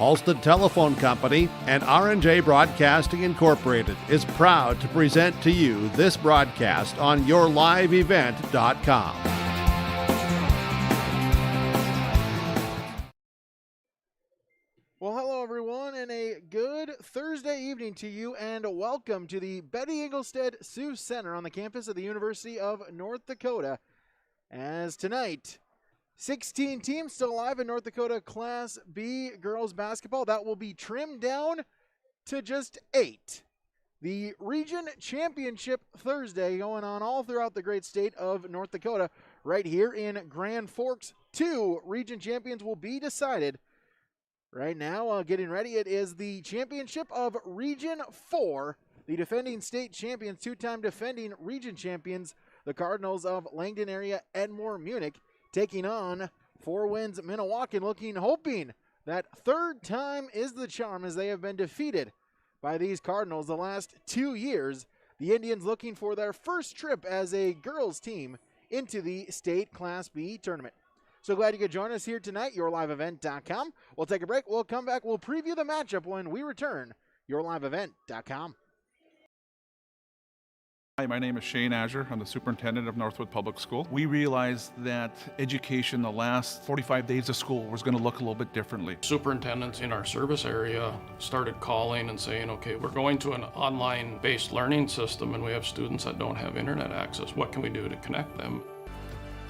Halstead Telephone Company and R&J Broadcasting Incorporated is proud to present to you this broadcast on yourliveevent.com. Well, hello everyone, and a good Thursday evening to you, and welcome to the Betty Engelstead Sioux Center on the campus of the University of North Dakota. As tonight, 16 teams still alive in North Dakota Class B girls basketball. That will be trimmed down to just 8. The Region Championship Thursday going on all throughout the great state of North Dakota. Right here in Grand Forks, 2 region champions will be decided. Right now, getting ready, it is the championship of Region 4. The defending state champions, 2-time defending region champions, the Cardinals of Langdon area, Edmore, Munich, taking on 4 wins Minnewaukan, hoping that third time is the charm as they have been defeated by these Cardinals the last 2 years. The Indians looking for their first trip as a girls team into the state Class B tournament. So glad you could join us here tonight, yourliveevent.com. We'll take a break. We'll come back. We'll preview the matchup when we return, yourliveevent.com. Hi, my name is Shane Azure. I'm the superintendent of Northwood Public School. We realized that education the last 45 days of school was going to look a little bit differently. Superintendents in our service area started calling and saying, okay, we're going to an online-based learning system and we have students that don't have internet access. What can we do to connect them?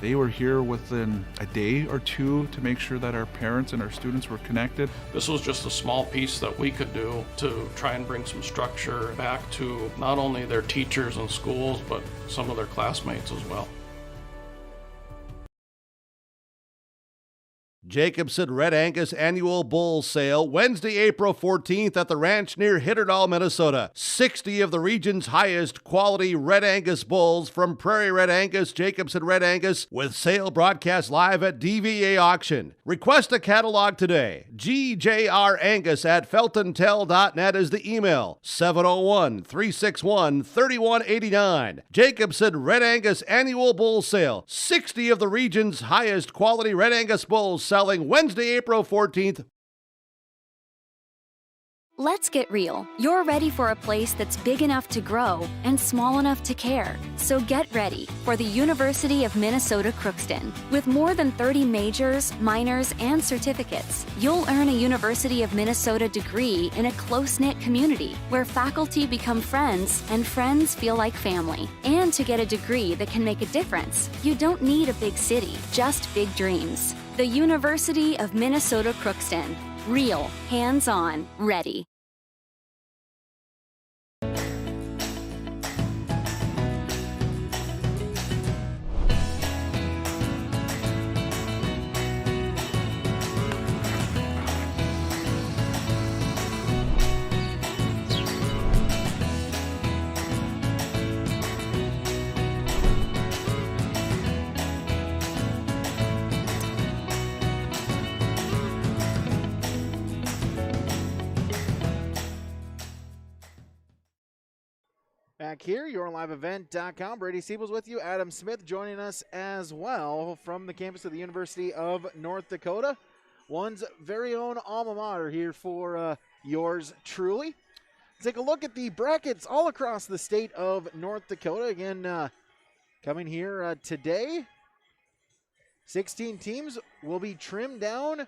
They were here within a day or two to make sure that our parents and our students were connected. This was just a small piece that we could do to try and bring some structure back to not only their teachers and schools, but some of their classmates as well. Jacobson Red Angus Annual Bull Sale, Wednesday, April 14th at the ranch near Hitterdal, Minnesota. 60 of the region's highest quality Red Angus bulls from Prairie Red Angus, Jacobson Red Angus, with sale broadcast live at DVA Auction. Request a catalog today. gjrangus@feltontel.net is the email. 701-361-3189. Jacobson Red Angus Annual Bull Sale. 60 of the region's highest quality Red Angus bulls selling Wednesday, April 14th. Let's get real. You're ready for a place that's big enough to grow and small enough to care. So get ready for the University of Minnesota Crookston. With more than 30 majors, minors, and certificates, you'll earn a University of Minnesota degree in a close-knit community where faculty become friends and friends feel like family. And to get a degree that can make a difference, you don't need a big city, just big dreams. The University of Minnesota Crookston. Real, hands-on, ready. Back here, yourliveevent.com. Brady Siebel's with you. Adam Smith joining us as well from the campus of the University of North Dakota. One's very own alma mater here for yours truly. Take a look at the brackets all across the state of North Dakota. Again, coming here today, 16 teams will be trimmed down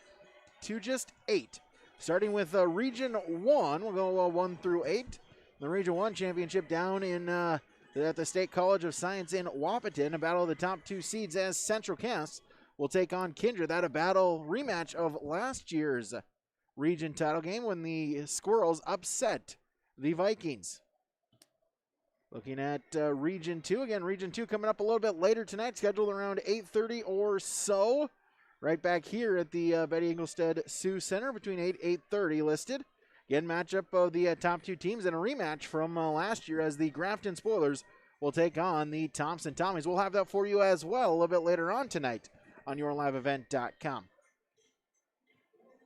to just 8. Starting with Region 1, we'll go 1 through 8. The Region 1 championship down in at the State College of Science in Wahpeton. A battle of the top 2 seeds as Central Cass will take on Kindred. That a battle rematch of last year's region title game when the Squirrels upset the Vikings. Looking at Region 2. Again, Region 2 coming up a little bit later tonight, scheduled around 8:30 or so. Right back here at the Betty Engelstead Sioux Center between 8:30 listed. Again, matchup of the top 2 teams and a rematch from last year as the Grafton Spoilers will take on the Thompson Tommies. We'll have that for you as well a little bit later on tonight on yourliveevent.com.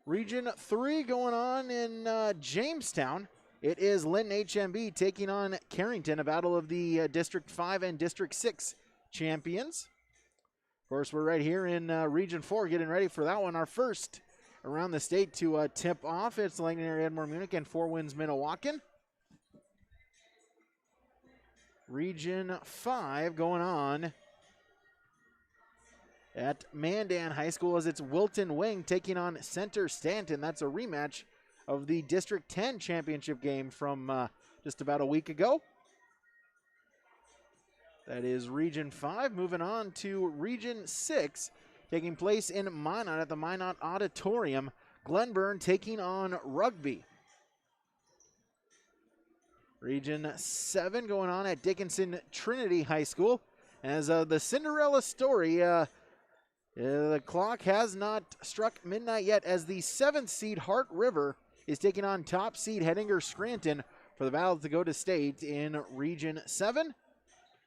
Region 3 going on in Jamestown. It is Linton HMB taking on Carrington, a battle of the District 5 and District 6 champions. Of course, we're right here in Region 4 getting ready for that one. Our first around the state to tip off. It's Langdon area Edmore, Munich, and Four Winds Minnewaukan. Region 5 going on at Mandan High School as it's Wilton Wing taking on Center Stanton. That's a rematch of the District 10 championship game from just about a week ago. That is Region 5. Moving on to Region 6, taking place in Minot at the Minot Auditorium. Glenburn taking on Rugby. Region 7 going on at Dickinson Trinity High School. As the Cinderella story, the clock has not struck midnight yet as the 7th seed Hart River is taking on top seed Hettinger Scranton for the battle to go to state in Region 7.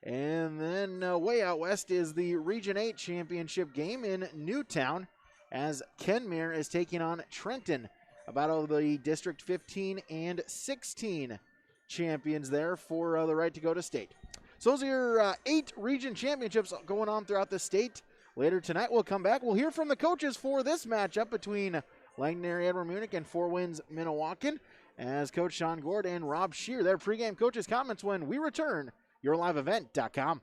And then way out west is the Region 8 championship game in Newtown as Kenmare is taking on Trenton, a battle of the District 15 and 16 champions there for the right to go to state. So those are your 8 region championships going on throughout the state. Later tonight we'll come back. We'll hear from the coaches for this matchup between Langdon area Edmore Munich and Four Winds Minnewaukan as Coach Sean Gord and Rob Shear, their pregame coaches' comments when we return. YourLiveEvent.com.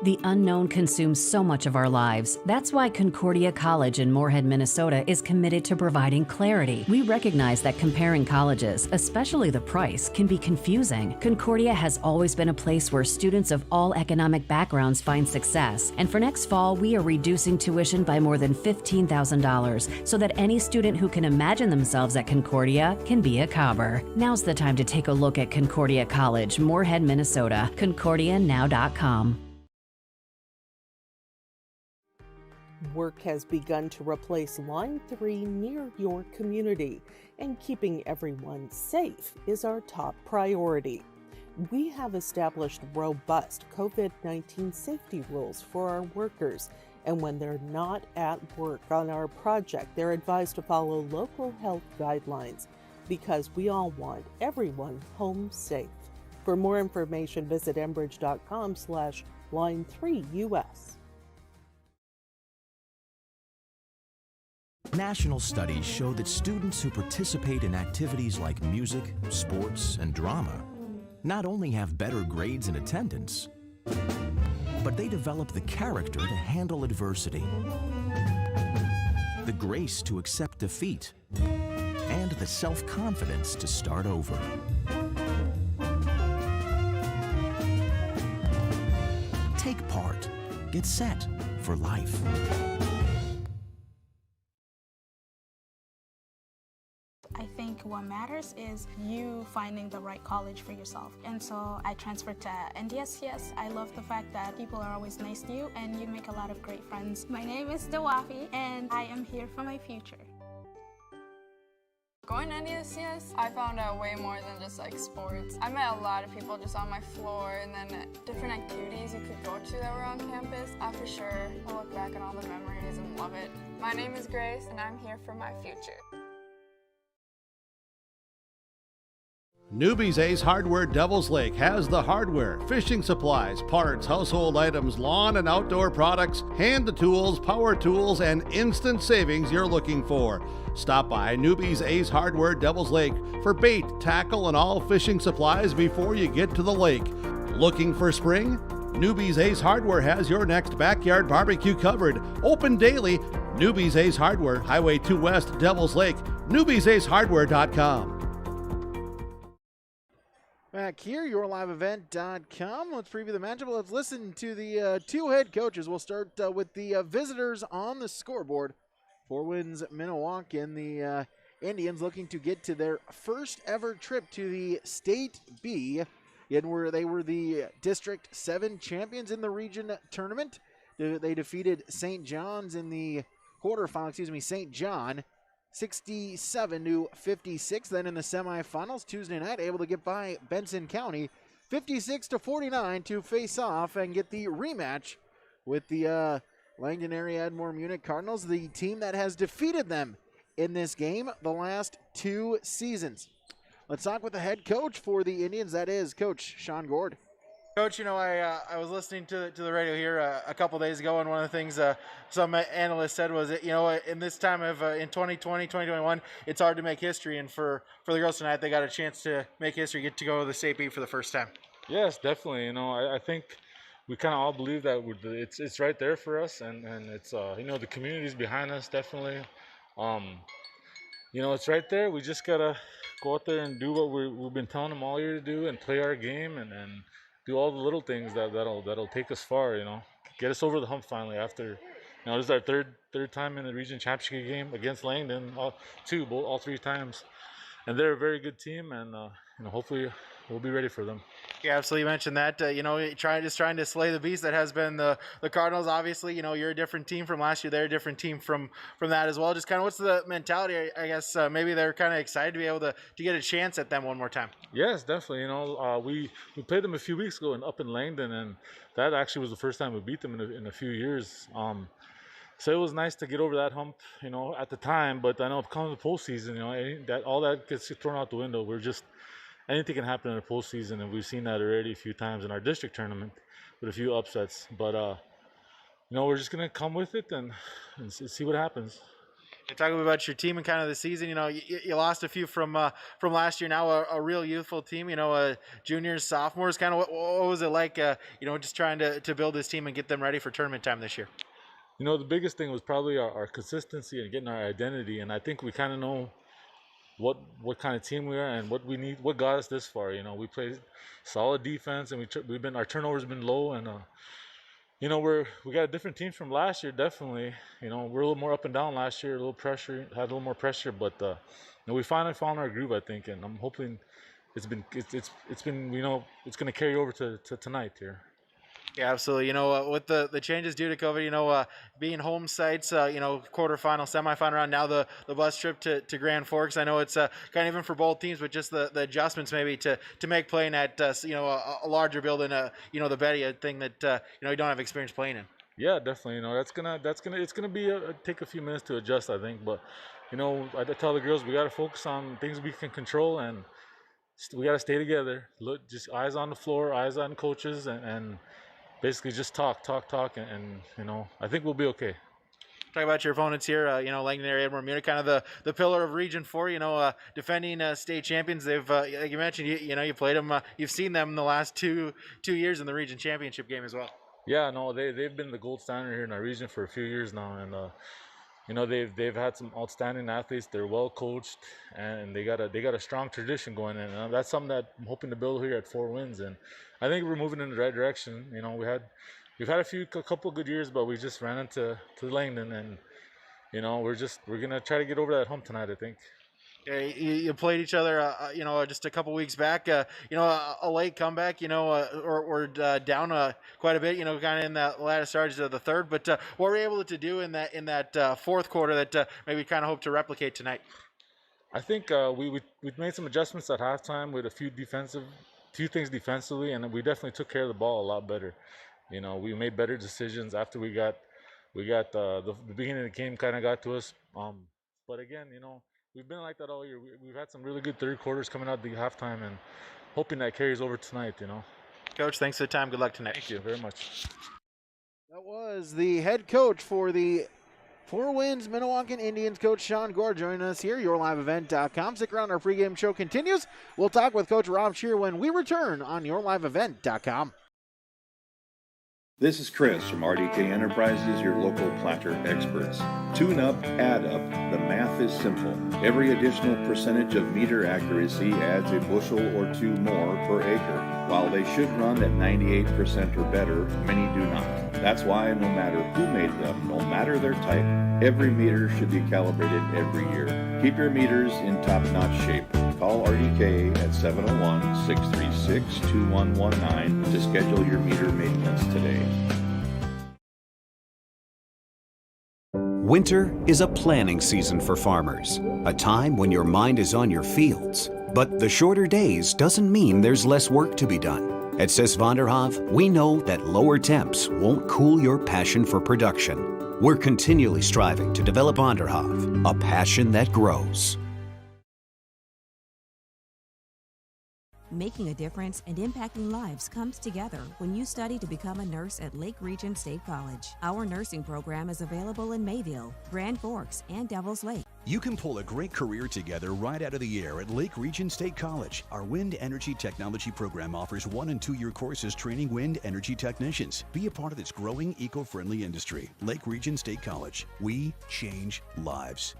The unknown consumes so much of our lives. That's why Concordia College in Moorhead, Minnesota is committed to providing clarity. We recognize that comparing colleges, especially the price, can be confusing. Concordia has always been a place where students of all economic backgrounds find success. And for next fall, we are reducing tuition by more than $15,000 so that any student who can imagine themselves at Concordia can be a Cobber. Now's the time to take a look at Concordia College, Moorhead, Minnesota. ConcordiaNow.com. Work has begun to replace Line 3 near your community, and keeping everyone safe is our top priority. We have established robust COVID-19 safety rules for our workers, and when they're not at work on our project, they're advised to follow local health guidelines because we all want everyone home safe. For more information, visit enbridge.com/line3us. National studies show that students who participate in activities like music, sports, and drama not only have better grades and attendance, but they develop the character to handle adversity, the grace to accept defeat, and the self-confidence to start over. Take part. Get set for life. I think what matters is you finding the right college for yourself. And so I transferred to NDSCS. I love the fact that people are always nice to you and you make a lot of great friends. My name is Dawafi and I am here for my future. Going to NDSCS, I found out way more than just like sports. I met a lot of people just on my floor and then different activities you could go to that were on campus. I for sure will look back on all the memories and love it. My name is Grace and I'm here for my future. Newbie's Ace Hardware Devil's Lake has the hardware, fishing supplies, parts, household items, lawn and outdoor products, hand tools, power tools, and instant savings you're looking for. Stop by Newbie's Ace Hardware Devil's Lake for bait, tackle, and all fishing supplies before you get to the lake. Looking for spring? Newbie's Ace Hardware has your next backyard barbecue covered. Open daily. Newbie's Ace Hardware, Highway 2 West, Devil's Lake, newbiesacehardware.com. Back here, YourLiveEvent.com. Let's preview the matchup. Let's listen to the two head coaches. We'll start with the visitors on the scoreboard. Four Winds Minnewaukan, the Indians looking to get to their first ever trip to the State B, where they were the District 7 champions in the region tournament. They defeated St. John's in the quarterfinal, St. John, 67-56. Then in the semifinals Tuesday night, able to get by Benson County 56-49 to face off and get the rematch with the Langdon area Edmore Munich Cardinals, the team that has defeated them in this game the last 2 seasons. Let's talk with the head coach for the Indians. That is Coach Sean Gord. Coach, I was listening to the radio here a couple days ago, and one of the things some analysts said was that, in this time of in 2020, 2021, it's hard to make history, and for the girls tonight, they got a chance to make history, get to go to the state meet for the first time. Yes, definitely. I think we kind of all believe that it's right there for us, and it's the community's behind us, definitely. It's right there. We just gotta go out there and do what we've been telling them all year to do, and play our game, and do all the little things that'll take us far. Get us over the hump finally. After, this is our third time in the region championship game against Langdon, all 3 times, and they're a very good team, and hopefully we'll be ready for them. Yeah, absolutely. You mentioned that. Trying to slay the beast that has been the Cardinals. Obviously, you're a different team from last year. They're a different team from that as well. Just kind of what's the mentality? I guess maybe they're kind of excited to be able to get a chance at them one more time. Yes, definitely. We played them a few weeks ago up in Langdon, and that actually was the first time we beat them in a few years. So it was nice to get over that hump, at the time. But I know it comes to postseason, all that gets thrown out the window. Anything can happen in the postseason, and we've seen that already a few times in our district tournament with a few upsets. But we're just gonna come with it and see what happens. Talking about your team and kind of the season, you lost a few from last year. Now a real youthful team, juniors, sophomores. Kind of what was it like, just trying to build this team and get them ready for tournament time this year? The biggest thing was probably our consistency and getting our identity, and I think we kind of know what kind of team we are and what we need, what got us this far. We played solid defense, and our turnovers been low, and we got a different team from last year. Definitely, we're a little more up and down last year, had a little more pressure, but we finally found our groove, I think, and I'm hoping it's been it's going to carry over to tonight here. Yeah, absolutely. With the changes due to COVID, being home sites, quarterfinal, semifinal round, now the bus trip to Grand Forks. I know it's kind of even for both teams, but just the adjustments maybe to make playing at a larger building, the Betty, a thing that you don't have experience playing in. Yeah, definitely. It's gonna be take a few minutes to adjust, I think. But I tell the girls we got to focus on things we can control, and we got to stay together. Look, just eyes on the floor, eyes on coaches, and basically just talk, and I think we'll be okay. Talk about your opponents here, Langdon area, Edmore, Munich, kind of the pillar of Region 4, defending state champions. They've, like you mentioned, you played them, you've seen them in the last two years in the region championship game as well. Yeah, no, they've been the gold standard here in our region for a few years now, and they've had some outstanding athletes. They're well coached, and they got a strong tradition going in, and that's something that I'm hoping to build here at 4 Winds, and I think we're moving in the right direction. We've had a couple good years, but we just ran into Langdon, and we're gonna try to get over that hump tonight, I think. Yeah, you played each other, just a couple weeks back. A late comeback, or down quite a bit, kind of in that latter stages of the third. But what were you able to do in that fourth quarter that maybe kind of hope to replicate tonight? I think we made some adjustments at halftime with a few things defensively, and we definitely took care of the ball a lot better. We made better decisions after we got the beginning of the game kind of got to us. But again, we've been like that all year. We've had some really good third quarters coming out the halftime, and hoping that carries over tonight. Coach, thanks for the time. Good luck tonight. Thank you very much. That was the head coach for the 4 Winds Minnewaukan Indians, Coach Sean Gore, joining us here, YourLiveEvent.com. Stick around, our pregame show continues. We'll talk with Coach Rob Shear when we return on YourLiveEvent.com. This is Chris from RDK Enterprises, your local planter experts. Tune up, add up. The math is simple. Every additional percentage of meter accuracy adds a bushel or two more per acre. While they should run at 98% or better, many do not. That's why no matter who made them, no matter their type, every meter should be calibrated every year. Keep your meters in top-notch shape. Call RDK at 701-636-2119 to schedule your meter maintenance today. Winter is a planning season for farmers, a time when your mind is on your fields. But the shorter days doesn't mean there's less work to be done. At Sis van der Haaf, we know that lower temps won't cool your passion for production. We're continually striving to develop van der Haaf, a passion that grows. Making a difference and impacting lives comes together when you study to become a nurse at Lake Region State College. Our nursing program is available in Mayville, Grand Forks, and Devils Lake. You can pull a great career together right out of the air at Lake Region State College. Our wind energy technology program offers 1- and 2-year courses training wind energy technicians. Be a part of this growing eco-friendly industry. Lake Region State College. We change lives.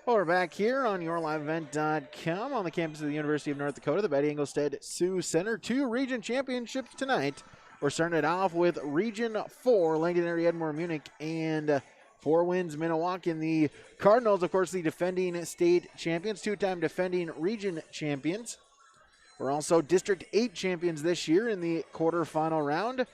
Well, we're back here on YourLiveEvent.com on the campus of the University of North Dakota, the Betty Engelstad Sioux Center. 2 region championships tonight. We're starting it off with Region 4, Langdon area, Edmore, Munich, and 4 wins, Minnewaukan. The Cardinals, of course, the defending state champions, 2-time defending region champions. We're also District 8 champions this year in the quarterfinal round,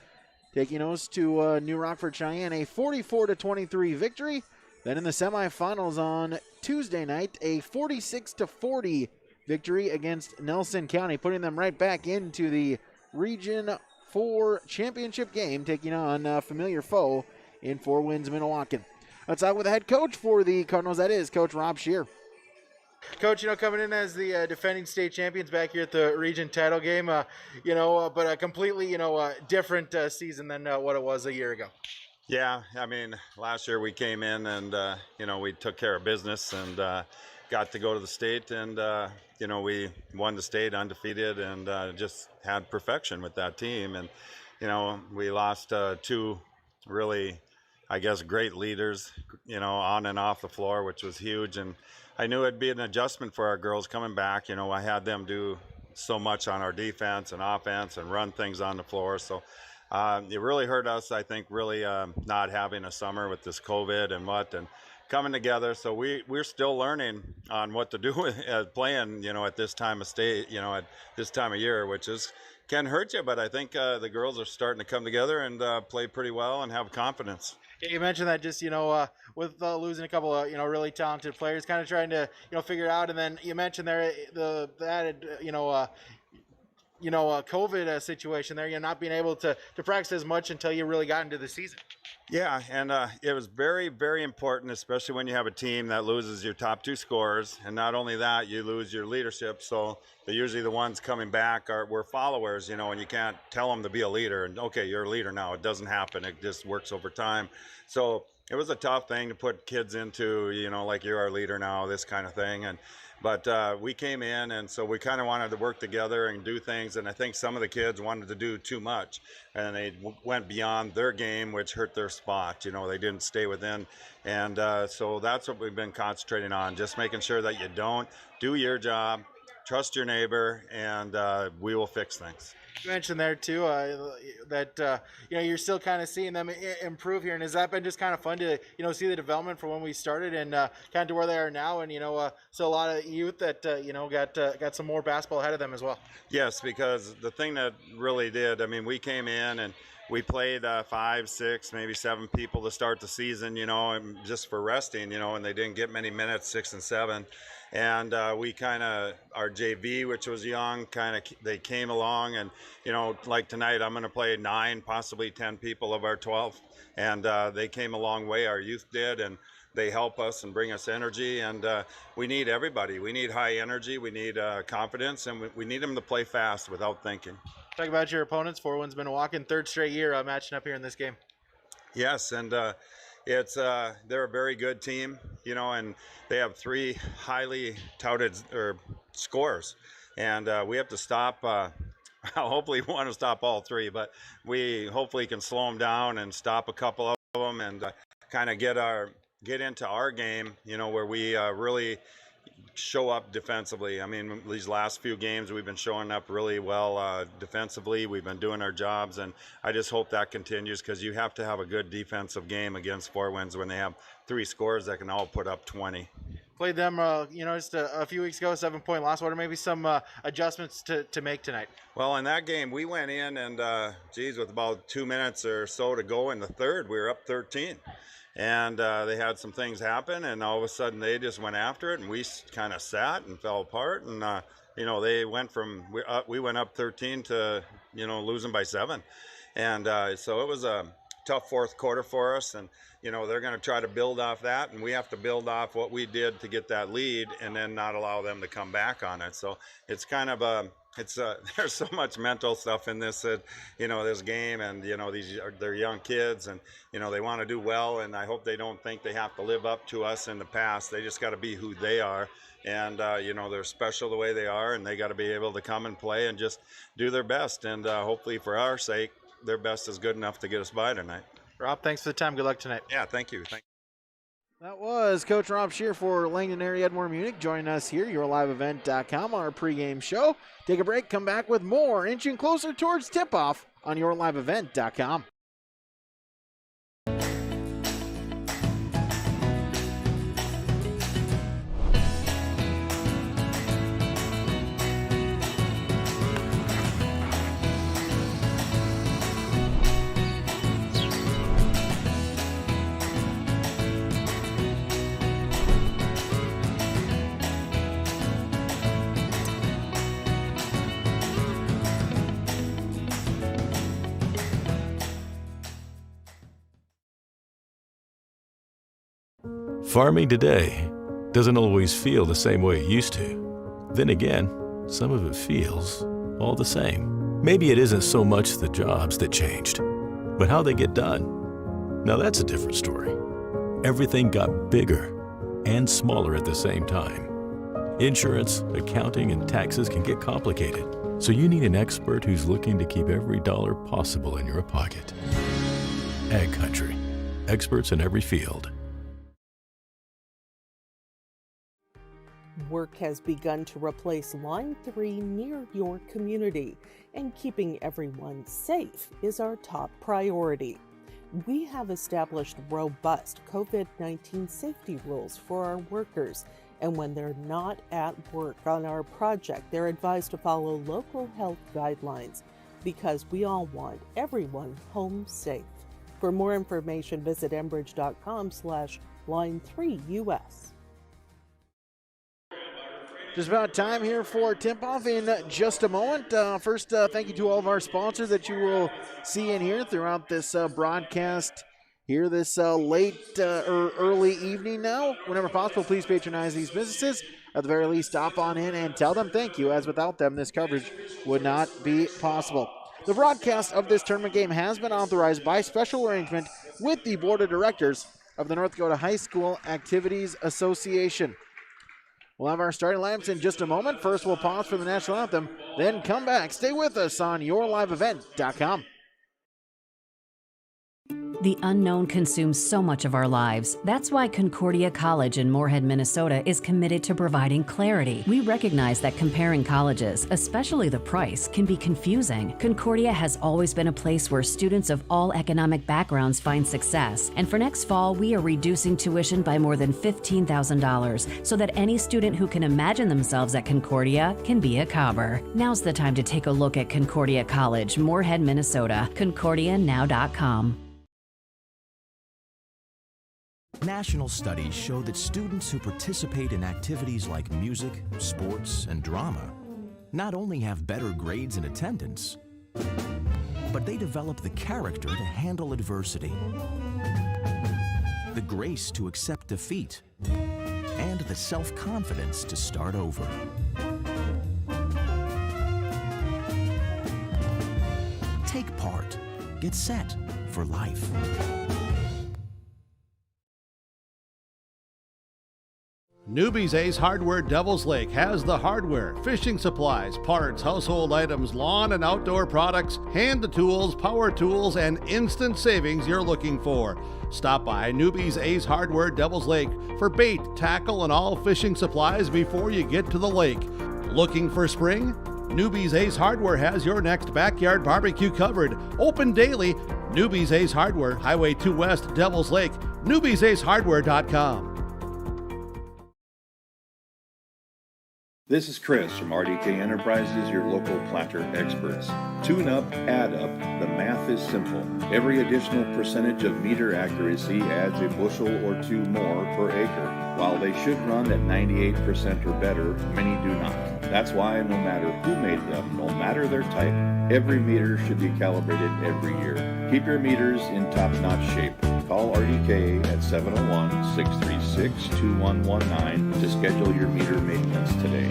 taking us to New Rockford Cheyenne, a 44-23 victory. Then in the semifinals on Tuesday night, a 46-40 victory against Nelson County, putting them right back into the Region 4 championship game, taking on familiar foe in 4 wins, Minnewaukan. Let's talk with the head coach for the Cardinals. That is Coach Rob Scheer. Coach, coming in as the defending state champions back here at the region title game, but a completely, different season than what it was a year ago. Yeah, I mean, last year we came in and, we took care of business and got to go to the state and, we won the state undefeated and just had perfection with that team. And, we lost 2 really, I guess, great leaders, on and off the floor, which was huge. And I knew it'd be an adjustment for our girls coming back. I had them do so much on our defense and offense and run things on the floor. So it really hurt us, I think, really not having a summer with this COVID and coming together. So we're still learning on what to do playing, at this time of state, at this time of year, which can hurt you. But I think the girls are starting to come together and play pretty well and have confidence. You mentioned that just, with losing a couple of, really talented players, kind of trying to, figure it out. And then you mentioned there the added, COVID situation there, not being able to practice as much until you really got into the season. Yeah, and it was very, very important, especially when you have a team that loses your top 2 scorers. And not only that, you lose your leadership. So usually the ones coming back were followers, and you can't tell them to be a leader. And, okay, you're a leader now. It doesn't happen. It just works over time. So it was a tough thing to put kids into, like you're our leader now, this kind of thing. But we came in, and so we kind of wanted to work together and do things. And I think some of the kids wanted to do too much, and they went beyond their game, which hurt their spot. They didn't stay within. And so that's what we've been concentrating on, just making sure that you don't do your job, trust your neighbor, and we will fix things. You mentioned there too that you're still kind of seeing them improve here, and has that been just kind of fun to see the development from when we started and kind of to where they are now, and so a lot of youth that got some more basketball ahead of them as well. Yes, because the thing that really did, I mean, we came in and we played 5, 6, maybe 7 people to start the season, and just for resting, and they didn't get many minutes, 6 and 7. And we kind of, our JV, which was young, they came along and, like tonight, I'm going to play 9, possibly 10 people of our 12. And they came a long way, our youth did, and they help us and bring us energy. And we need everybody. We need high energy. We need confidence, and we need them to play fast without thinking. Talk about your opponents. 4 wins, Minnewaukan, 3rd straight year matching up here in this game. Yes, and they're a very good team, and they have 3 highly touted scorers, and we have to stop. Hopefully, we want to stop all 3, but we hopefully can slow them down and stop a couple of them and kind of get into our game, where we really show up defensively. I mean, these last few games we've been showing up really well defensively. We've been doing our jobs, and I just hope that continues, because you have to have a good defensive game against 4 wins when they have 3 scorers that can all put up 20. Played them, just a few weeks ago, 7-point loss. What are maybe some adjustments to make tonight? Well, in that game, we went in and, with about 2 minutes or so to go in the 3rd, we were up 13. And they had some things happen, and all of a sudden they just went after it, and we kind of sat and fell apart. And they went from we went up 13 to losing by 7, and so it was a tough fourth quarter for us, and they're going to try to build off that, and we have to build off what we did to get that lead and then not allow them to come back on it. So it's kind of there's so much mental stuff in this this game, and they're young kids, and they want to do well, and I hope they don't think they have to live up to us in the past. They just got to be who they are, and they're special the way they are, and they got to be able to come and play and just do their best, and hopefully for our sake their best is good enough to get us by tonight. Rob, thanks for the time. Good luck tonight. Yeah, thank you. That was Coach Rob Scheer for Langdon area Edmore Munich joining us here, YourLiveEvent.com, on our pregame show. Take a break, come back with more, inching closer towards tip-off on YourLiveEvent.com. Farming today doesn't always feel the same way it used to. Then again, some of it feels all the same. Maybe it isn't so much the jobs that changed, but how they get done. Now that's a different story. Everything got bigger and smaller at the same time. Insurance, accounting, and taxes can get complicated, so you need an expert who's looking to keep every dollar possible in your pocket. Ag Country. Experts in every field. Work has begun to replace Line 3 near your community, and keeping everyone safe is our top priority. We have established robust COVID-19 safety rules for our workers, and when they're not at work on our project, they're advised to follow local health guidelines, because we all want everyone home safe. For more information, visit enbridge.com/line3us. Just about time here for tip-off in just a moment. First, thank you to all of our sponsors that you will see in here throughout this broadcast here this late or early evening now. Whenever possible, please patronize these businesses. At the very least, stop on in and tell them thank you, as without them, this coverage would not be possible. The broadcast of this tournament game has been authorized by special arrangement with the Board of Directors of the North Dakota High School Activities Association. We'll have our starting lineups in just a moment. First, we'll pause for the national anthem, then come back. Stay with us on YourLiveEvent.com. The unknown consumes so much of our lives. That's why Concordia College in Moorhead, Minnesota is committed to providing clarity. We recognize that comparing colleges, especially the price, can be confusing. Concordia has always been a place where students of all economic backgrounds find success. And for next fall, we are reducing tuition by more than $15,000 so that any student who can imagine themselves at Concordia can be a Cobber. Now's the time to take a look at Concordia College, Moorhead, Minnesota. ConcordiaNow.com. National studies show that students who participate in activities like music, sports, and drama not only have better grades and attendance, but they develop the character to handle adversity, the grace to accept defeat, and the self-confidence to start over. Take part. Get set for life. Newbie's Ace Hardware Devil's Lake has the hardware, fishing supplies, parts, household items, lawn and outdoor products, hand tools, power tools, and instant savings you're looking for. Stop by Newbie's Ace Hardware Devil's Lake for bait, tackle, and all fishing supplies before you get to the lake. Looking for spring? Newbie's Ace Hardware has your next backyard barbecue covered. Open daily. Newbie's Ace Hardware, Highway 2 West, Devil's Lake, newbiesacehardware.com. This is Chris from RDK Enterprises, your local planter experts. Tune up, add up, the math is simple. Every additional percentage of meter accuracy adds a bushel or two more per acre. While they should run at 98% or better, many do not. That's why no matter who made them, no matter their type, every meter should be calibrated every year. Keep your meters in top-notch shape. Call RDK at 701-636-2119 to schedule your meter maintenance today.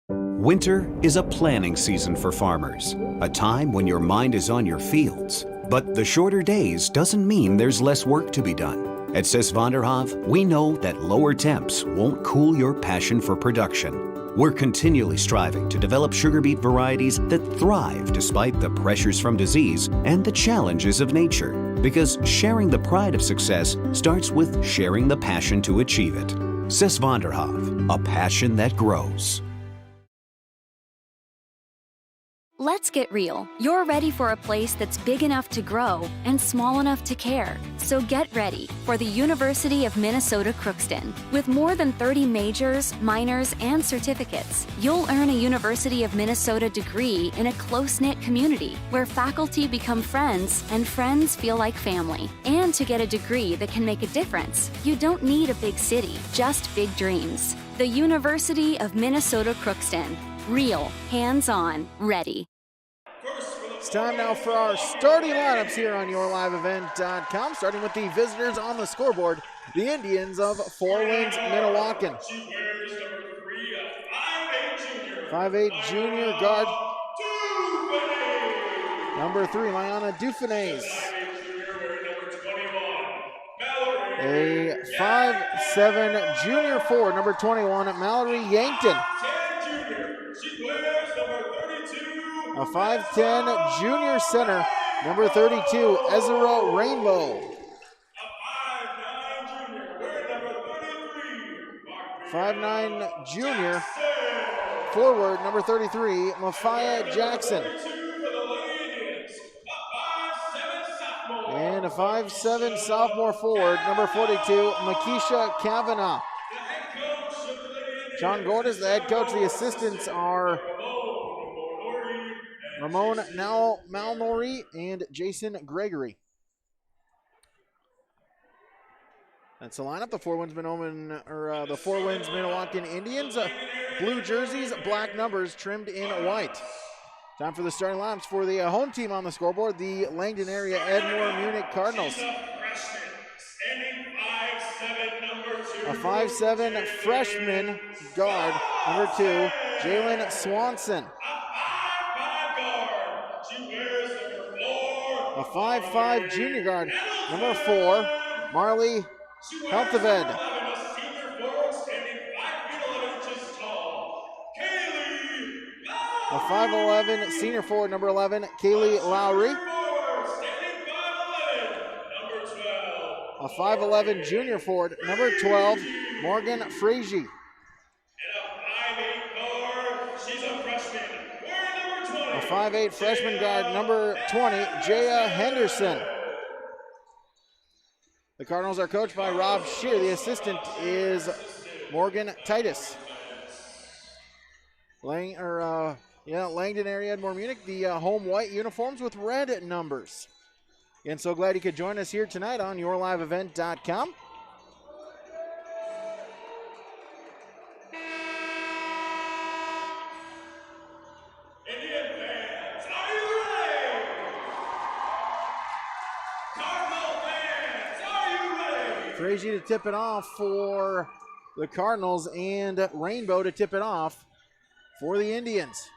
Winter is a planning season for farmers, a time when your mind is on your fields. But the shorter days doesn't mean there's less work to be done. At Sis van der Haaf, we know that lower temps won't cool your passion for production. We're continually striving to develop sugar beet varieties that thrive despite the pressures from disease and the challenges of nature. Because sharing the pride of success starts with sharing the passion to achieve it. Sis van der Haaf, a passion that grows. Let's get real. You're ready for a place that's big enough to grow and small enough to care. So get ready for the University of Minnesota Crookston. With more than 30 majors, minors, and certificates, you'll earn a University of Minnesota degree in a close-knit community where faculty become friends and friends feel like family. And to get a degree that can make a difference, you don't need a big city, just big dreams. The University of Minnesota Crookston. Real, hands-on, ready. It's time now for our starting lineups here on YourLiveEvent.com, starting with the visitors on the scoreboard, the Indians of Four Winds, Minnewaukan. 5'8" junior guard, number 3, Liana Dufanes. A 5'7" junior forward, number 21, Mallory Yankton. A 5'10" junior center, number 32, Ezra Rainbow. 5'9" junior forward, number 33, Mafia Jackson. And a 5'7" sophomore forward, number 42, Makisha Kavanaugh. John Gord is the head coach. The assistants are Ramon Malnori and Jason Gregory. That's the lineup. The Four Winds Minnewaukan Indians. Blue jerseys, black numbers trimmed in white. Time for the starting lineups for the home team on the scoreboard, the Langdon area Edmore Munich Cardinals. A 5'7" freshman guard, number 2, Jalen Swanson. A 5'5" junior guard, number 4, Marley Helteved. A 5'11" senior forward, number 11, Kaylee Lowry. A 5'11" junior forward, number 12, Morgan Frazee. A 5'8" freshman guard, number 20, Jaya Henderson. The Cardinals are coached by Rob Shear. The assistant is Morgan Titus. Langdon area, Edmore Munich, the home white uniforms with red numbers. And so glad you could join us here tonight on YourLiveEvent.com. Indian fans, are you ready? Cardinal fans, are you ready? Frazee to tip it off for the Cardinals and Rainbow to tip it off for the Indians.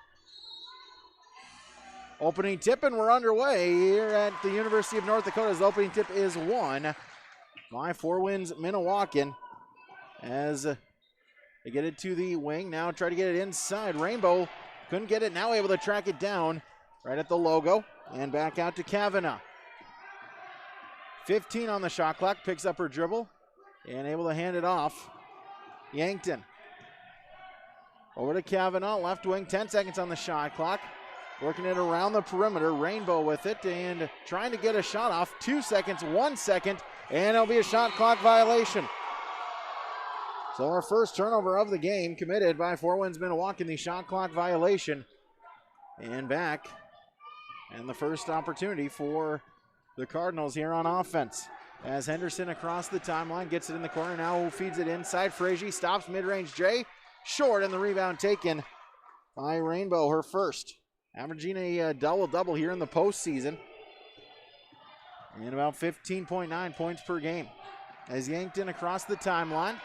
Opening tip, and we're underway here at the University of North Dakota's opening tip is won by Four Winds Minnewaukan as they get it to the wing. Now try to get it inside. Rainbow couldn't get it, now able to track it down right at the logo and back out to Kavanaugh. 15 on the shot clock, picks up her dribble and able to hand it off. Yankton. Over to Kavanaugh, left wing, 10 seconds on the shot clock. Working it around the perimeter, Rainbow with it and trying to get a shot off. 2 seconds, 1 second, and it'll be a shot clock violation. So our first turnover of the game committed by Four Winds Minnewaukan, the shot clock violation. And back. And the first opportunity for the Cardinals here on offense. As Henderson across the timeline gets it in the corner, now feeds it inside. Frazier stops mid-range J. Short, and the rebound taken by Rainbow, her first. Averaging a double-double here in the postseason. And about 15.9 points per game. As Yankton across the timeline.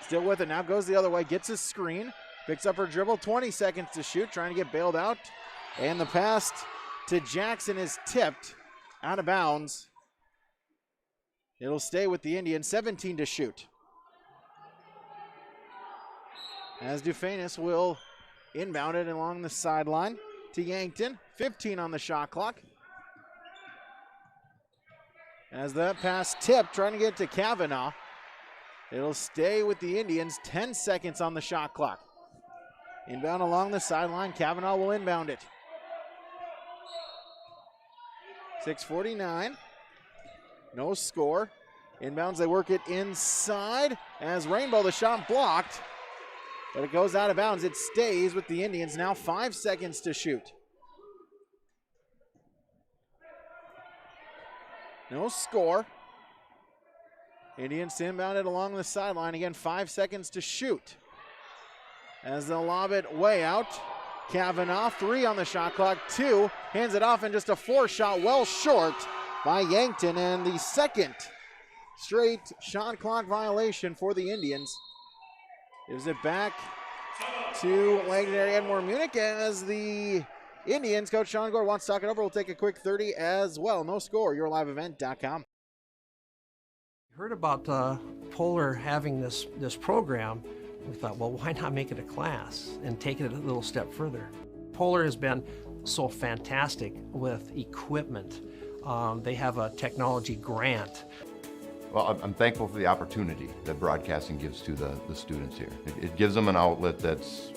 Still with it, now goes the other way, gets a screen. Picks up her dribble, 20 seconds to shoot, trying to get bailed out. And the pass to Jackson is tipped out of bounds. It'll stay with the Indians, 17 to shoot. As Dufanis will inbound it along the sideline to Yankton, 15 on the shot clock. As that pass tipped, trying to get to Kavanaugh. It'll stay with the Indians, 10 seconds on the shot clock. Inbound along the sideline, Kavanaugh will inbound it. 6:49, no score. Inbounds, they work it inside as Rainbow, the shot blocked, but it goes out of bounds. It stays with the Indians, now 5 seconds to shoot. No score. Indians inbound it along the sideline. Again, 5 seconds to shoot. As they'll lob it way out. Kavanaugh, 3 on the shot clock, 2. Hands it off and just a 4 shot, well short by Yankton. And the second straight shot clock violation for the Indians. Gives it back to Langdon Edmore Munich as the Indians, Coach Sean Gore wants to talk it over. We'll take a quick 30 as well. No score, yourliveevent.com. Heard about Polar having this program. We thought, well, why not make it a class and take it a little step further? Polar has been so fantastic with equipment. They have a technology grant. Well, I'm thankful for the opportunity that broadcasting gives to the students here. It gives them an outlet it's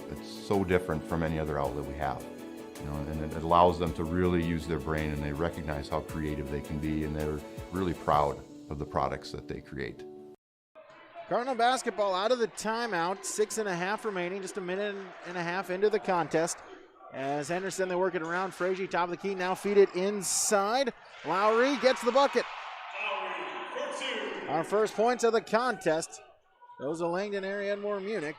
so different from any other outlet we have. And it allows them to really use their brain, and they recognize how creative they can be, and they're really proud of the products that they create. Cardinal basketball out of the timeout, 6.5 remaining, just a minute and a half into the contest. As Henderson, they work it around. Frazier, top of the key, now feed it inside. Lowry gets the bucket. Our first points of the contest. Those are Langdon area and more Munich.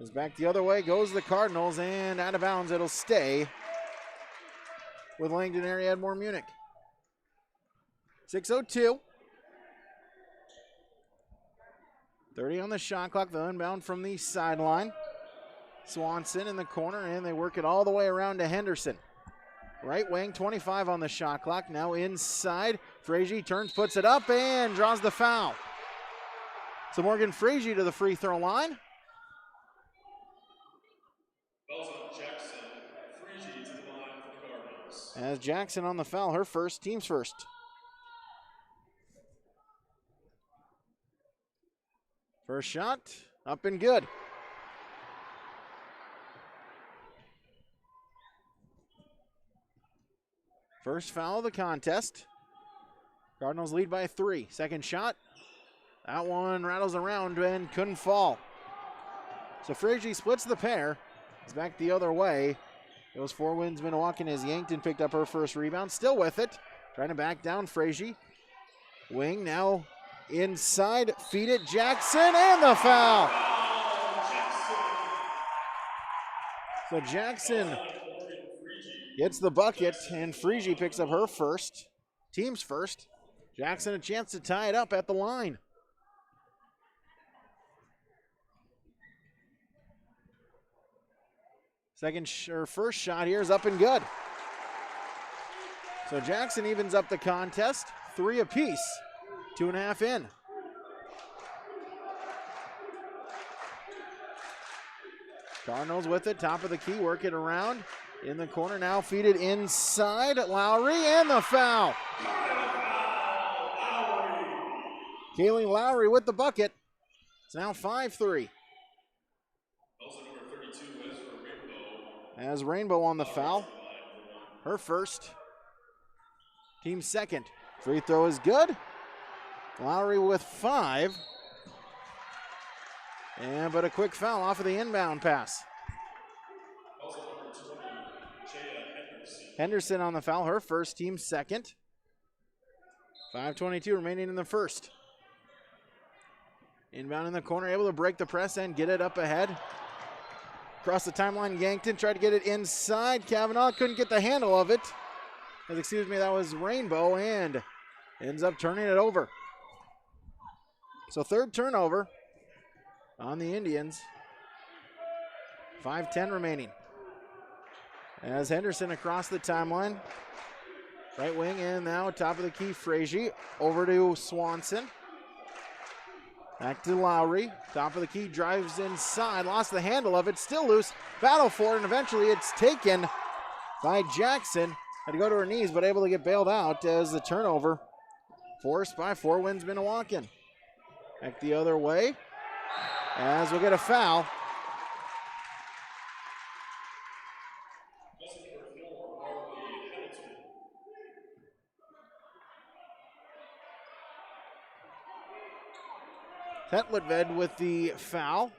It's back the other way, goes the Cardinals, and out of bounds, it'll stay with Langdon area Edmore Munich. 6:02. 30 on the shot clock, the inbound from the sideline. Swanson in the corner, and they work it all the way around to Henderson. Right wing, 25 on the shot clock, now inside. Frazier turns, puts it up, and draws the foul. So Morgan Frazier to the free throw line. As Jackson on the foul, her first, team's first. First shot, up and good. First foul of the contest. Cardinals lead by 3. Second shot, that one rattles around and couldn't fall. So Frazier splits the pair. It's back the other way. It was Four Winds Minnewaukan as Yankton picked up her first rebound. Still with it. Trying to back down Frazier. Wing now inside. Feed it. Jackson and the foul. So Jackson gets the bucket and Frazier picks up her first. Team's first. Jackson a chance to tie it up at the line. First shot here is up and good. So Jackson evens up the contest. 3 apiece. 2.5 in. Cardinals with it. Top of the key. Work it around. In the corner now. Feed it inside. Lowry and the foul. Kayleen Lowry with the bucket. It's now 5-3. As Rainbow on the foul. Her first. Team second. Free throw is good. Lowry with 5. But a quick foul off of the inbound pass. Henderson on the foul, her first, team second. 5:22 remaining in the first. Inbound in the corner, able to break the press and get it up ahead. Across the timeline, Yankton tried to get it inside. Kavanaugh couldn't get the handle of it. Excuse me, that was Rainbow, and ends up turning it over. So third turnover on the Indians. 5:10 remaining. As Henderson across the timeline. Right wing, and now top of the key, Frazier. Over to Swanson. Back to Lowry. Top of the key, drives inside. Lost the handle of it, still loose. Battle for it, and eventually it's taken by Jackson. Had to go to her knees, but able to get bailed out as the turnover forced by Four Winds Minnewaukan. Back the other way as we'll get a foul. Hetletved with the foul.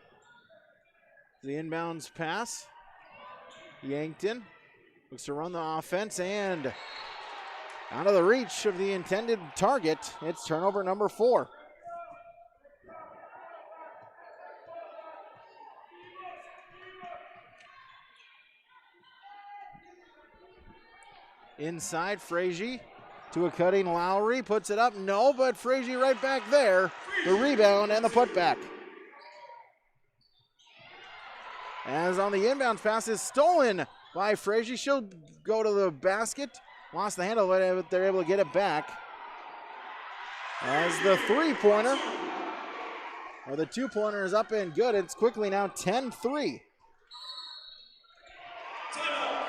The inbounds pass. Yankton looks to run the offense and out of the reach of the intended target. It's turnover number 4. Inside, Frazier to a cutting Lowry, puts it up, no, but Frazier right back there. The rebound and the putback. As on the inbounds pass is stolen by Frazier. She'll go to the basket. Lost the handle, but they're able to get it back. As the three-pointer, or the two-pointer is up and good. It's quickly now 10-3.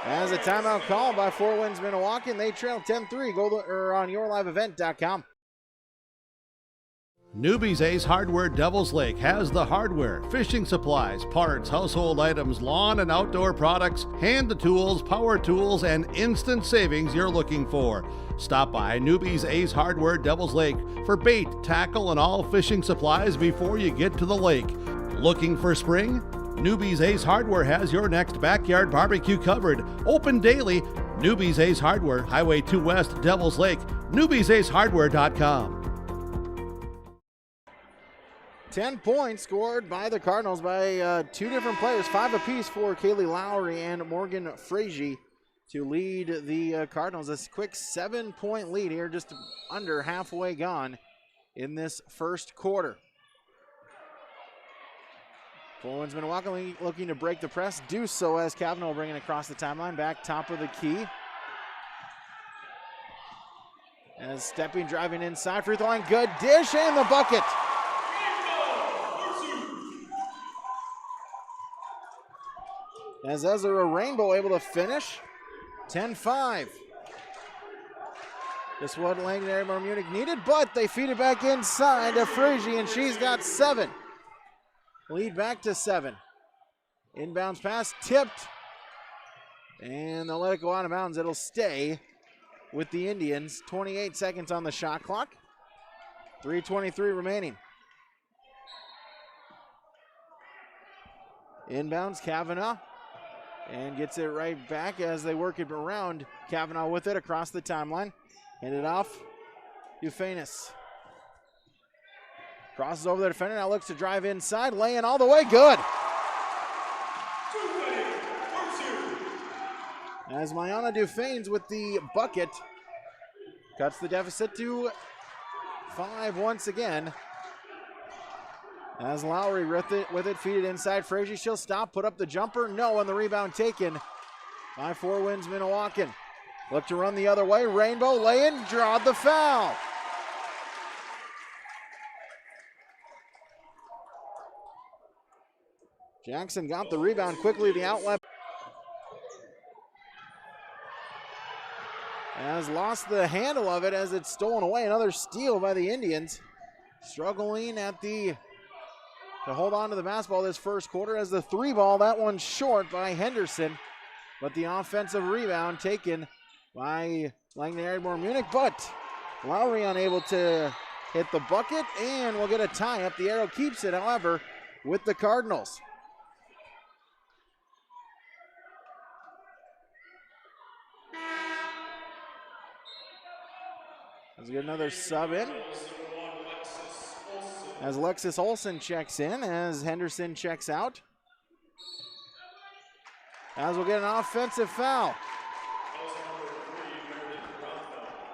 As a timeout call by Four Winds Minnewaukan, they trail 10-3. Go on yourliveevent.com. Newbie's Ace Hardware Devil's Lake has the hardware, fishing supplies, parts, household items, lawn and outdoor products, hand tools, power tools, and instant savings you're looking for. Stop by Newbie's Ace Hardware Devil's Lake for bait, tackle, and all fishing supplies before you get to the lake. Looking for spring? Newbie's Ace Hardware has your next backyard barbecue covered. Open daily. Newbie's Ace Hardware, Highway 2 West, Devil's Lake, newbiesacehardware.com. 10 points scored by the Cardinals by two different players, 5 apiece for Kaylee Lowry and Morgan Frazier to lead the Cardinals. A quick 7-point lead here, just under halfway gone in this first quarter. Four Winds Minnewaukan looking to break the press, do so as Kavanaugh will bring it across the timeline, back top of the key. As stepping, driving inside, free throw line, good dish, and the bucket. As Ezra Rainbow able to finish, 10-5. Just what Langdon and Edmore Munich needed, but they feed it back inside to Frazier, and she's got 7. Lead back to 7. Inbounds pass, tipped, and they'll let it go out of bounds. It'll stay with the Indians. 28 seconds on the shot clock. 3:23 remaining. Inbounds, Kavanaugh. And gets it right back as they work it around. Kavanaugh with it across the timeline. Handed off. Euphanius. Crosses over the defender. Now looks to drive inside. Laying all the way. Good. As Mayana Dufanes with the bucket. Cuts the deficit to 5 once again. As Lowry with it, feed it inside. Frazier, she'll stop, put up the jumper. No, and the rebound taken by Four Winds Minnewaukan. Look to run the other way. Rainbow lay-in, draw the foul. Jackson got the rebound quickly, the outlet. Has lost the handle of it as it's stolen away. Another steal by the Indians. Struggling at the to hold on to the basketball this first quarter as the 3 ball, that one's short by Henderson. But the offensive rebound taken by Langdon Edmore Munich, but Lowry unable to hit the bucket, and we'll get a tie up. The arrow keeps it, however, with the Cardinals. Let's get another sub in. As Alexis Olsen checks in, as Henderson checks out. As we'll get an offensive foul.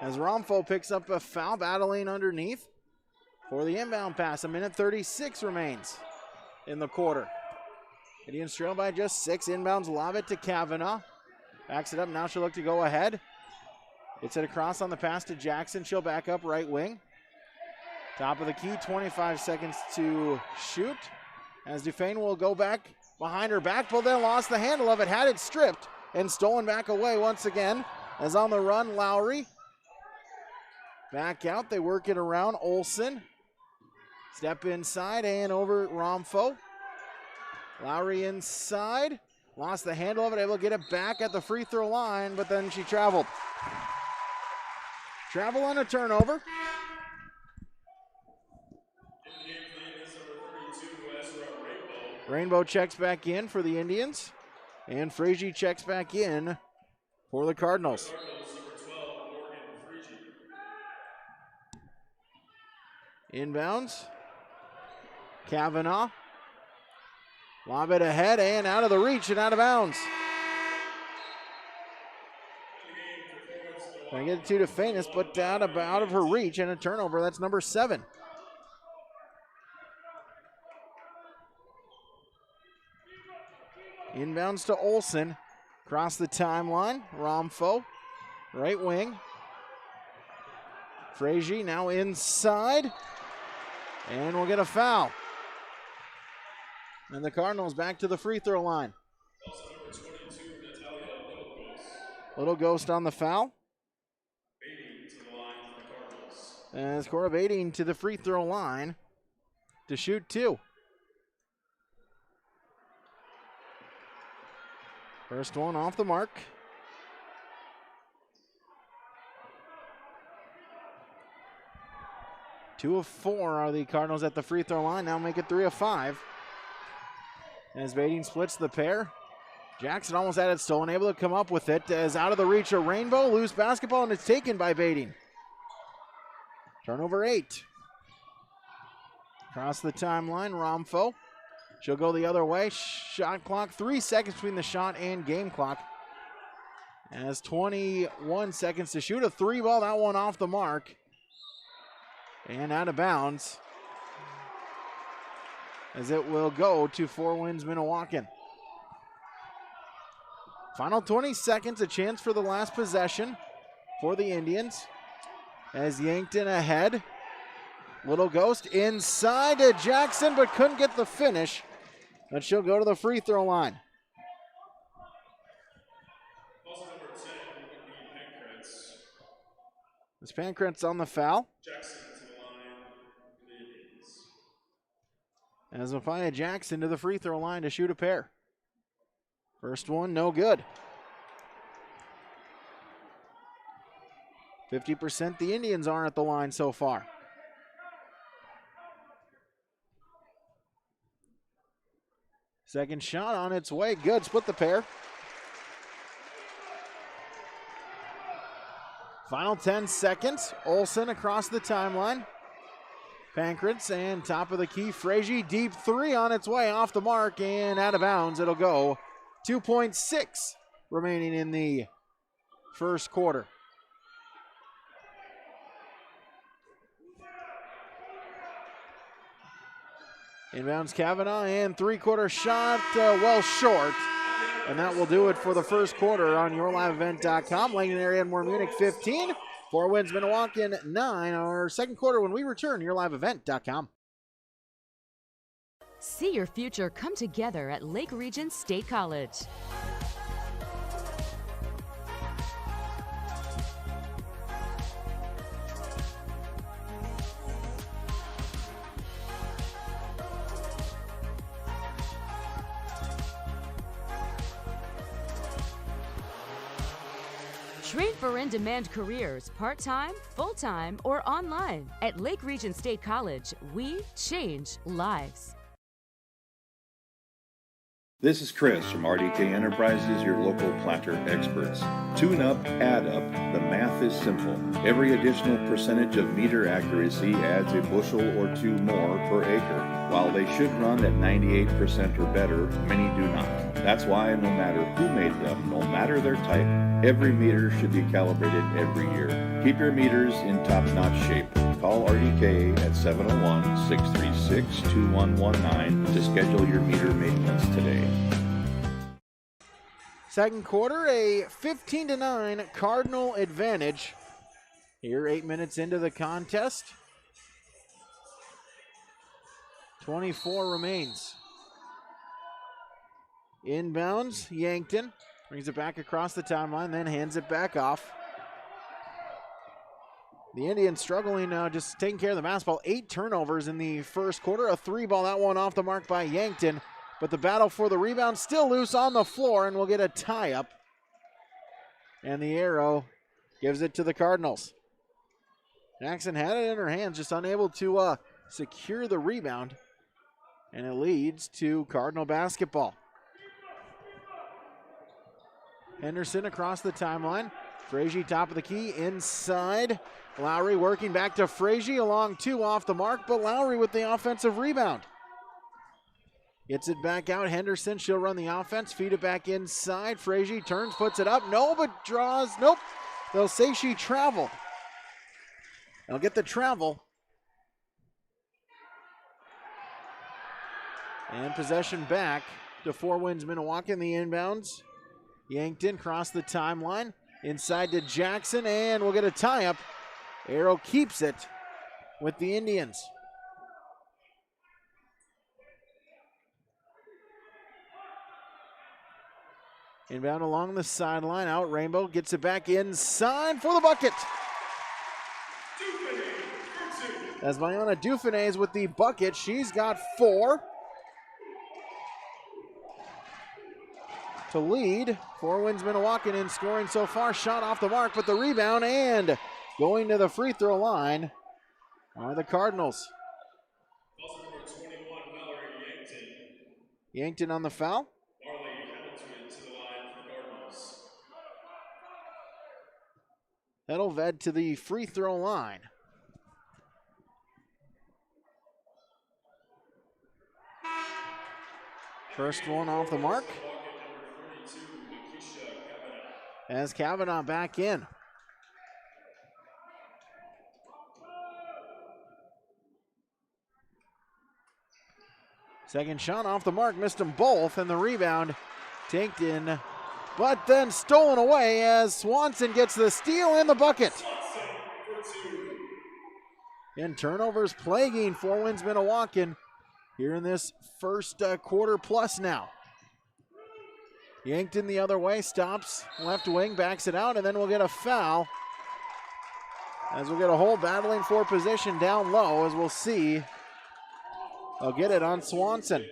As Romfo picks up a foul, battling underneath for the inbound pass. 1:36 remains in the quarter. Indians trail by just 6. Inbounds lob it to Kavanaugh. Backs it up, now she'll look to go ahead. Gets it across on the pass to Jackson. She'll back up right wing. Top of the key, 25 seconds to shoot. As Dufresne will go back behind her back, but then lost the handle of it, had it stripped and stolen back away once again. As on the run, Lowry. Back out, they work it around. Olsen. Step inside and over Romfo. Lowry inside. Lost the handle of it, able to get it back at the free throw line, but then she traveled. Travel on a turnover. Rainbow checks back in for the Indians, and Frazier checks back in for the Cardinals. Inbounds. Kavanaugh. Lob it ahead and out of the reach and out of bounds. Trying to get it to Dufresne, but out of her reach and a turnover. That's number 7. Inbounds to Olsen. Across the timeline. Romfo. Right wing. Frazier now inside. And we'll get a foul. And the Cardinals back to the free throw line. Little Ghost on the foul. As Cora Bading to the free throw line to shoot 2. First one off the mark. Two of 4 are the Cardinals at the free throw line. Now make it 3 of 5. As Bading splits the pair. Jackson almost had it stolen, able to come up with it as out of the reach of Rainbow. Loose basketball, and it's taken by Bading. Turnover 8. Across the timeline, Romfo. She'll go the other way. Shot clock, 3 seconds between the shot and game clock. As 21 seconds to shoot. A 3 ball, that one off the mark. And out of bounds. As it will go to Four Winds Minnewaukan. Final 20 seconds, a chance for the last possession for the Indians. As Yankton ahead. Little Ghost inside to Jackson, but couldn't get the finish. But she'll go to the free throw line. It's Pancratz on the foul. Jackson to the line for the Indians. As Mafia Jackson to the free throw line to shoot a pair. First one, no good. 50% the Indians are at the line so far. Second shot on its way, good, split the pair. Final 10 seconds, Olsen across the timeline. Pancratz and top of the key, Frazier, deep 3 on its way, off the mark and out of bounds. It'll go 2.6 remaining in the first quarter. Inbounds Kavanaugh and 3-quarter shot well short. And that will do it for the first quarter on YourLiveEvent.com. Langdon area Edmore Munich 15. Four Winds Minnewaukan 9. Our second quarter when we return, YourLiveEvent.com. See your future come together at Lake Region State College. Train for in-demand careers, part-time, full-time, or online. At Lake Region State College, we change lives. This is Chris from RDK Enterprises, your local planter experts. Tune up, add up, the math is simple. Every additional percentage of meter accuracy adds a bushel or two more per acre. While they should run at 98% or better, many do not. That's why no matter who made them, no matter their type, every meter should be calibrated every year. Keep your meters in top-notch shape. Call RDK at 701-636-2119 to schedule your meter maintenance today. Second quarter, a 15-9 Cardinal advantage. Here, 8 minutes into the contest. 24 remains. Inbounds, Yankton brings it back across the timeline, then hands it back off. The Indians struggling now, just taking care of the basketball. 8 turnovers in the first quarter. A 3-ball, that one off the mark by Yankton. But the battle for the rebound still loose on the floor, and we'll get a tie-up. And the arrow gives it to the Cardinals. Jackson had it in her hands, just unable to secure the rebound. And it leads to Cardinal basketball. Henderson across the timeline. Frazier top of the key, inside. Lowry working back to Frazier, along 2 off the mark, but Lowry with the offensive rebound. Gets it back out, Henderson, she'll run the offense, feed it back inside. Frazier turns, puts it up, no, but draws, nope. They'll say she traveled. They'll get the travel. And possession back to Four Winds Minnewaukan, the inbounds. Yankton across the timeline, inside to Jackson, and we'll get a tie-up. Arrow keeps it with the Indians. Inbound along the sideline, out Rainbow, gets it back inside for the bucket. As Viana Dufresne is with the bucket, she's got 4. To lead, Four Winds Minnewaukan in scoring so far. Shot off the mark, but the rebound and going to the free throw line are the Cardinals. Yankton on the foul. Edelved to the free throw line. First one off the mark. As Kavanaugh back in. Second shot off the mark, missed them both, and the rebound tanked in, but then stolen away as Swanson gets the steal and the bucket. And turnovers plaguing Four Winds Minnewaukan here in this first quarter plus now. Yankton the other way, stops, left wing, backs it out, and then we'll get a foul. As we'll get a whole battling for position down low, as we'll see. They'll get it on Swanson.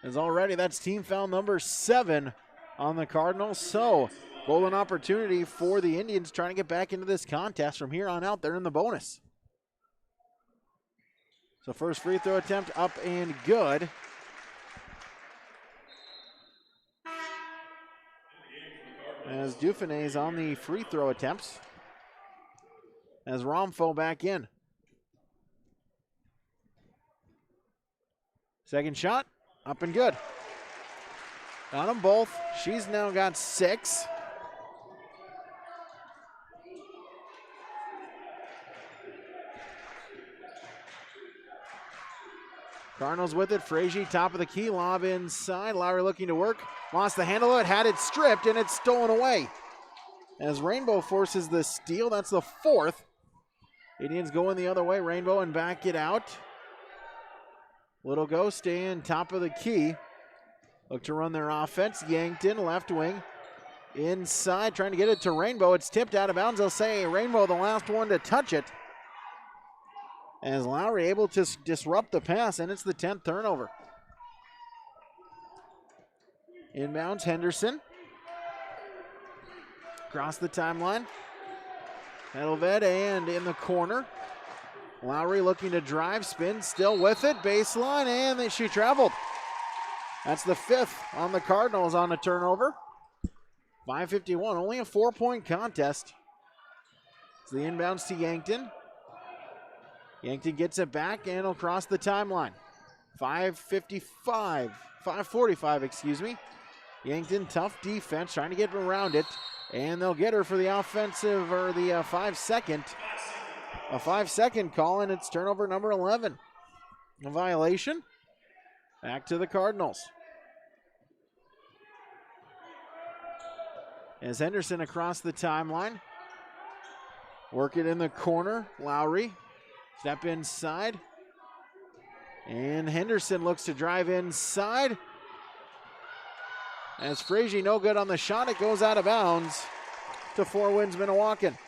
As already, that's team foul number 7 on the Cardinals. So, golden opportunity for the Indians trying to get back into this contest. From here on out, they're in the bonus. So first free throw attempt up and good. As Dufresne is on the free throw attempts. As Romfo back in. Second shot, up and good. On them both. She's now got 6. Cardinals with it. Frazier, top of the key, lob inside. Lowry looking to work. Lost the handle of it, had it stripped, and it's stolen away. As Rainbow forces the steal, that's the 4th. Indians going the other way, Rainbow, and back it out. Little Go staying top of the key. Look to run their offense. Yankton, left wing. Inside, trying to get it to Rainbow. It's tipped out of bounds. They'll say Rainbow the last one to touch it. As Lowry able to disrupt the pass, and it's the 10th turnover. Inbounds, Henderson. Across the timeline. Edelved and in the corner. Lowry looking to drive, spin, still with it, baseline, and then she traveled. That's the 5th on the Cardinals on a turnover. 5:51, only a 4-point contest. It's the inbounds to Yankton. Yankton gets it back and will cross the timeline. 5:45, excuse me. Yankton, tough defense, trying to get around it. And they'll get her for the offensive, or the 5-second. A 5-second call, and it's turnover number 11. A violation. Back to the Cardinals. As Henderson across the timeline. Work it in the corner. Lowry. Step inside. And Henderson looks to drive inside. As Frazier no good on the shot, it goes out of bounds to Four Winds Minnewaukan.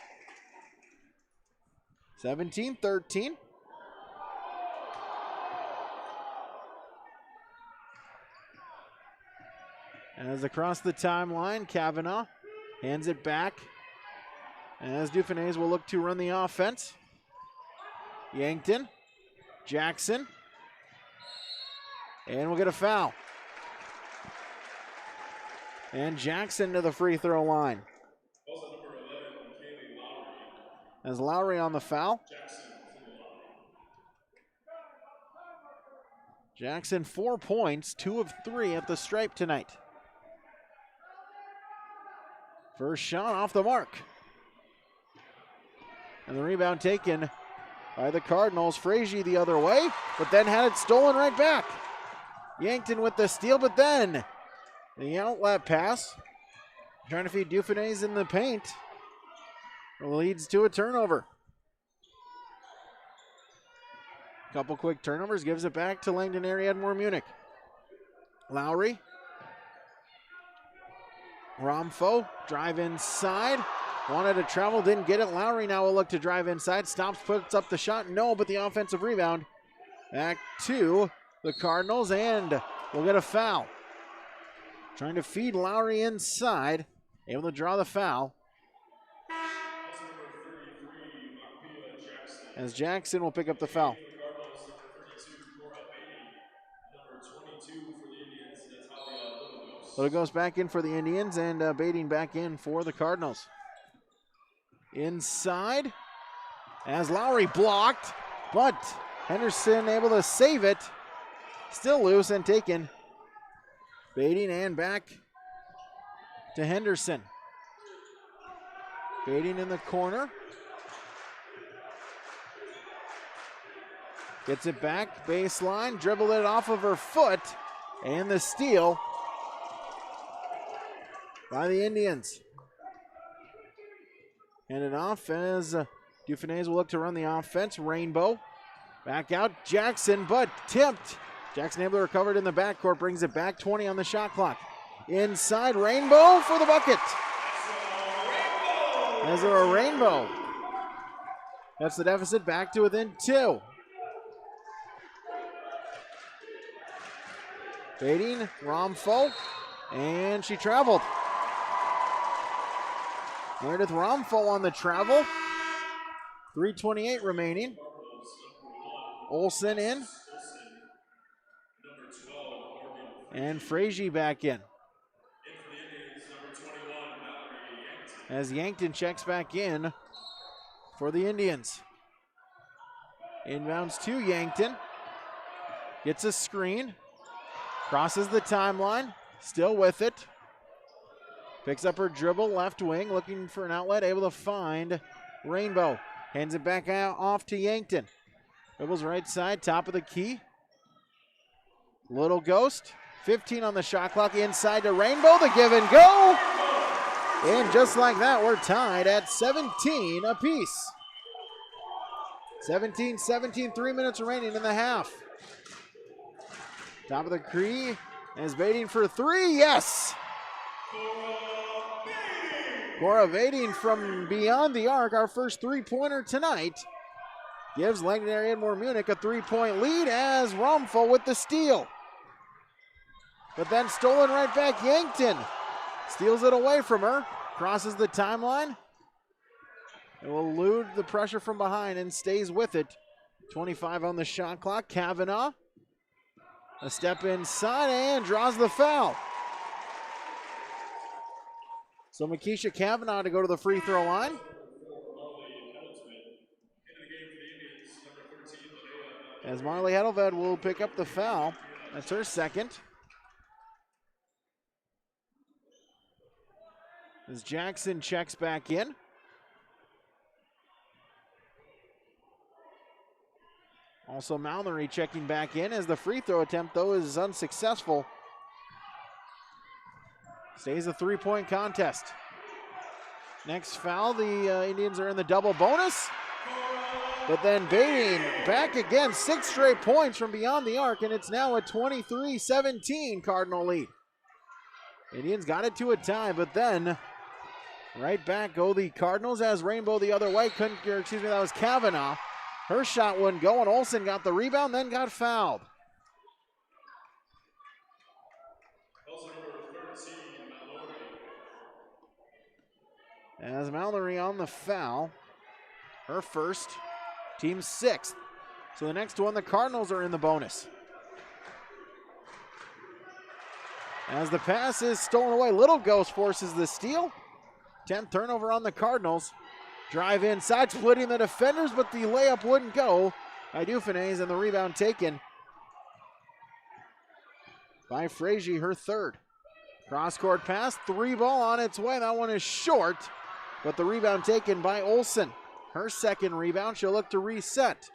17-13. As across the timeline, Kavanaugh hands it back. As Dufresne will look to run the offense. Yankton, Jackson, and we'll get a foul. And Jackson to the free throw line. As Lowry on the foul. Jackson 4 points, 2 of 3 at the stripe tonight. First shot off the mark. And the rebound taken by the Cardinals. Frazier the other way, but then had it stolen right back. Yankton with the steal, but then the outlet pass. Trying to feed Dufresne in the paint. Leads to a turnover. Couple quick turnovers, gives it back to Langdon area Edmore Munich. Lowry. Romfo, drive inside. Wanted to travel, didn't get it. Lowry now will look to drive inside. Stops, puts up the shot. No, but the offensive rebound. Back to the Cardinals, and we'll get a foul. Trying to feed Lowry inside. Able to draw the foul. As Jackson will pick up the foul. So it goes back in for the Indians, and Baiting back in for the Cardinals. Inside, as Lowry blocked, but Henderson able to save it. Still loose and taken. Baiting and back to Henderson. Baiting in the corner. Gets it back, baseline, dribbled it off of her foot, and the steal by the Indians. Hand it off as Dufresne will look to run the offense. Rainbow back out, Jackson, but tipped. Jackson able to recover it in the backcourt, brings it back, 20 on the shot clock. Inside, Rainbow for the bucket. As there a Rainbow. That's the deficit back to within 2. Baiting, Romfo, and she traveled. Meredith Romfo on the travel. 3:28 remaining. Olsen in. And Frazier back in. As Yankton checks back in for the Indians. Inbounds to Yankton. Gets a screen. Crosses the timeline. Still with it. Picks up her dribble, left wing, looking for an outlet, able to find Rainbow. Hands it back out off to Yankton. Dribbles right side, top of the key. Little Ghost, 15 on the shot clock, inside to Rainbow, the give and go. And just like that, we're tied at 17 apiece. 17-17, 3 minutes remaining in the half. Top of the key, is Baiting for 3, yes! Cora Baiting from beyond the arc, our first three-pointer tonight, gives Langdon area Edmore Munich a 3-point lead as Romfo with the steal. but then stolen right back. Yankton steals it away from her, crosses the timeline. It will elude the pressure from behind and stays with it. 25 on the shot clock. Kavanaugh, a step inside and draws the foul. So Makisha Kavanaugh to go to the free throw line. As Marley Hedelved will pick up the foul. That's her second. As Jackson checks back in. Also Mallory checking back in as the free throw attempt, though, is unsuccessful. Stays a three-point contest. Next foul, the Indians are in the double bonus. But then Bating back again, 6 straight points from beyond the arc, and it's now a 23-17 Cardinal lead. Indians got it to a tie, but then right back go the Cardinals as Rainbow the other way. That was Kavanaugh. Her shot wouldn't go, and Olsen got the rebound, then got fouled. As Mallory on the foul, her first, team 6th. So the next one, the Cardinals are in the bonus. As the pass is stolen away, Little Ghost forces the steal. 10th turnover on the Cardinals. Drive inside, splitting the defenders, but the layup wouldn't go by Dufanes, and the rebound taken by Frazier, her third. Cross-court pass, 3-ball on its way. That one is short, but the rebound taken by Olsen. Her second rebound, she'll look to reset.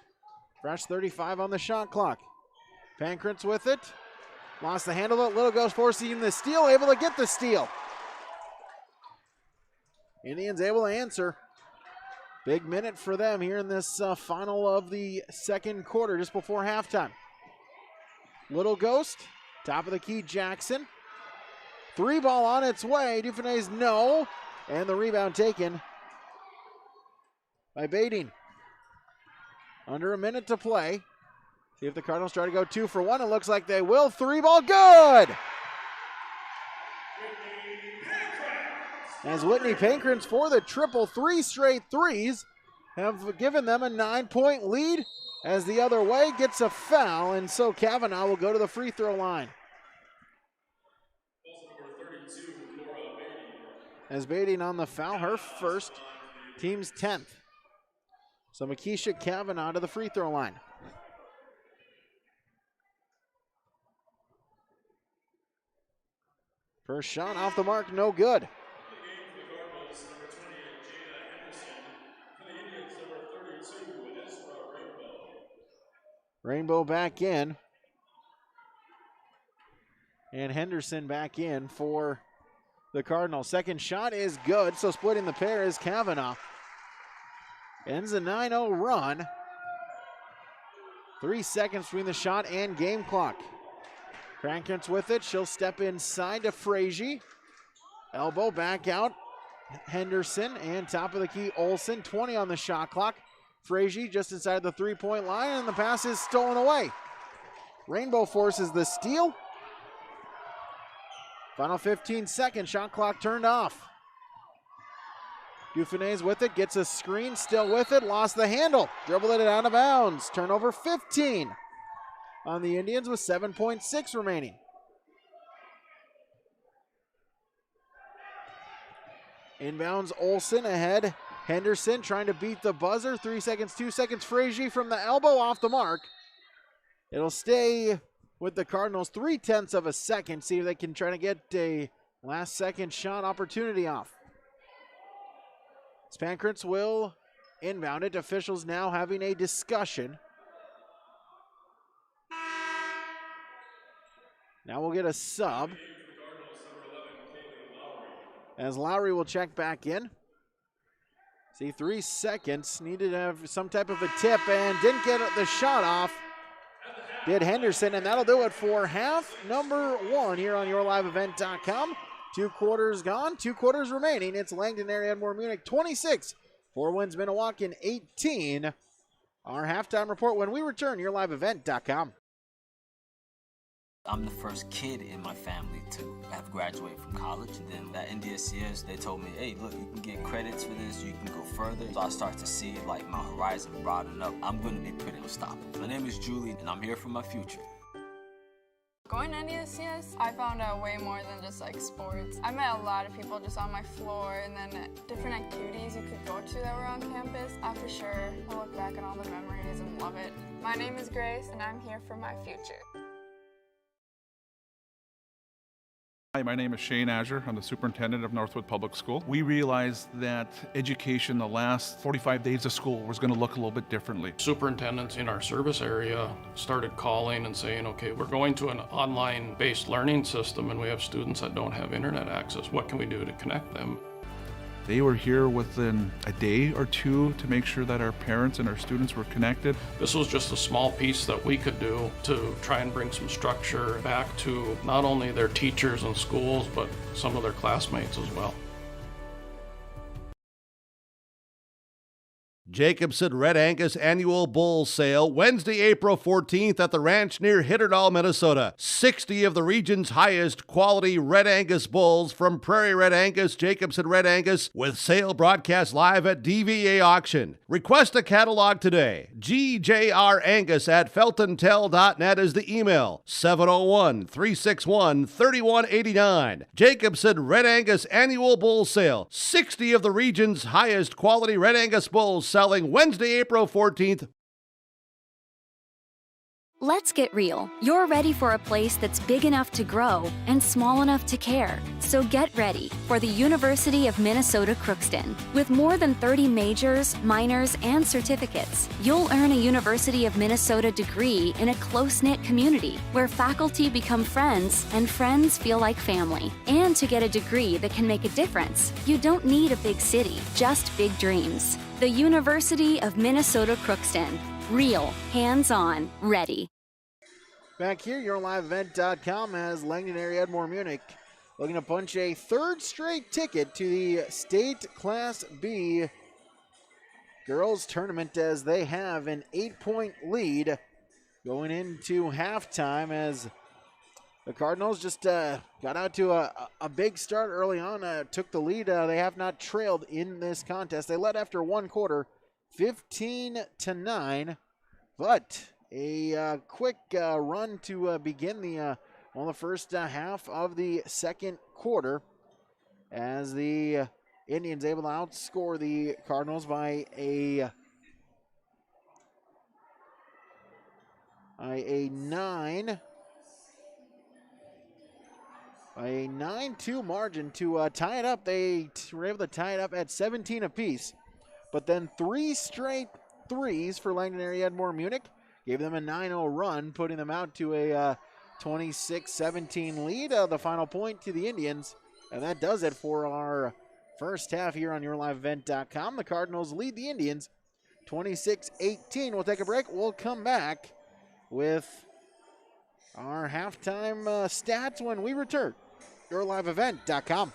Fresh 35 on the shot clock. Pankrantz with it. Lost the handle of it. Little Ghost forcing the steal, able to get the steal. Indians able to answer. Big minute for them here in this final of the second quarter, just before halftime. Little Ghost, top of the key, Jackson. 3-ball on its way. Dufanes, no. And the rebound taken by Bating. Under a minute to play. See if the Cardinals try to go 2 for 1. It looks like they will. 3-ball, good! As Whitney Pankrantz for the triple, 3 straight threes have given them a 9-point lead, as the other way gets a foul, and so Kavanaugh will go to the free throw line. As Bating on the foul, her first, team's 10th. So Makisha Kavanaugh to the free throw line. First shot off the mark, no good. Rainbow back in. And Henderson back in for the Cardinals. Second shot is good, so splitting the pair is Kavanaugh. Ends a 9-0 run. 3 seconds between the shot and game clock. Pankrantz with it. She'll step inside to Frazier. Elbow back out. Henderson and top of the key Olsen. 20 on the shot clock. Frazier just inside the 3-point line, and the pass is stolen away. Rainbow forces the steal. Final 15 seconds, shot clock turned off. Dufanes with it, gets a screen, still with it, lost the handle. Dribbled it out of bounds. Turnover 15 on the Indians with 7.6 remaining. Inbounds Olsen ahead. Henderson trying to beat the buzzer. 3 seconds, 2 seconds. Frazier from the elbow off the mark. It'll stay with the Cardinals 0.3 of a second. See if they can try to get a last second shot opportunity off. Pankrantz will inbound it. Officials now having a discussion. Now we'll get a sub. As Lowry will check back in. See, 3 seconds. Needed to have some type of a tip and didn't get the shot off. Did Henderson, and that'll do it for half number 1 here on YourLiveEvent.com. 2 quarters gone, 2 quarters remaining. It's Langdon area Edmore Munich 26. 4 wins Minnewaukan 18. Our halftime report when we return, YourLiveEvent.com. I'm the first kid in my family to have graduated from college. And then at NDSCS, they told me, hey, look, you can get credits for this, you can go further. So I start to see like my horizon broaden up. I'm going to be pretty unstoppable. My name is Julie, and I'm here for my future. Going to NDSCS, I found out way more than just like sports. I met a lot of people just on my floor, and then different activities you could go to that were on campus. For sure, I'll look back on all the memories and love it. My name is Grace, and I'm here for my future. Hi, my name is Shane Azure. I'm the superintendent of Northwood Public School. We realized that education the last 45 days of school was going to look a little bit differently. Superintendents in our service area started calling and saying, okay, we're going to an online-based learning system and we have students that don't have internet access. What can we do to connect them? They were here within a day or two to make sure that our parents and our students were connected. This was just a small piece that we could do to try and bring some structure back to not only their teachers and schools, but some of their classmates as well. Jacobson Red Angus Annual Bull Sale, Wednesday, April 14th at the ranch near Hitterdal, Minnesota. 60 of the region's highest quality Red Angus bulls from Prairie Red Angus, Jacobson Red Angus, with sale broadcast live at DVA Auction. Request a catalog today. gjrangus@feltontel.net is the email. 701-361-3189. Jacobson Red Angus Annual Bull Sale. 60 of the region's highest quality Red Angus bulls selling Wednesday, April 14th. Let's get real. You're ready for a place that's big enough to grow and small enough to care. So get ready for the University of Minnesota Crookston. With more than 30 majors, minors, and certificates, you'll earn a University of Minnesota degree in a close-knit community where faculty become friends and friends feel like family. And to get a degree that can make a difference, you don't need a big city, just big dreams. The University of Minnesota Crookston. Real, hands-on, ready. Back here, YourLiveEvent.com has Langdon area Edmore Munich looking to punch a third straight ticket to the state Class B girls tournament as they have an 8-point lead going into halftime as the Cardinals just got out to a big start early on, took the lead. They have not trailed in this contest. They led after one quarter, 15-9, but a quick run to begin the first half of the second quarter as the Indians able to outscore the Cardinals by a 9-2 margin to tie it up. They were able to tie it up at 17 apiece. But then 3 straight threes for Langdon area Edmore Munich gave them a 9-0 run, putting them out to a 26-17 lead. The final point to the Indians. And that does it for our first half here on YourLiveEvent.com. The Cardinals lead the Indians 26-18. We'll take a break. We'll come back with our halftime stats when we return. YourLiveEvent.com.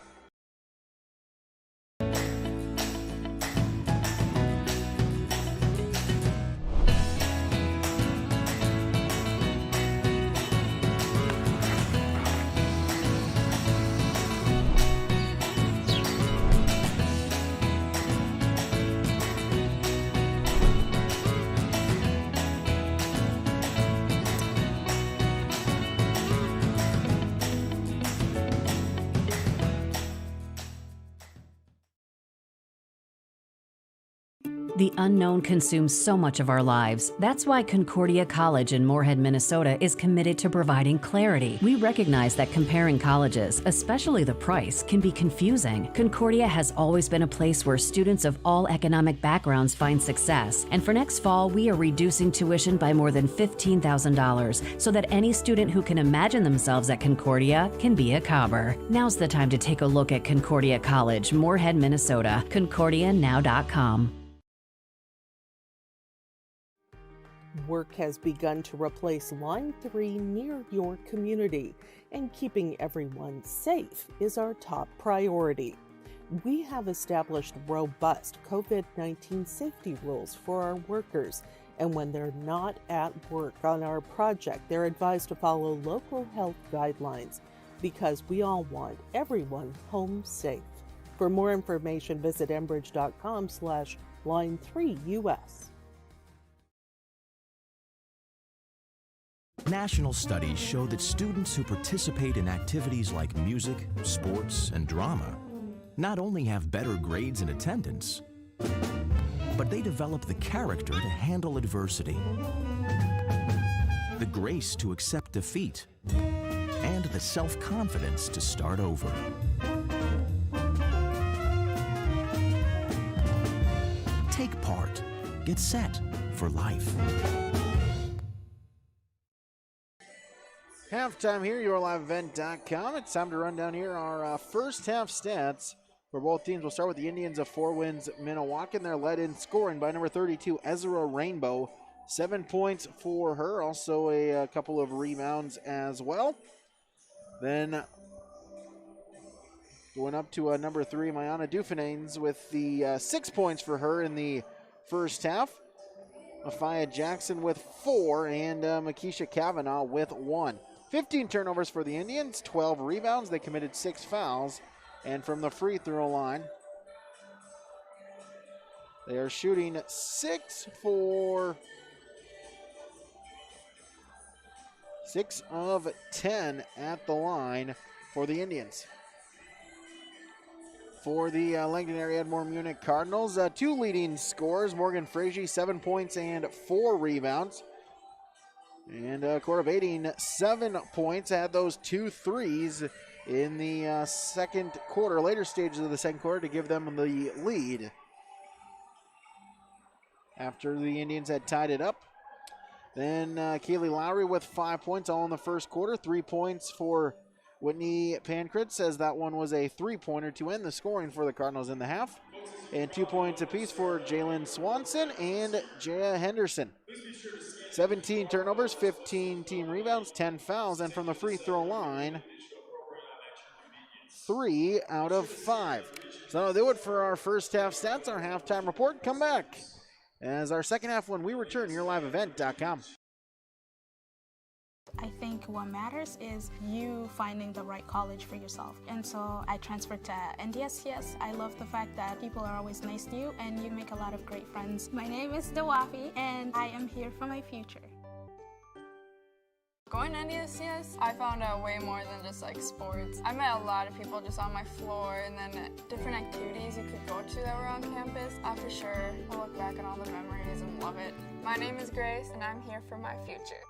The unknown consumes so much of our lives. That's why Concordia College in Moorhead, Minnesota is committed to providing clarity. We recognize that comparing colleges, especially the price, can be confusing. Concordia has always been a place where students of all economic backgrounds find success. And for next fall, we are reducing tuition by more than $15,000 so that any student who can imagine themselves at Concordia can be a Cobber. Now's the time to take a look at Concordia College, Moorhead, Minnesota. ConcordiaNow.com. Work has begun to replace Line 3 near your community, and keeping everyone safe is our top priority. We have established robust COVID-19 safety rules for our workers, And when they're not at work on our project, they're advised to follow local health guidelines because we all want everyone home safe. For more information, visit enbridge.com/line3us. National studies show that students who participate in activities like music, sports, and drama not only have better grades and attendance, but they develop the character to handle adversity, the grace to accept defeat, and the self-confidence to start over. Take part. Get set for life. Halftime here, yourliveevent.com. It's time to run down here our first half stats for both teams. We'll start with the Indians of 4 wins Minnewaukan. They're led in scoring by number 32, Ezra Rainbow. 7 points for her. Also a couple of rebounds as well. Then going up to number 3, Mayana Dufanes with the 6 points for her in the first half. Mafia Jackson with 4 and Makisha Kavanaugh with 1. 15 turnovers for the Indians, 12 rebounds. They committed 6 fouls. And from the free throw line, they are shooting 6 of 10 at the line for the Indians. For the Langdon area Edmore Munich Cardinals, 2 leading scorers, Morgan Frazier, 7 points and 4 rebounds. And Cora Bading, 7 points, had those 2 threes in the second quarter, later stages of the second quarter to give them the lead after the Indians had tied it up. Then Kaylee Lowry with 5 points all in the first quarter, 3 points for Whitney Pankratz, says that one was a 3-pointer to end the scoring for the Cardinals in the half. And 2 points apiece for Jalen Swanson and Jaya Henderson. 17 turnovers, 15 team rebounds, 10 fouls, and from the free throw line, 3 out of 5. So that'll do it for our first half stats, our halftime report. Come back as our second half when we return, yourliveevent.com. I think what matters is you finding the right college for yourself. And so I transferred to NDSCS. I love the fact that people are always nice to you and you make a lot of great friends. My name is Dawafi and I am here for my future. Going to NDSCS, I found out way more than just like sports. I met a lot of people just on my floor and then different activities you could go to that were on campus. I for sure will look back at all the memories and love it. My name is Grace and I'm here for my future.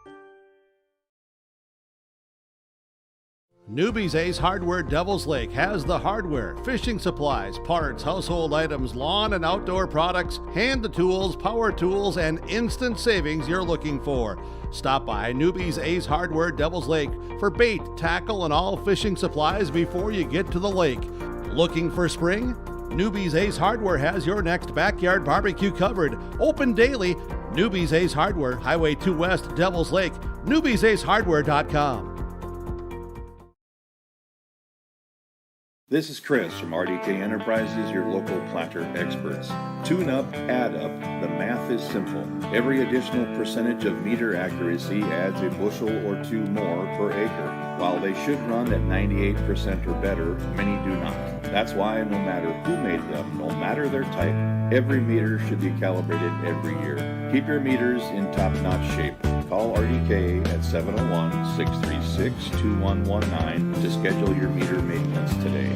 Newbie's Ace Hardware Devil's Lake has the hardware, fishing supplies, parts, household items, lawn and outdoor products, hand tools, power tools, and instant savings you're looking for. Stop by Newbie's Ace Hardware Devil's Lake for bait, tackle, and all fishing supplies before you get to the lake. Looking for spring? Newbie's Ace Hardware has your next backyard barbecue covered. Open daily. Newbie's Ace Hardware, Highway 2 West, Devil's Lake, newbiesacehardware.com. This is Chris from RDK Enterprises, your local planter experts. Tune up, add up, the math is simple. Every additional percentage of meter accuracy adds a bushel or 2 more per acre. While they should run at 98% or better, many do not. That's why no matter who made them, no matter their type, every meter should be calibrated every year. Keep your meters in top-notch shape. Call RDK at 701-636-2119 to schedule your meter maintenance today.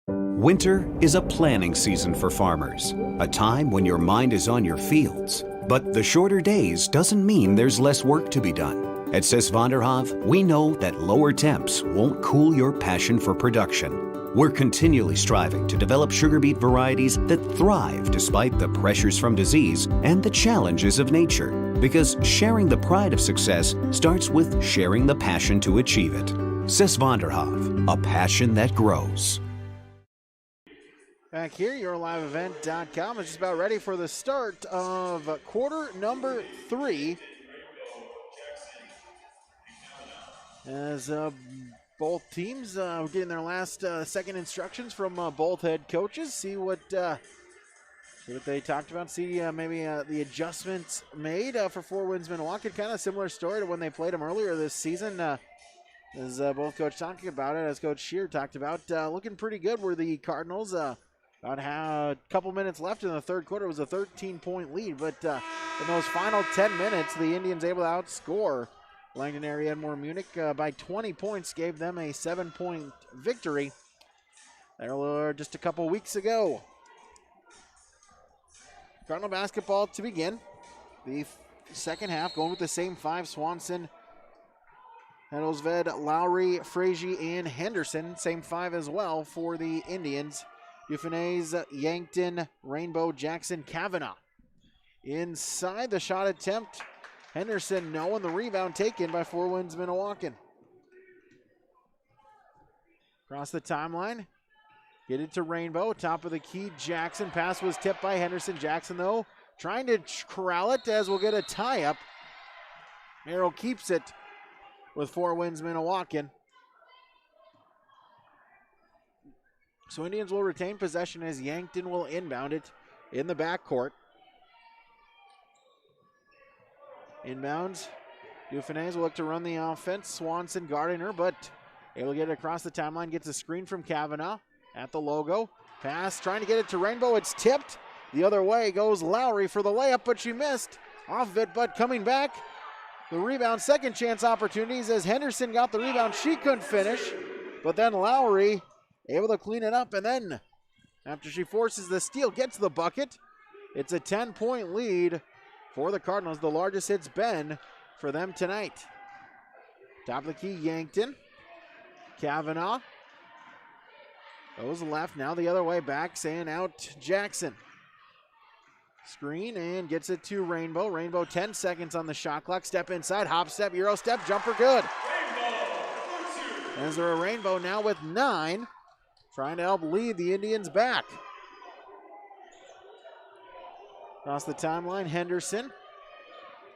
Winter is a planning season for farmers, a time when your mind is on your fields. But the shorter days doesn't mean there's less work to be done. At Sis van der Haaf, we know that lower temps won't cool your passion for production. We're continually striving to develop sugar beet varieties that thrive despite the pressures from disease and the challenges of nature. Because sharing the pride of success starts with sharing the passion to achieve it. Sis van der Haaf, a passion that grows. Back here, yourliveevent.com is just about ready for the start of quarter number 3. As both teams getting their last second instructions from both head coaches. See what See what they talked about. See maybe the adjustments made for Four Winds Minnewaukan. Kind of similar story to when they played them earlier this season. As both coach talking about it, as Coach Shear talked about, looking pretty good were the Cardinals. About a couple minutes left in the third quarter. It was a 13-point lead, but in those final 10 minutes, the Indians able to outscore Langdon area Edmore Munich by 20 points, gave them a 7-point victory. There were just a couple weeks ago. Cardinal basketball to begin. The second half going with the same five: Swanson, Hedelsved, Lowry, Frazee, and Henderson. Same five as well for the Indians. Dufanes, Yankton, Rainbow, Jackson, Kavanaugh. Inside the shot attempt, Henderson no, and the rebound taken by Four Winds Minnewaukan. Across the timeline, get it to Rainbow, top of the key, Jackson. Pass was tipped by Henderson. Jackson, though, trying to corral it as we'll get a tie-up. Merrill keeps it with Four Winds Minnewaukan. So Indians will retain possession as Yankton will inbound it in the backcourt. Inbounds. Dufanes will look to run the offense. Swanson guarding her, but able to get it across the timeline. Gets a screen from Kavanaugh at the logo. Pass, trying to get it to Rainbow. It's tipped. The other way goes Lowry for the layup, but she missed. Off of it, but coming back. The rebound, second chance opportunities as Henderson got the rebound. She couldn't finish, but then Lowry able to clean it up, and then after she forces the steal, gets the bucket. It's a 10-point lead for the Cardinals, the largest it's been for them tonight. Top of the key, Yankton. Kavanaugh goes left, now the other way back, saying out Jackson. Screen and gets it to Rainbow. Rainbow 10 seconds on the shot clock. Step inside, hop step, Euro step, jumper good. As they're a Rainbow now with 9. Trying to help lead the Indians back. Across the timeline, Henderson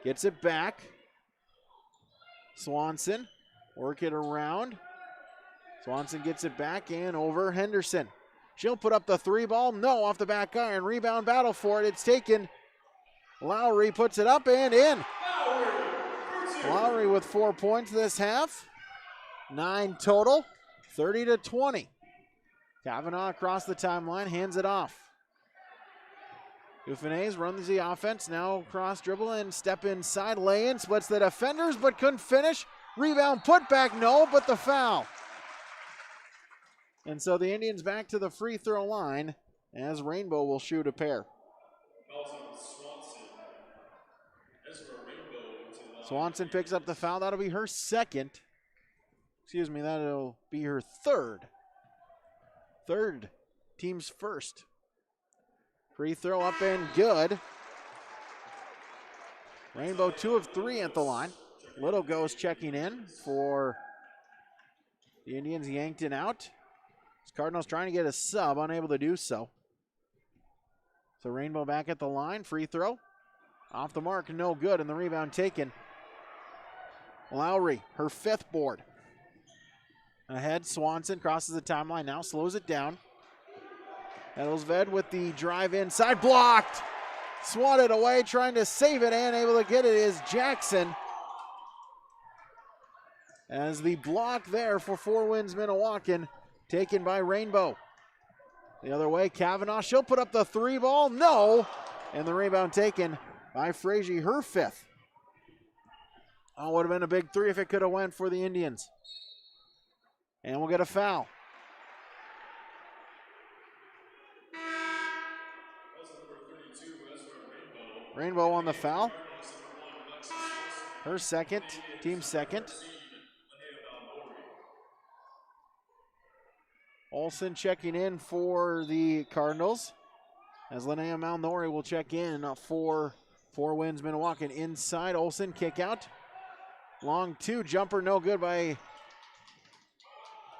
gets it back. Swanson, work it around. Swanson gets it back and over Henderson. She'll put up the three ball. No, off the back iron. Rebound battle for it. It's taken. Lowry puts it up and in. Lowry with 4 points this half. 9 total, 30-20. Kavanaugh across the timeline, hands it off. Dufanes runs the offense, now cross dribble and step inside, lay in, splits the defenders but couldn't finish. Rebound, put back, no, but the foul. And so the Indians back to the free throw line as Rainbow will shoot a pair. Swanson picks up the foul, that'll be her second. Excuse me, that'll be her third. Third, team's first. Free throw up and good. Rainbow 2 of 3 at the line. Little goes checking in for the Indians. Yankton out. Cardinals trying to get a sub, unable to do so. So Rainbow back at the line. Free throw. Off the mark, no good, and the rebound taken. Lowry, her 5th board. Ahead, Swanson crosses the timeline now, slows it down. Hedelsved with the drive inside, blocked. Swatted away, trying to save it and able to get it is Jackson. As the block there for Four Winds Minnewaukan, taken by Rainbow. The other way, Kavanaugh, she'll put up the three ball, no. And the rebound taken by Frazee, her 5th. Oh, would have been a big 3 if it could have went for the Indians. And we'll get a foul. Rainbow on the foul. Her second, team second. Olsen checking in for the Cardinals. As Linnea Malnori will check in for Four Winds Minnewaukan. Inside, Olsen kick out. Long 2, jumper no good by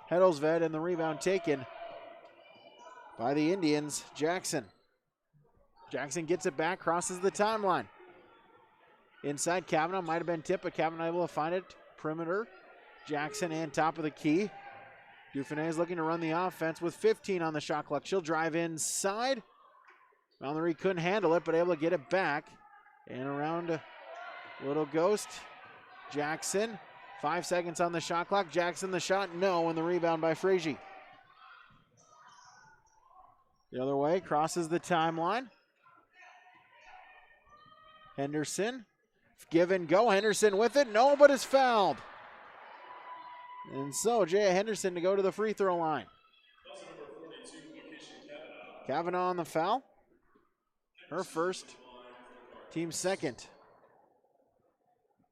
Hedelsved, and the rebound taken by the Indians, Jackson. Jackson gets it back, crosses the timeline. Inside, Kavanaugh might have been tipped, but Kavanaugh able to find it. Perimeter, Jackson and top of the key. Dufanes looking to run the offense with 15 on the shot clock. She'll drive inside. Mallory couldn't handle it, but able to get it back. And around Little Ghost. Jackson, 5 seconds on the shot clock. Jackson the shot, no, and the rebound by Frazier. The other way, crosses the timeline. Henderson, give and go. Henderson with it, no, but is fouled. And so Jaya Henderson to go to the free throw line. Kavanaugh on the foul. Her first, team second.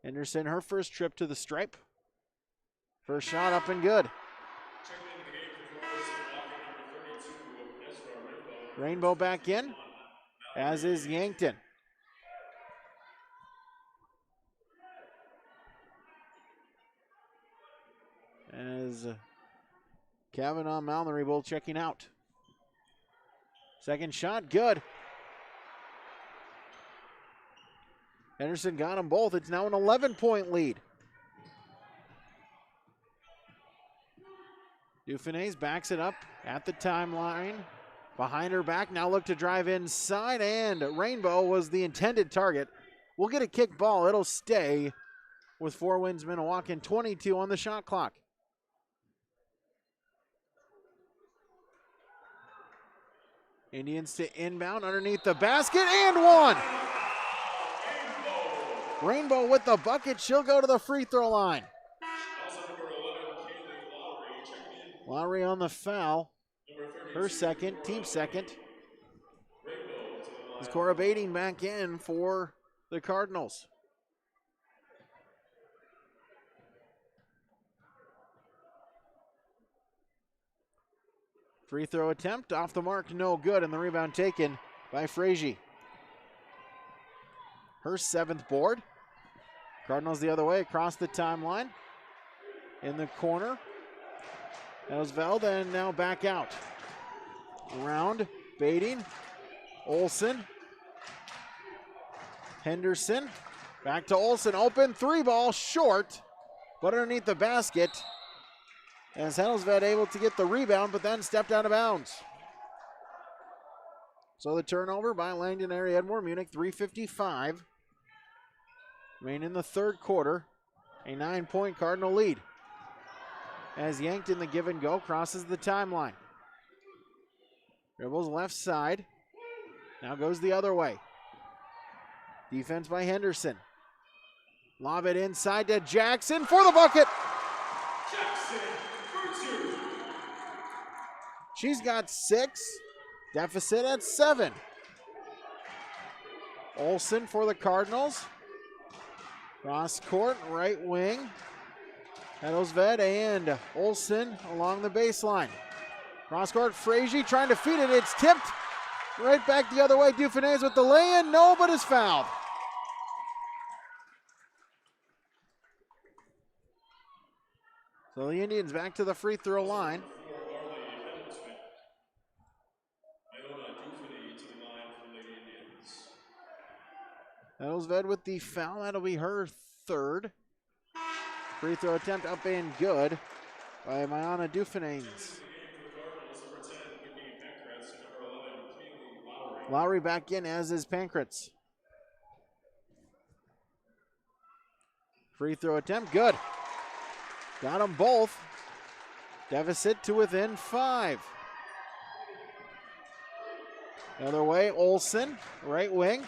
Henderson, her first trip to the stripe. First shot up and good. Rainbow back in, as is Yankton. As Kavanaugh and Mallory both checking out. Second shot, good. Henderson got them both. It's now an 11-point lead. Dufanes backs it up at the timeline. Behind her back, now look to drive inside, and Rainbow was the intended target. We'll get a kick ball. It'll stay with Four Winds Minnewaukan, 22 on the shot clock. Indians to inbound underneath the basket, and one. Rainbow with the bucket. She'll go to the free throw line. Lowry on the foul. Her second, team second. Is Cora Bading back in for the Cardinals. Free throw attempt off the mark, no good, and the rebound taken by Frazier. Her seventh board. Cardinals the other way across the timeline. In the corner. That was Veld, and now back out. Around, Bading, Olsen, Henderson. Back to Olsen, open three ball, short, but underneath the basket. As Hellsved able to get the rebound, but then stepped out of bounds. So the turnover by Langdon area Edmore, Munich, 3:55. Remain in the third quarter, a 9-point Cardinal lead. As Yankton, the give and go, crosses the timeline. Dribbles left side, now goes the other way. Defense by Henderson. Lob it inside to Jackson for the bucket. She's got 6, deficit at 7. Olsen for the Cardinals. Cross court, right wing. Hellsved and Olsen along the baseline. Cross court, Frazier trying to feed it. It's tipped right back the other way. Dufanes with the lay-in, no, but is fouled. So the Indians back to the free throw line. Hellsved with the foul. That'll be her third. Free throw attempt up and good by Mayana Dufanes. Lowry back in, as is Pankratz. Free throw attempt, good. Got them both. Deficit to within 5. The other way, Olsen, right wing.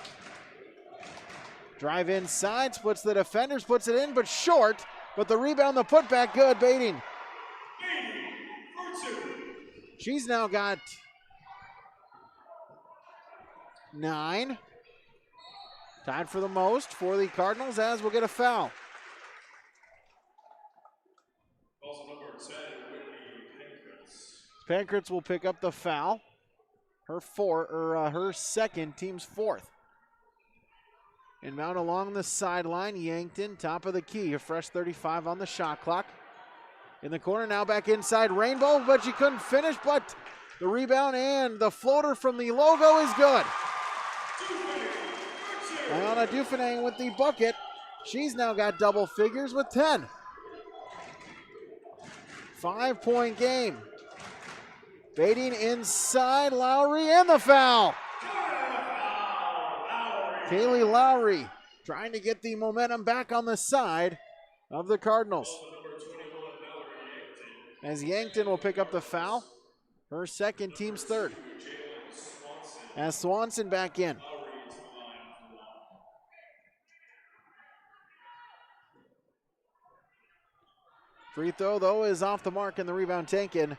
Drive inside, splits the defenders, puts it in, but short. But the rebound, the putback, good, Bading. She's now got 9. Tied for the most for the Cardinals, as we'll get a foul. Pankratz will pick up the foul. Her second, team's 4th. Inbound along the sideline, Yankton, top of the key, a fresh 35 on the shot clock. In the corner, now back inside, Rainbow, but she couldn't finish, but the rebound and the floater from the logo is good. Ayana Dufanes with the bucket. She's now got double figures with 10. 5-point game. Bading inside, Lowry, and the foul. Kaylee Lowry trying to get the momentum back on the side of the Cardinals. As Yankton will pick up the foul. Her second, team's third. As Swanson back in. Free throw, though, is off the mark, and the rebound taken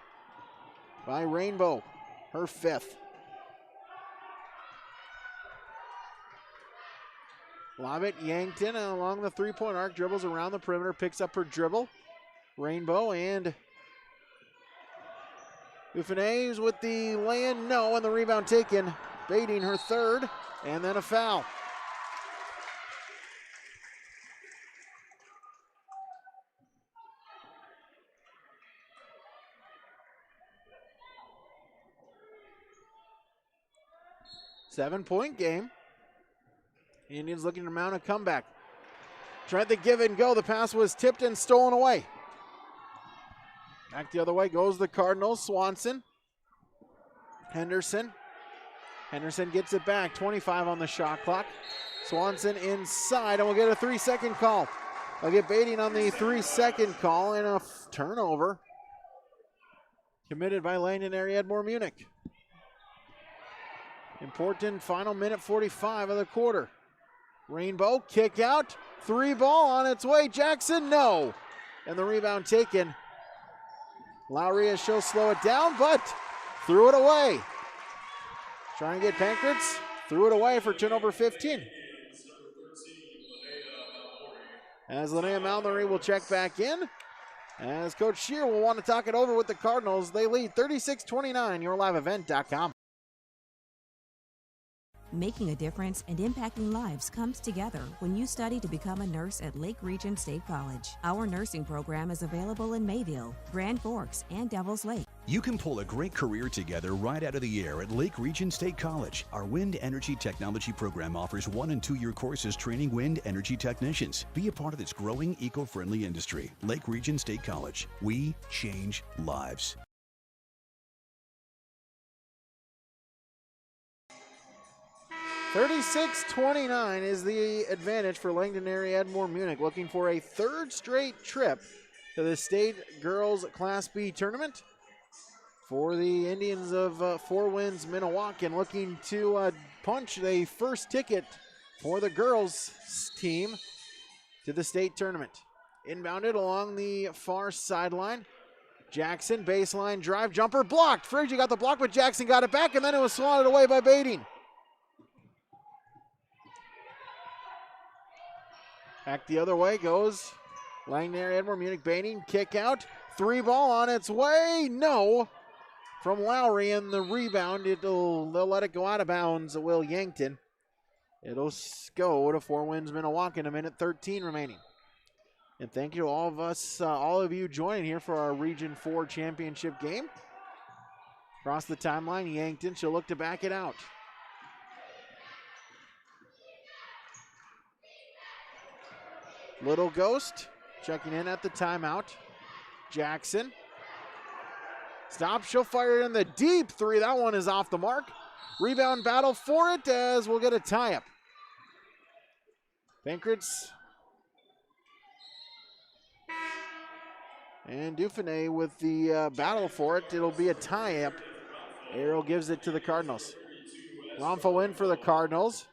by Rainbow, her fifth. Lob it, Yankton along the three-point arc, dribbles around the perimeter, picks up her dribble. Rainbow and Dufresne with the lay-in, no, and the rebound taken. Baiting her third, and then a foul. Seven-point game. Indians looking to mount a comeback. Tried the give and go. The pass was tipped and stolen away. Back the other way goes the Cardinals. Swanson. Henderson. Henderson gets it back. 25 on the shot clock. Swanson inside, and we'll get a 3-second call. They'll get baiting on the 3-second call, and a turnover committed by Langdon area Edmore Munich. Important final minute 45 of the quarter. Rainbow kick out, three ball on its way. Jackson, no. And the rebound taken. Lowry, she'll slow it down, but threw it away. Trying to get Pankratz, threw it away for turnover 15. As Linnea Mallory will check back in. As Coach Shear will want to talk it over with the Cardinals. They lead 36-29, yourliveevent.com. Making a difference and impacting lives comes together when you study to become a nurse at Lake Region State College. Our nursing program is available in Mayville, Grand Forks, and Devils Lake. You can pull a great career together right out of the air at Lake Region State College. Our wind energy technology program offers 1- and 2-year courses training wind energy technicians. Be a part of this growing eco-friendly industry. Lake Region State College. We change lives. $36-29 is the advantage for Langdon area Edmore Munich, looking for a third straight trip to the state girls Class B tournament. For the Indians of Four Winds Minnewaukan, looking to punch the first ticket for the girls team to the state tournament. Inbounded along the far sideline. Jackson, baseline drive, jumper blocked. Frazier got the block, but Jackson got it back, and then it was swatted away by Bading. Back the other way goes Langdon area Edmore Munich. Bading, kick out, three ball on its way, no. From Lowry, and the rebound, they'll let it go out of bounds. Will Yankton. It'll go to Four Winds Minnewaukan, a minute 13 remaining. And thank you to all of us, all of you joining here for our Region 4 championship game. Across the timeline, Yankton, she'll look to back it out. Little Ghost checking in at the timeout. Jackson. Stop, she'll fire it in the deep three. That one is off the mark. Rebound battle for it as we'll get a tie-up. Pankratz and Dufresne with the battle for it. It'll be a tie-up. Arrow gives it to the Cardinals. Romfo in for the Cardinals.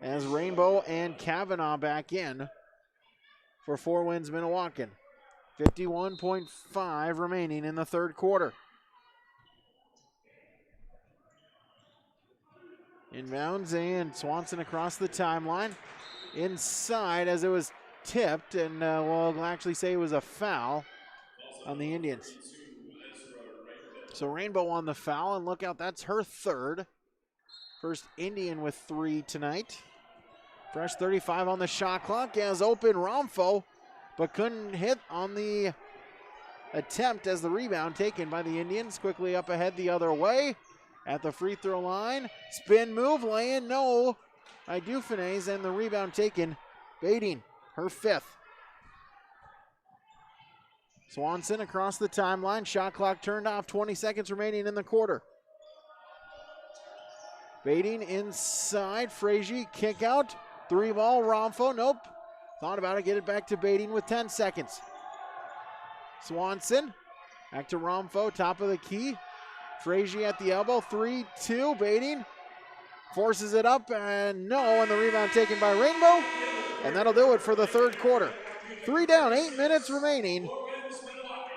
As Rainbow and Kavanaugh back in for Four Winds Minnewaukan. 51.5 remaining in the third quarter. Inbounds, and Swanson across the timeline. Inside as it was tipped, and we'll actually say it was a foul on the Indians. So Rainbow on the foul, and look out, that's her third. First Indian with 3 tonight. Fresh 35 on the shot clock as open Romfo, but couldn't hit on the attempt as the rebound taken by the Indians. Quickly up ahead the other way at the free throw line. Spin move, lay in, no. By Dufresne, and the rebound taken. Bading, her fifth. Swanson across the timeline. Shot clock turned off. 20 seconds remaining in the quarter. Baiting inside. Frazier, kick out. 3-ball. Romfo, nope. Thought about it, get it back to Baiting with 10 seconds. Swanson, back to Romfo, top of the key. Frazier at the elbow, 3-2. Baiting forces it up, and no, and the rebound taken by Rainbow. And that'll do it for the third quarter. 3 down, 8 minutes remaining.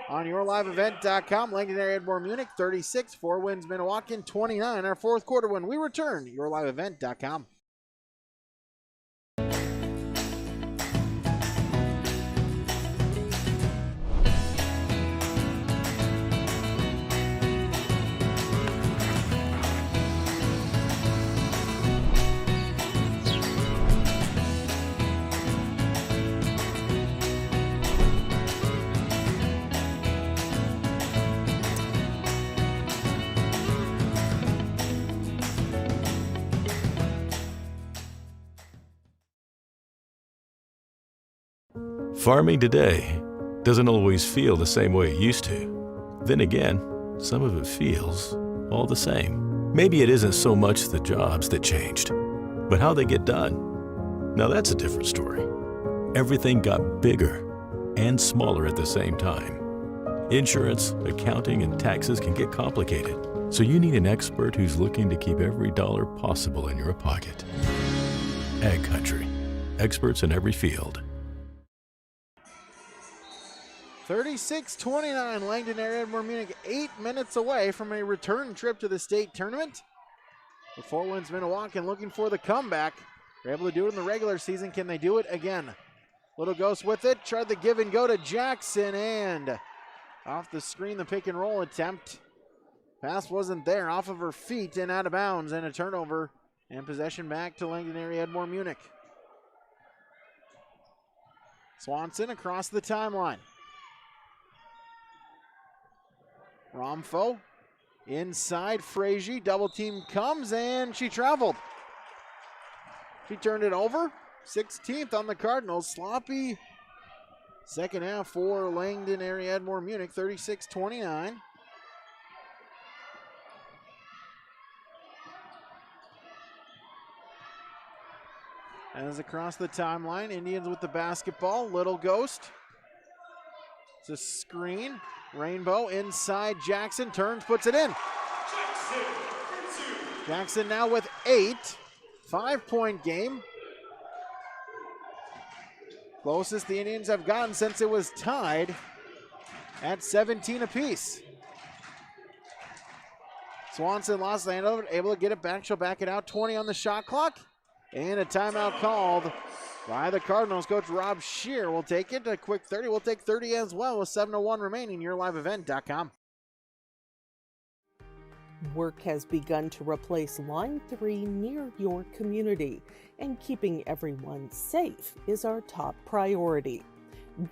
On YourLiveEvent.com, Langdon Edmore Munich 36, 4 wins Minnewaukan 29. Our fourth quarter when we return, YourLiveEvent.com. Farming today doesn't always feel the same way it used to. Then again, some of it feels all the same. Maybe it isn't so much the jobs that changed, but how they get done. Now that's a different story. Everything got bigger and smaller at the same time. Insurance, accounting, and taxes can get complicated, so you need an expert who's looking to keep every dollar possible in your pocket. Ag Country. Experts in every field. 36-29, Langdon Edmore Munich 8 minutes away from a return trip to the state tournament. The 4 wins Minnewaukan looking for the comeback. They're able to do it in the regular season. Can they do it again? Little Ghost with it. Tried the give and go to Jackson, and off the screen, the pick and roll attempt. Pass wasn't there, off of her feet and out of bounds, and a turnover and possession back to Langdon Edmore Munich. Swanson across the timeline. Romfo inside. Frazier, double team comes, and she traveled. She turned it over. 16th on the Cardinals. Sloppy second half for Langdon Edmore Munich, 36-29. As across the timeline, Indians with the basketball. Little Ghost. It's a screen. Rainbow inside. Jackson turns, puts it in. Jackson now with 8. 5-point game. Closest the Indians have gotten since it was tied at 17 apiece. Swanson lost the handover, able to get it back. She'll back it out. 20 on the shot clock. And a timeout called by the Cardinals. Coach Rob Shear will take it. A quick 30. We'll take 30 as well with 7:01 remaining. YourLiveEvent.com. Work has begun to replace Line 3 near your community, and keeping everyone safe is our top priority.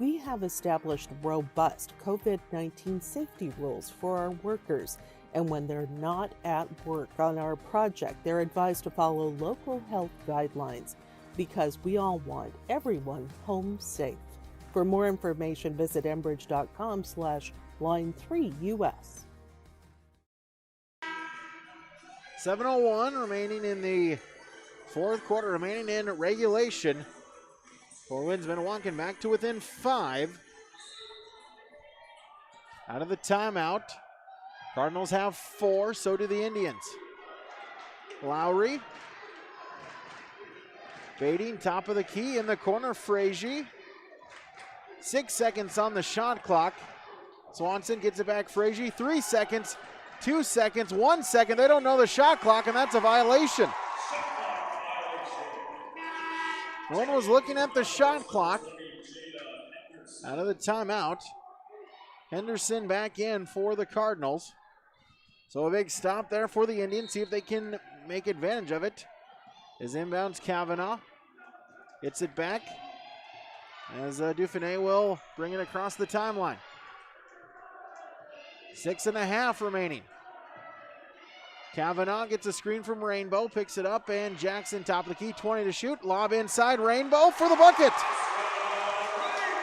We have established robust COVID-19 safety rules for our workers, and when they're not at work on our project, they're advised to follow local health guidelines because we all want everyone home safe. For more information, visit enbridge.com/line3us. 7:01 remaining in the fourth quarter, remaining in regulation. 4 wins Minnewaukan back to within 5. Out of the timeout. Cardinals have 4, so do the Indians. Lowry. Baiting, top of the key in the corner, Frazier. 6 seconds on the shot clock. Swanson gets it back, Frazier. 3 seconds, 2 seconds, 1 second. They don't know the shot clock, and that's a violation. No one was looking at the shot clock. Out of the timeout. Henderson back in for the Cardinals. So a big stop there for the Indians. See if they can make advantage of it. Is inbounds Kavanaugh. Hits it back. As Dufresne will bring it across the timeline. 6.5 remaining. Kavanaugh gets a screen from Rainbow. Picks it up, and Jackson top of the key. 20 to shoot. Lob inside. Rainbow for the bucket.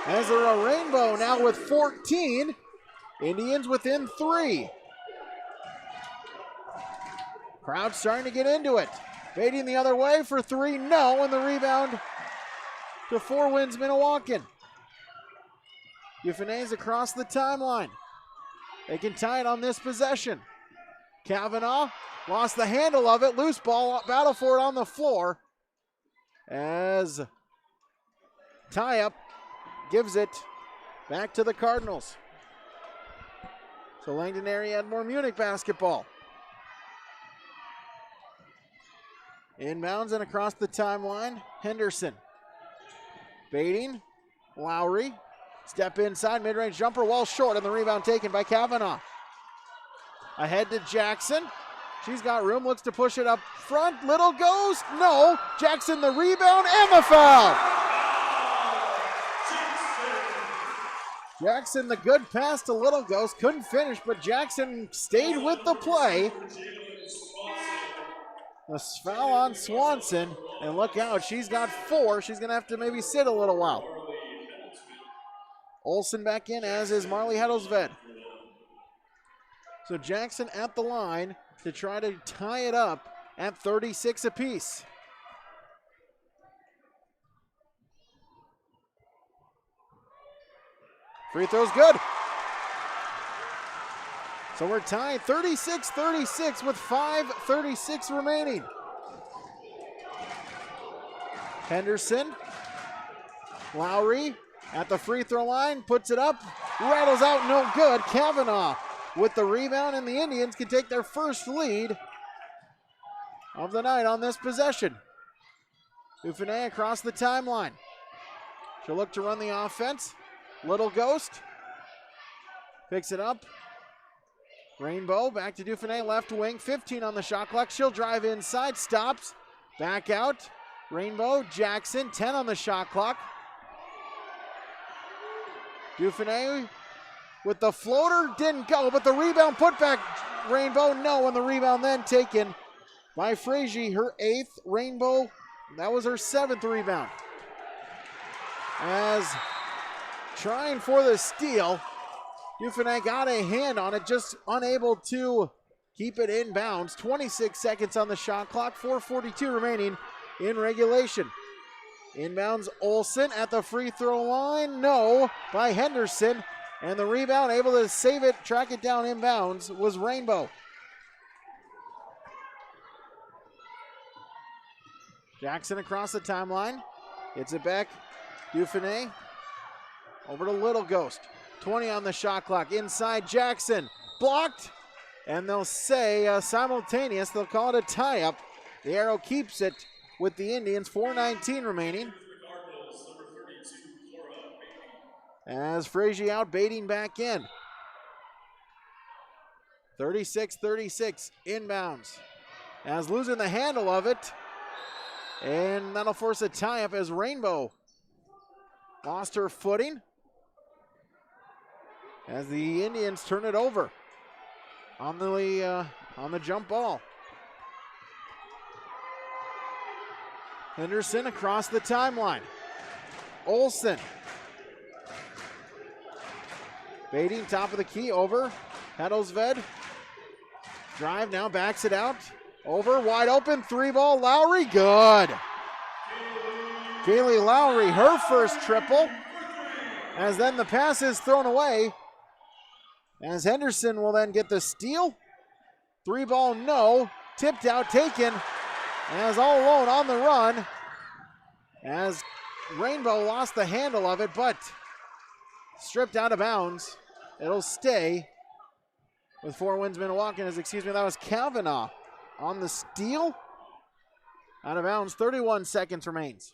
Ezra Rainbow now with 14. Indians within 3. Crowd starting to get into it. Beatty the other way for three, no, and the rebound to Four Winds Minnewaukan. Dufresne's across the timeline. They can tie it on this possession. Kavanaugh lost the handle of it. Loose ball, battle for it on the floor. As tie-up gives it back to the Cardinals. So Langdon area Edmore Munich basketball. Inbounds and across the timeline, Henderson. Baiting, Lowry. Step inside, mid-range jumper, wall short, and the rebound taken by Kavanaugh. Ahead to Jackson. She's got room, looks to push it up front. Little Ghost, no. Jackson the rebound and the foul. Jackson the good pass to Little Ghost, couldn't finish, but Jackson stayed with the play. The foul on Swanson, and look out, she's got 4. She's gonna have to maybe sit a little while. Olsen back in, as is Marley Hedelsved. So Jackson at the line to try to tie it up at 36 apiece. Free throw's good. So we're tied 36-36 with 5:36 remaining. Henderson, Lowry at the free throw line, puts it up, rattles out, no good. Kavanaugh with the rebound, and the Indians can take their first lead of the night on this possession. Dufresne across the timeline. She'll look to run the offense. Little Ghost picks it up. Rainbow back to Dufresne, left wing, 15 on the shot clock. She'll drive inside, stops, back out. Rainbow, Jackson, 10 on the shot clock. Dufresne with the floater, didn't go, but the rebound put back. Rainbow, no, and the rebound then taken by Frazier, her 8th. Rainbow, that was her 7th rebound. As trying for the steal, Dufresne got a hand on it, just unable to keep it inbounds. 26 seconds on the shot clock, 4:42 remaining in regulation. Inbounds Olsen at the free throw line, no, by Henderson. And the rebound, able to save it, track it down inbounds, was Rainbow. Jackson across the timeline, gets it back, Dufresne. Over to Little Ghost. 20 on the shot clock. Inside Jackson. Blocked. And they'll say simultaneous. They'll call it a tie-up. The arrow keeps it with the Indians. 4:19 remaining. As Frazier out, baiting back in. 36-36 inbounds. As losing the handle of it. And that'll force a tie-up as Rainbow lost her footing. As the Indians turn it over on the jump ball. Henderson across the timeline. Olsen. Baiting top of the key over. Hedelsved. Drive now, backs it out. Over, wide open, 3-ball. Lowry, good. Kaylee Lowry, her first triple. As then the pass is thrown away. As Henderson will then get the steal. 3-ball, no. Tipped out, taken. As all alone on the run. As Rainbow lost the handle of it, but stripped out of bounds. It'll stay with Four Winds Minnewaukan. That was Kavanaugh on the steal. Out of bounds, 31 seconds remains.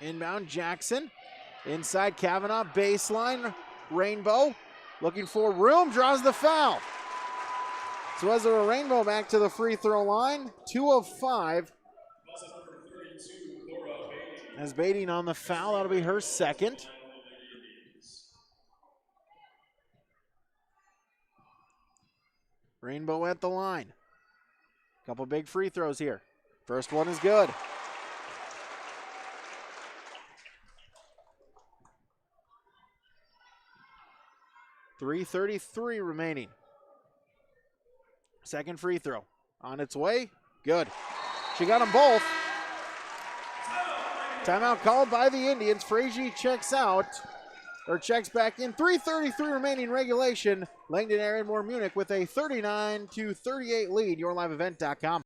Inbound Jackson. Inside Kavanaugh, baseline. Rainbow looking for room, draws the foul. So as a Rainbow back to the free throw line, 2 of 5. As baiting on the foul, that'll be her second. Rainbow at the line. Couple big free throws here. First one is good. 3:33 remaining. Second free throw on its way. Good. She got them both. Timeout called by the Indians. Frazee checks out, or checks back in. 3:33 remaining regulation. Langdon, Edmore, Munich with a 39-38 lead. YourLiveEvent.com.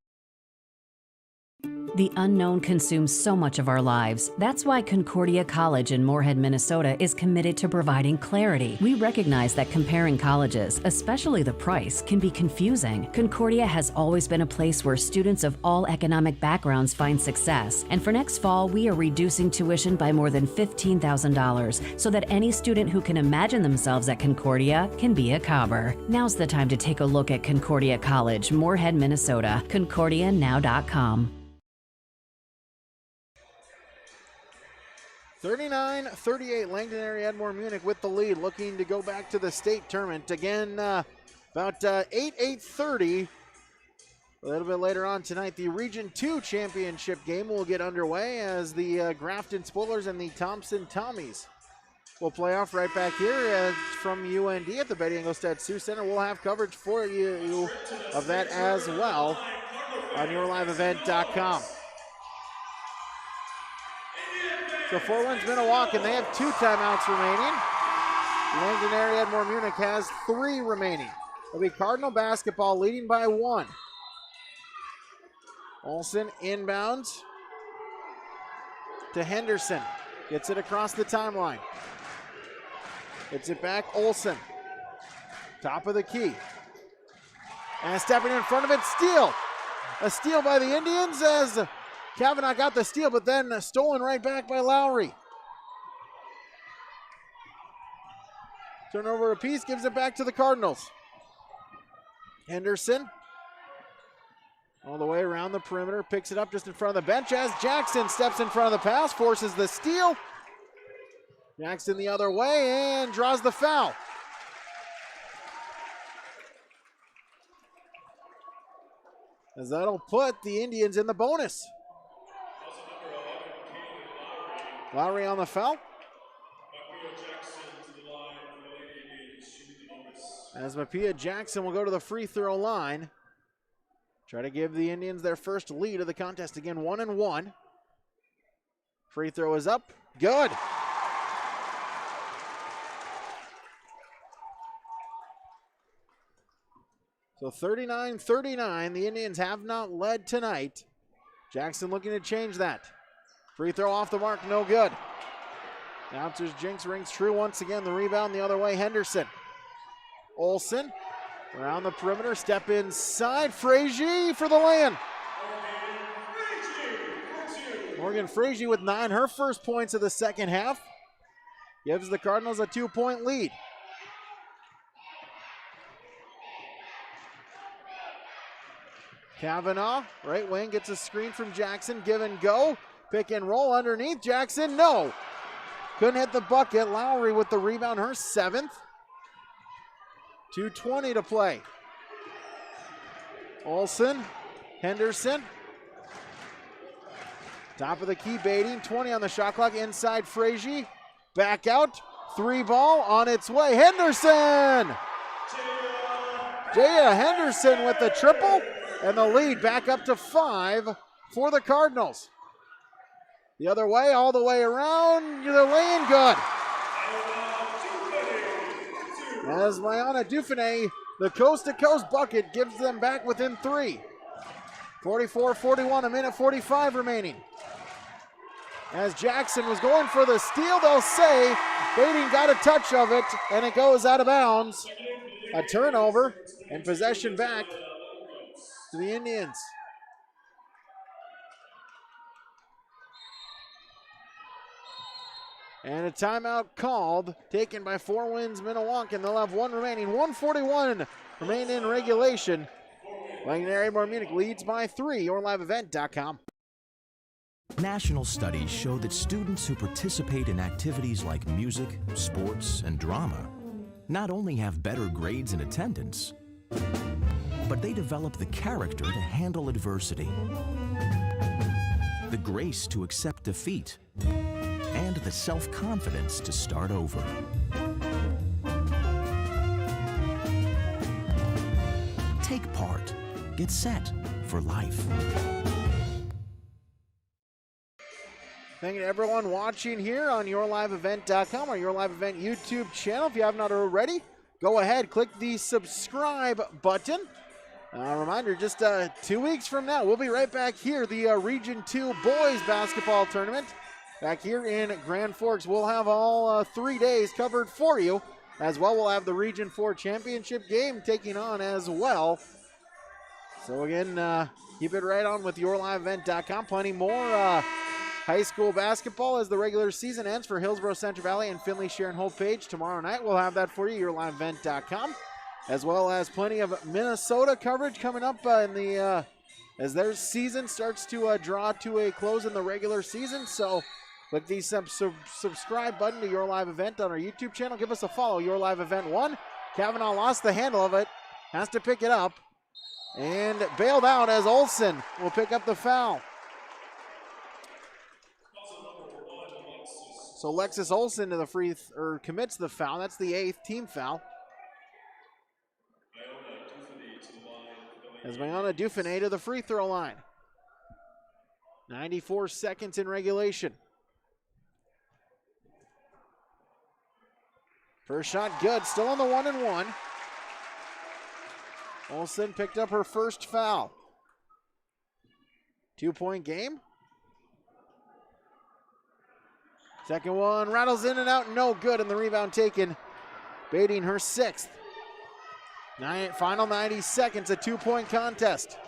The unknown consumes so much of our lives. That's why Concordia College in Moorhead, Minnesota is committed to providing clarity. We recognize that comparing colleges, especially the price, can be confusing. Concordia has always been a place where students of all economic backgrounds find success. And for next fall, we are reducing tuition by more than $15,000 so that any student who can imagine themselves at Concordia can be a Cobber. Now's the time to take a look at Concordia College, Moorhead, Minnesota. ConcordiaNow.com. 39-38, Langdon area Edmore Munich with the lead, looking to go back to the state tournament. Again, about 8:30. A little bit later on tonight, the Region 2 championship game will get underway as the Grafton Spoilers and the Thompson Tommies will play off right back here from UND at the Betty Engelstad Sioux Center. We'll have coverage for you of that as well on YourLiveEvent.com. So 4 wins Minnewaukan. They have 2 timeouts remaining. Langdon area Edmore Munich has 3 remaining. It'll be Cardinal basketball leading by 1. Olsen inbounds to Henderson. Gets it across the timeline. Gets it back, Olsen. Top of the key. And stepping in front of it, steal. A steal by the Indians as Kavanaugh got the steal, but then stolen right back by Lowry. Turnover apiece, gives it back to the Cardinals. Henderson, all the way around the perimeter, picks it up just in front of the bench as Jackson steps in front of the pass, forces the steal. Jackson the other way and draws the foul. As that'll put the Indians in the bonus. Lowry on the foul. As Mapia Jackson will go to the free throw line. Try to give the Indians their first lead of the contest. Again, 1-1. Free throw is up. Good. So 39-39. The Indians have not led tonight. Jackson looking to change that. Free throw off the mark, no good. Announcers jinx rings true once again. The rebound the other way, Henderson. Olsen around the perimeter, step inside. Frazee for the lay-in. Morgan Frazee with 9, her first points of the second half. Gives the Cardinals a 2-point lead. Kavanaugh, right wing, gets a screen from Jackson. Give and go. Pick and roll underneath. Jackson, no. Couldn't hit the bucket. Lowry with the rebound, her 7th. 2:20 to play. Olsen, Henderson. Top of the key baiting. 20 on the shot clock. Inside Frazee. Back out. 3 ball on its way. Henderson! Jaya Henderson with the triple. And the lead back up to 5 for the Cardinals. The other way, all the way around, the lane good. As Liana Dufresne, the coast-to-coast bucket gives them back within 3. 44-41, a minute 45 remaining. As Jackson was going for the steal, they'll say Bating got a touch of it, and it goes out of bounds. A turnover and possession back to the Indians. And a timeout called, taken by 4 wins Minnewaukan. They'll have 1 remaining. 1:41 remain in regulation. Langdon Edmore Munich leads by 3. YourLiveEvent.com. National studies show that students who participate in activities like music, sports, and drama not only have better grades and attendance, but they develop the character to handle adversity, the grace to accept defeat, and the self-confidence to start over. Take part. Get set for life. Thank you to everyone watching here on YourLiveEvent.com or Your Live Event YouTube channel. If you have not already, go ahead, click the subscribe button. Reminder, just 2 weeks from now, we'll be right back here, the Region 2 Boys Basketball Tournament. Back here in Grand Forks, we'll have all 3 days covered for you. As well, we'll have the Region 4 Championship game taking on as well. So again, keep it right on with YourLiveEvent.com. Plenty more high school basketball as the regular season ends for Hillsborough, Central Valley, and Findlay, Sharon, Hope Page. Tomorrow night, we'll have that for you, YourLiveEvent.com. As well as plenty of Minnesota coverage coming up in the as their season starts to draw to a close in the regular season. So click the subscribe button to Your Live Event on our YouTube channel. Give us a follow, Your Live Event 1. Kavanaugh lost the handle of it, has to pick it up, and bailed out as Olsen will pick up the foul. So Lexus Olsen to the commits the foul. That's the 8th team foul. As Mayana Dufresne to the free throw line. 94 seconds in regulation. First shot good, still on the 1-and-1. Olsen picked up her first foul. 2-point game. Second one rattles in and out, no good, and the rebound taken. Baiting her 6th. Final 90 seconds, a 2-point contest.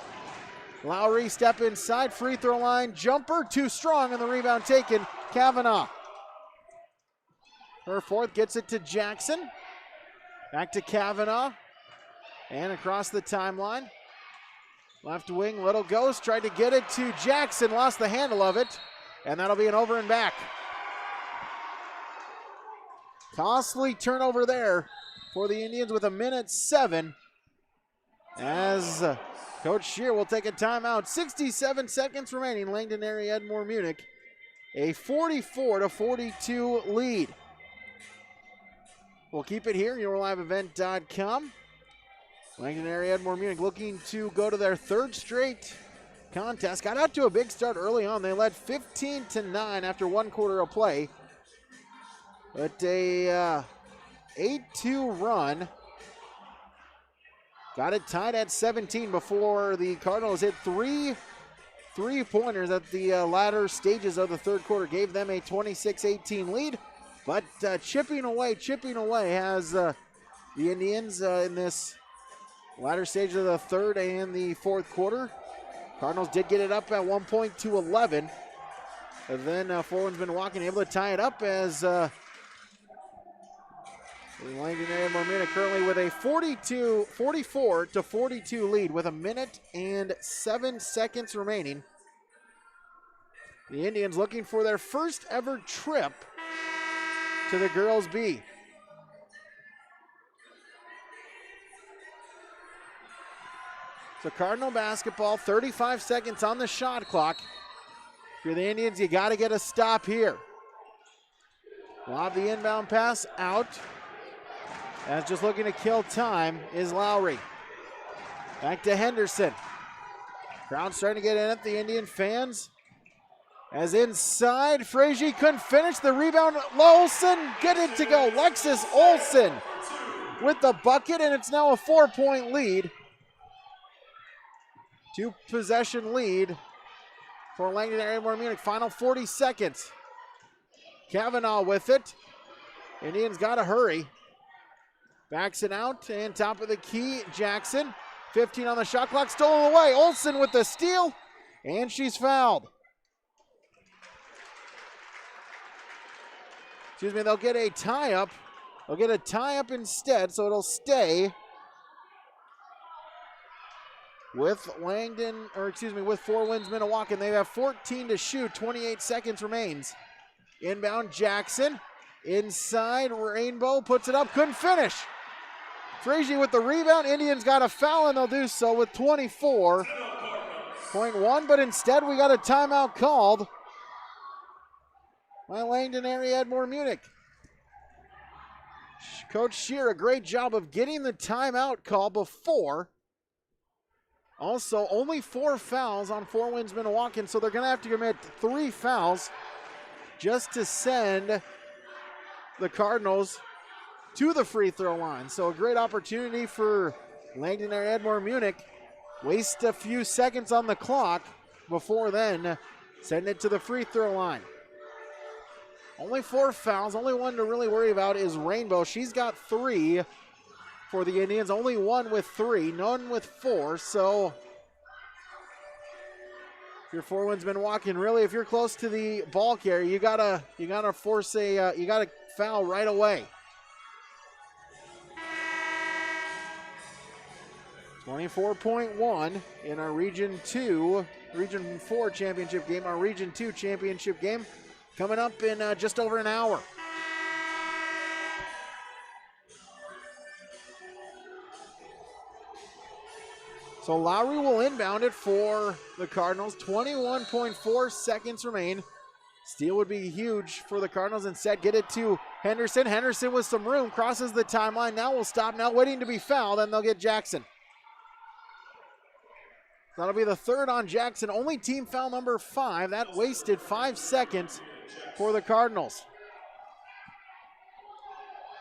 Lowry step inside, free throw line, jumper, too strong, and the rebound taken. Kavanaugh. Her 4th gets it to Jackson. Back to Kavanaugh. And across the timeline. Left wing, Little Ghost tried to get it to Jackson, lost the handle of it, and that'll be an over and back. Costly turnover there for the Indians with 1:07 as Coach Shear will take a timeout. 67 seconds remaining. Langdon area Edmore Munich, a 44-42 lead. We'll keep it here, YourLiveEvent.com. Langdon area Edmore Munich looking to go to their 3rd straight contest. Got out to a big start early on. They led 15-9 after 1 quarter of play. But a 8-2 run. Got it tied at 17 before the Cardinals hit 3 3-pointers at the latter stages of the 3rd quarter. Gave them a 26-18 lead. But chipping away has the Indians in this latter stage of the 3rd and the 4th quarter. Cardinals did get it up at 1 point to 11. And then Forward's been walking, able to tie it up as Langdon Edmore Munich currently with a 44-42 lead with 1:07 seconds remaining. The Indians looking for their first ever trip to the girls' B. So Cardinal basketball, 35 seconds on the shot clock. If you're the Indians, you got to get a stop here. Lob the inbound pass out. As just looking to kill time is Lowry. Back to Henderson. Crowd starting to get in it, the Indian fans. As inside, Frazier couldn't finish. The rebound, Olsen, get it to go. Lexus Olsen with the bucket, and it's now a 4-point lead. 2-possession lead for Langdon Edmore Munich. Final 40 seconds. Kavanaugh with it. Indians got to hurry. Backs it out, and top of the key, Jackson. 15 on the shot clock, stolen away. Olsen with the steal, and she's fouled. Excuse me, they'll get a tie-up. They'll get a tie-up instead, so it'll stay with Langdon, with Four Winds Minnewaukan. They have 14 to shoot, 28 seconds remains. Inbound, Jackson. Inside, Rainbow puts it up, couldn't finish. Frazier with the rebound. Indians got a foul, and they'll do so with 24.1, but instead we got a timeout called by Langdon area Edmore Munich. Coach Shear, a great job of getting the timeout call before Also, only 4 fouls on Four Winds Minnewaukan, so they're going to have to commit 3 fouls just to send the Cardinals to the free throw line. So a great opportunity for Langdon or Edmore Munich. Waste a few seconds on the clock before then send it to the free throw line. Only 4 fouls. Only one to really worry about is Rainbow. She's got 3 for the Indians. Only one with 3, none with 4. So if your Four Winds Minnewaukan, really, if you're close to the ball carrier, you gotta force you gotta foul right away. 24.1 in our Region 4 championship game, our Region 2 championship game coming up in just over an hour. So Lowry will inbound it for the Cardinals. 21.4 seconds remain. Steal would be huge for the Cardinals. Instead, get it to Henderson. Henderson with some room, crosses the timeline. Now will stop, now waiting to be fouled, and they'll get Jackson. That'll be the 3rd on Jackson. Only team foul number 5. That wasted 5 seconds for the Cardinals.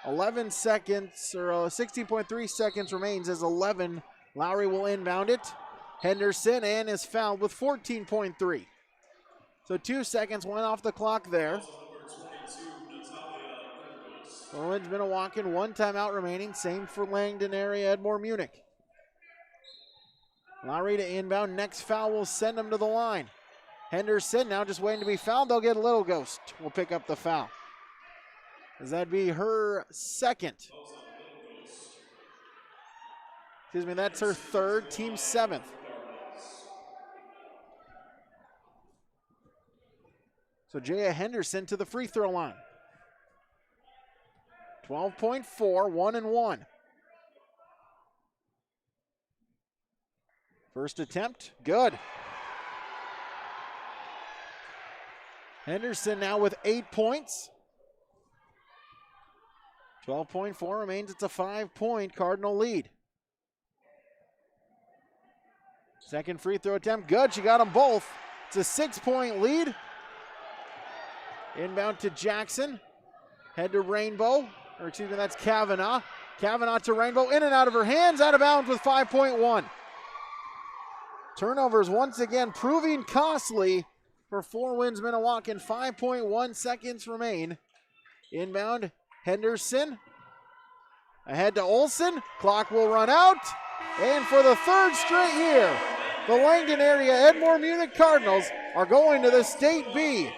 11 seconds, or 16.3 seconds remains as 11. Lowry will inbound it. Henderson and is fouled with 14.3. So 2 seconds went off the clock there. Four Winds Minnewaukan, 1 timeout remaining. Same for Langdon area, Edmore Munich. Lowry to inbound. Next foul will send him to the line. Henderson now just waiting to be fouled. They'll get a Little Ghost. Will pick up the foul, as that'd be her 2nd. Excuse me, that's her 3rd, team 7th. So Jaya Henderson to the free throw line. 12.4, 1-1. First attempt, good. Henderson now with 8 points. 12.4 remains. It's a 5-point Cardinal lead. Second free throw attempt, good. She got them both. It's a 6-point lead. Inbound to Jackson. Head to Rainbow. Or excuse me, that's Kavanaugh. Kavanaugh to Rainbow. In and out of her hands. Out of bounds with 5.1. Turnovers once again proving costly for Four Winds Minnewaukan. 5.1 seconds remain. Inbound, Henderson. Ahead to Olsen. Clock will run out. And for the 3rd straight year, the Langdon area Edmore Munich Cardinals are going to the State B.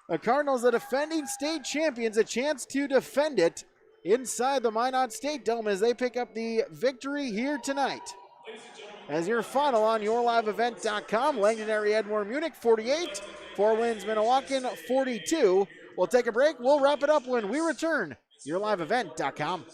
The Cardinals, the defending state champions, a chance to defend it inside the Minot State Dome as they pick up the victory here tonight. As your final on yourliveevent.com, Langdon area Edmore Munich 48, Four Winds Minnewaukan 42. We'll take a break. We'll wrap it up when we return. yourliveevent.com.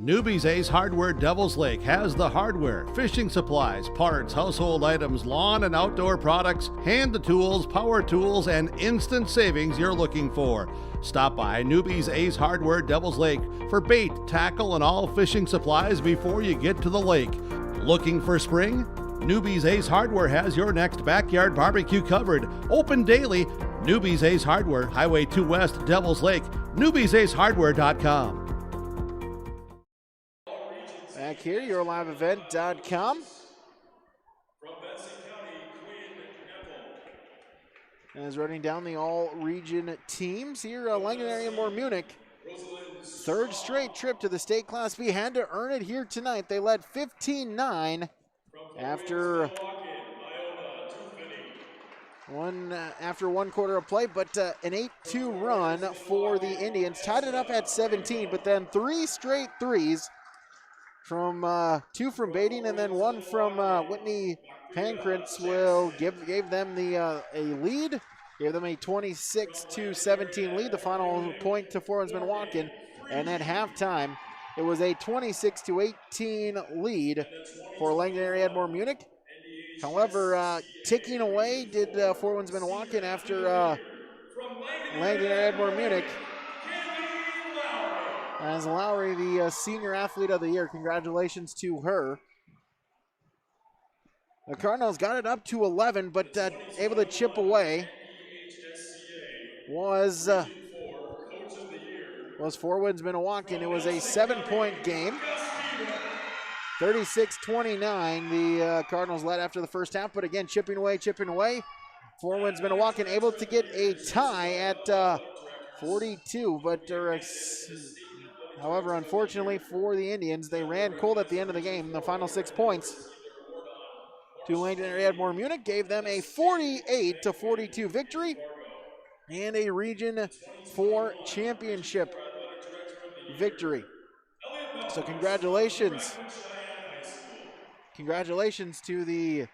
Newbie's Ace Hardware Devil's Lake has the hardware, fishing supplies, parts, household items, lawn and outdoor products, hand tools, power tools, and instant savings you're looking for. Stop by Newbie's Ace Hardware Devil's Lake for bait, tackle, and all fishing supplies before you get to the lake. Looking for spring? Newbie's Ace Hardware has your next backyard barbecue covered. Open daily. Newbie's Ace Hardware, Highway 2 West, Devil's Lake, newbiesacehardware.com. Back here, yourliveevent.com. As running down the all-region teams here, Langdon area Edmore Munich. 3rd straight trip to the state Class B. Had to earn it here tonight. They led 15-9 after one quarter of play, but an 8-2 run for the Indians. Tied it up at 17, but then 3 straight threes from 2 from Bading and then 1 from Whitney Pankratz gave them a lead, gave them a 26-17 lead. The final point to Four Winds Minnewaukan, and at halftime it was a 26-18 lead for Langdon area Edmore Munich. However, ticking away did Four Winds Minnewaukan after Langdon area Edmore Munich as Lowry, the Senior Athlete of the Year. Congratulations to her. The Cardinals got it up to 11, but able to chip away was Four Winds Minnewaukan. It was a 7-point game. 36-29, the Cardinals led after the first half, but again, chipping away. Four Winds Minnewaukan able to get a tie at 42, but however, unfortunately for the Indians, they ran cold at the end of the game. The final 6 points to Langdon and Edmore Munich gave them a 48-42 victory and a Region 4 championship victory. So congratulations to the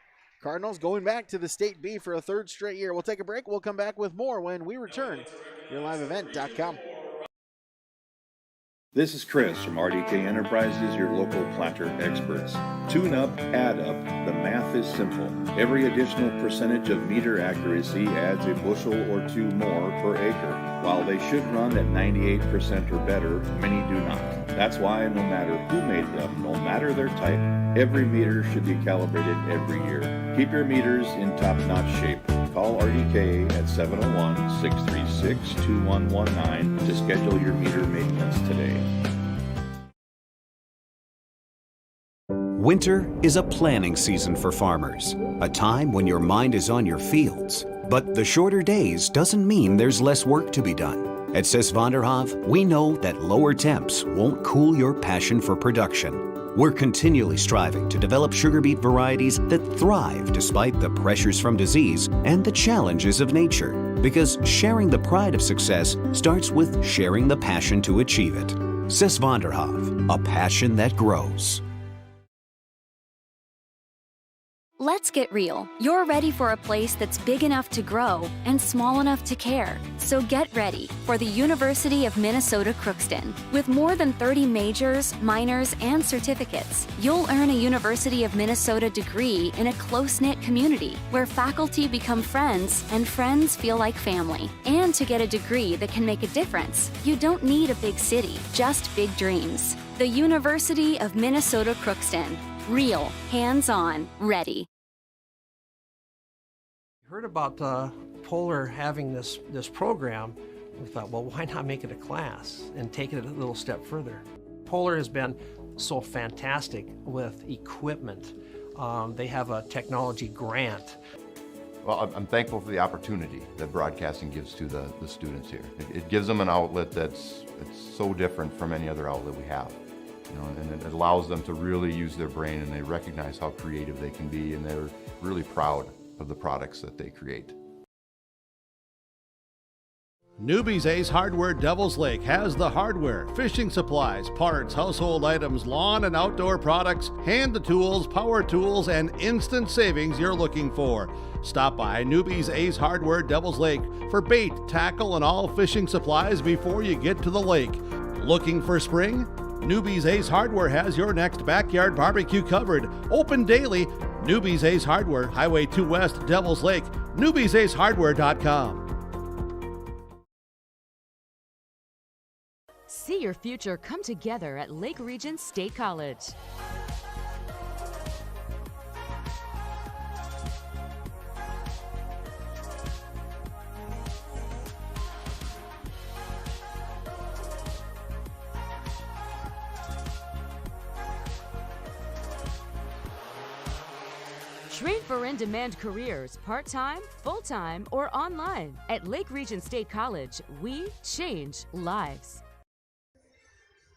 Cardinals going back to the State B for a 3rd straight year. We'll take a break. We'll come back with more when we return. YourLiveEvent.com. This is Chris from RDK Enterprises, your local planter experts. Tune up, add up, the math is simple. Every additional percentage of meter accuracy adds a bushel or 2 more per acre. While they should run at 98% or better, many do not. That's why no matter who made them, no matter their type, every meter should be calibrated every year. Keep your meters in top-notch shape. Call RDK at 701-636-2119 to schedule your meter maintenance today. Winter is a planning season for farmers, a time when your mind is on your fields. But the shorter days doesn't mean there's less work to be done. At Sis van der Haaf, we know that lower temps won't cool your passion for production. We're continually striving to develop sugar beet varieties that thrive despite the pressures from disease and the challenges of nature. Because sharing the pride of success starts with sharing the passion to achieve it. Sis van der Haaf, a passion that grows. Let's get real. You're ready for a place that's big enough to grow and small enough to care. So get ready for the University of Minnesota Crookston. With more than 30 majors, minors, and certificates, you'll earn a University of Minnesota degree in a close-knit community where faculty become friends and friends feel like family. And to get a degree that can make a difference, you don't need a big city, just big dreams. The University of Minnesota Crookston. Real, hands-on, ready. Heard about Polar having this program. We thought, well, why not make it a class and take it a little step further? Polar has been so fantastic with equipment. They have a technology grant. Well, I'm thankful for the opportunity that broadcasting gives to the students here. It gives them an outlet it's so different from any other outlet we have. You know, and it allows them to really use their brain, and they recognize how creative they can be, and they're really proud of the products that they create. Newbie's Ace Hardware Devil's Lake has the hardware, fishing supplies, parts, household items, lawn and outdoor products, hand tools, power tools, and instant savings you're looking for. Stop by Newbie's Ace Hardware Devil's Lake for bait, tackle, and all fishing supplies before you get to the lake. Looking for spring? Newbie's Ace Hardware has your next backyard barbecue covered. Open daily. Newbie's Ace Hardware, Highway 2 West, Devil's Lake. NewbiesAceHardware.com. See your future come together at Lake Region State College. Train for in-demand careers, part-time, full-time, or online. At Lake Region State College, we change lives.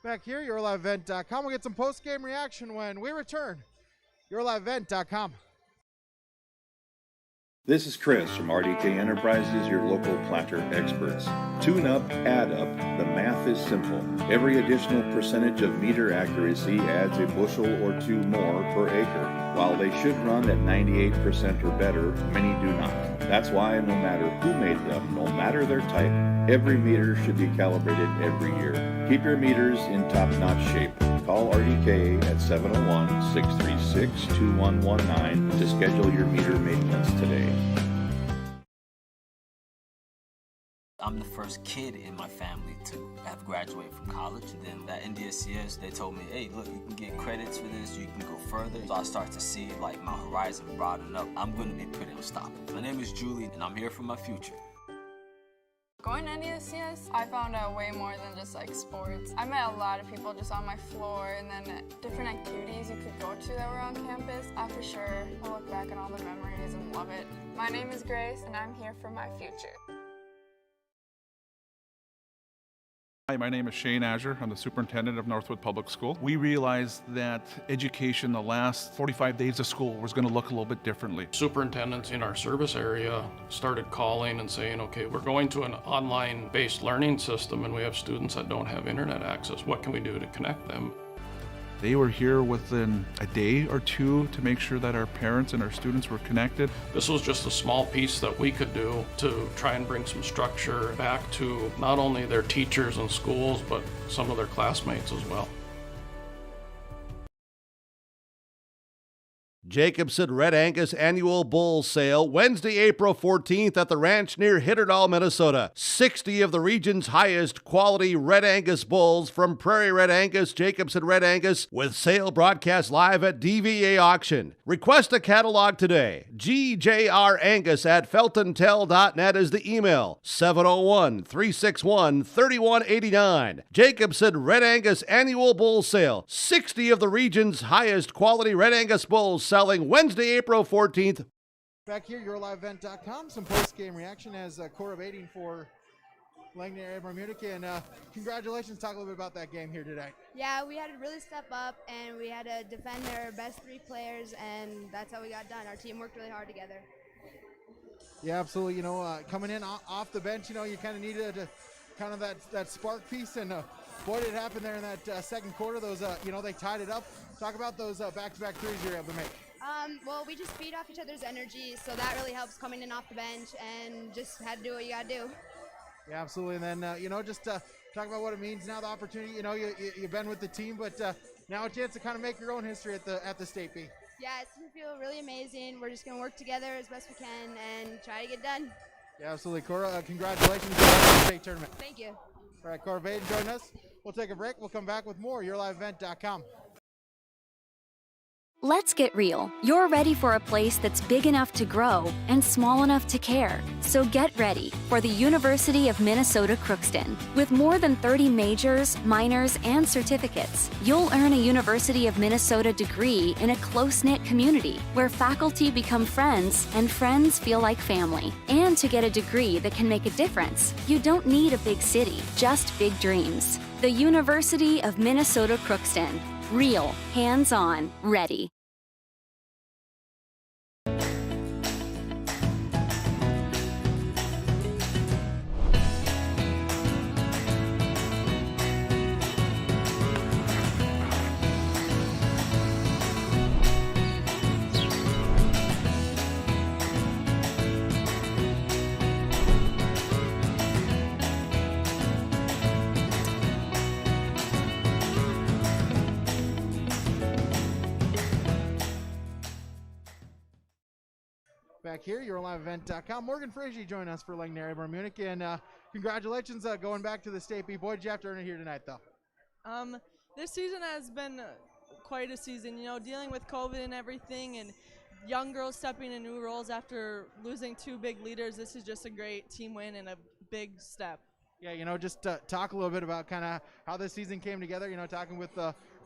Back here, YourLiveEvent.com. We'll get some post-game reaction when we return. YourLiveEvent.com. This is Chris from RDK Enterprises, your local planter experts. Tune up, add up, the math is simple. Every additional percentage of meter accuracy adds a bushel or 2 more per acre. While they should run at 98% or better, many do not. That's why no matter who made them, no matter their type, every meter should be calibrated every year. Keep your meters in top-notch shape. Call RDK at 701-636-2119 to schedule your meter maintenance today. I'm the first kid in my family to have graduated from college. And then at NDSCS, they told me, hey, look, you can get credits for this, you can go further. So I start to see like my horizon broaden up. I'm gonna be pretty unstoppable. My name is Julie, and I'm here for my future. Going to NDSCS, I found out way more than just like sports. I met a lot of people just on my floor, and then different activities you could go to that were on campus. I for sure will look back on all the memories and love it. My name is Grace, and I'm here for my future. Hi, my name is Shane Azure. I'm the superintendent of Northwood Public School. We realized that education the last 45 days of school was going to look a little bit differently. Superintendents in our service area started calling and saying, okay, we're going to an online-based learning system and we have students that don't have internet access. What can we do to connect them? They were here within a day or two to make sure that our parents and our students were connected. This was just a small piece that we could do to try and bring some structure back to not only their teachers and schools, but some of their classmates as well. Jacobson Red Angus Annual Bull Sale, Wednesday, April 14th at the ranch near Hitterdal, Minnesota. 60 of the region's highest quality Red Angus bulls from Prairie Red Angus, Jacobson Red Angus, with sale broadcast live at DVA Auction. Request a catalog today. GJRAngus@feltontel.net is the email. 701-361-3189. Jacobson Red Angus Annual Bull Sale. 60 of the region's highest quality Red Angus bulls selling Wednesday, April 14th. Back here, YourLiveEvent.com. Some post-game reaction as Cora Bating for Langdon, Edmore, Munich. And congratulations. Talk a little bit about that game here today. Yeah, we had to really step up, and we had to defend their best three players, and that's how we got done. Our team worked really hard together. Yeah, absolutely. You know, coming in off the bench, you know, you kind of needed kind of that spark piece, and boy, did it happen there in that second quarter. Those, you know, they tied it up. Talk about those back-to-back threes you were able to make. Well, we just feed off each other's energy, so that really helps coming in off the bench, and just had to do what you got to do. Yeah, absolutely. And then, you know, just talk about what it means now, the opportunity. You know, you've been with the team, but now a chance to kind of make your own history at the State B. Yeah, it's going to feel really amazing. We're just going to work together as best we can and try to get done. Yeah, absolutely. Cora, congratulations on the state tournament. Thank you. All right, Cora Baden join us. We'll take a break. We'll come back with more. YourLiveEvent.com. Let's get real. You're ready for a place that's big enough to grow and small enough to care. So get ready for the University of Minnesota Crookston. With more than 30 majors, minors, and certificates, you'll earn a University of Minnesota degree in a close-knit community where faculty become friends and friends feel like family. And to get a degree that can make a difference, you don't need a big city, just big dreams. The University of Minnesota Crookston. Real, hands-on, ready. Back here, YourLiveEvent.com. Morgan Frazier joined us for Langdon, Edmore, Munich, and congratulations going back to the State B. Boy, did you have to earn it here tonight, though? This season has been quite a season, you know, dealing with COVID and everything, and young girls stepping in new roles after losing two big leaders. This is just a great team win and a big step. Yeah, you know, just talk a little bit about kind of how this season came together, you know, talking with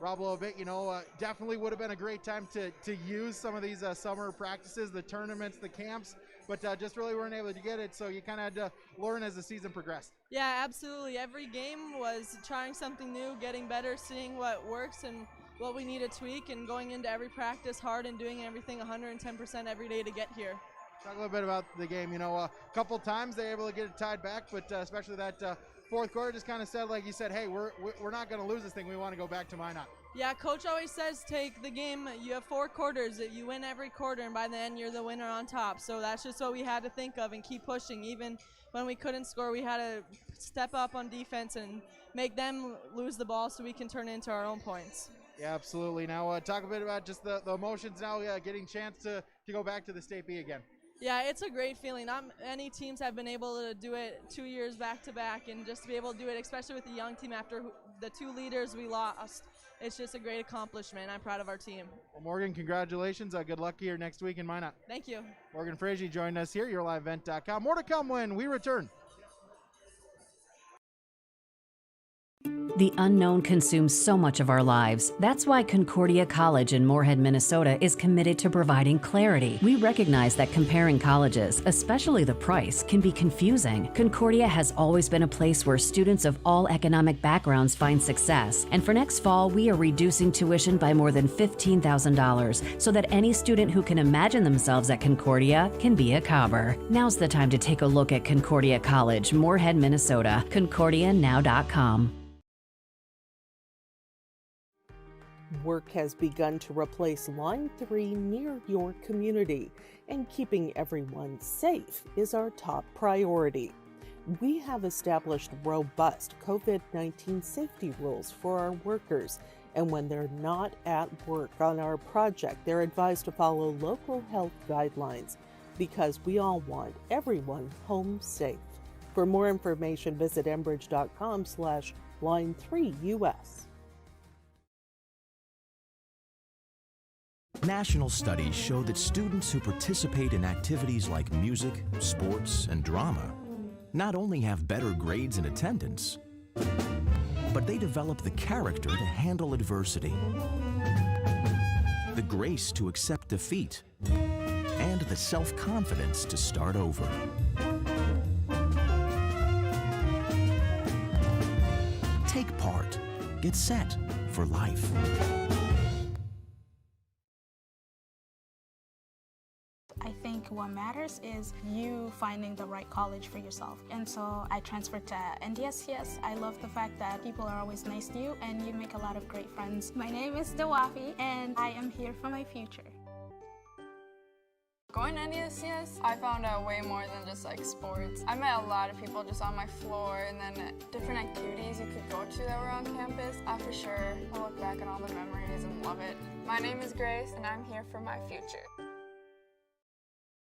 Rob a little bit, you know, definitely would have been a great time to use some of these summer practices, the tournaments, the camps, but just really weren't able to get it, so you kind of had to learn as the season progressed. Yeah, absolutely. Every game was trying something new, getting better, seeing what works and what we need to tweak, and going into every practice hard and doing everything 110% every day to get here. Talk a little bit about the game. You know, a couple times they were able to get it tied back, but especially that fourth quarter just kind of said, like you said, hey, we're not going to lose this thing. We want to go back to Minot. Yeah, Coach always says take the game. You have 4 quarters. You win every quarter, and by the end, you're the winner on top. So that's just what we had to think of and keep pushing. Even when we couldn't score, we had to step up on defense and make them lose the ball so we can turn it into our own points. Yeah, absolutely. Now talk a bit about just the emotions now, getting a chance to go back to the State B again. Yeah, it's a great feeling. Not many teams have been able to do it 2 years back to back, and just to be able to do it, especially with the young team after the 2 leaders we lost, it's just a great accomplishment. I'm proud of our team. Well, Morgan, congratulations. Good luck here next week in Minot. Thank you. Morgan Frazee joined us here, YourLiveEvent.com. More to come when we return. The unknown consumes so much of our lives. That's why Concordia College in Moorhead, Minnesota is committed to providing clarity. We recognize that comparing colleges, especially the price, can be confusing. Concordia has always been a place where students of all economic backgrounds find success. And for next fall, we are reducing tuition by more than $15,000 so that any student who can imagine themselves at Concordia can be a Cobber. Now's the time to take a look at Concordia College, Moorhead, Minnesota. ConcordiaNow.com. Work has begun to replace Line 3 near your community, and keeping everyone safe is our top priority. We have established robust COVID-19 safety rules for our workers, and when they're not at work on our project, they're advised to follow local health guidelines because we all want everyone home safe. For more information, visit enbridge.com/line3us. National studies show that students who participate in activities like music, sports, and drama not only have better grades and attendance, but they develop the character to handle adversity, the grace to accept defeat, and the self-confidence to start over. Take part. Get set for life. I think what matters is you finding the right college for yourself. And so I transferred to NDSCS. I love the fact that people are always nice to you and you make a lot of great friends. My name is Dawafi and I am here for my future. Going to NDSCS, I found out way more than just like sports. I met a lot of people just on my floor, and then different activities you could go to that were on campus. For sure, I'll look back at all the memories and love it. My name is Grace and I'm here for my future.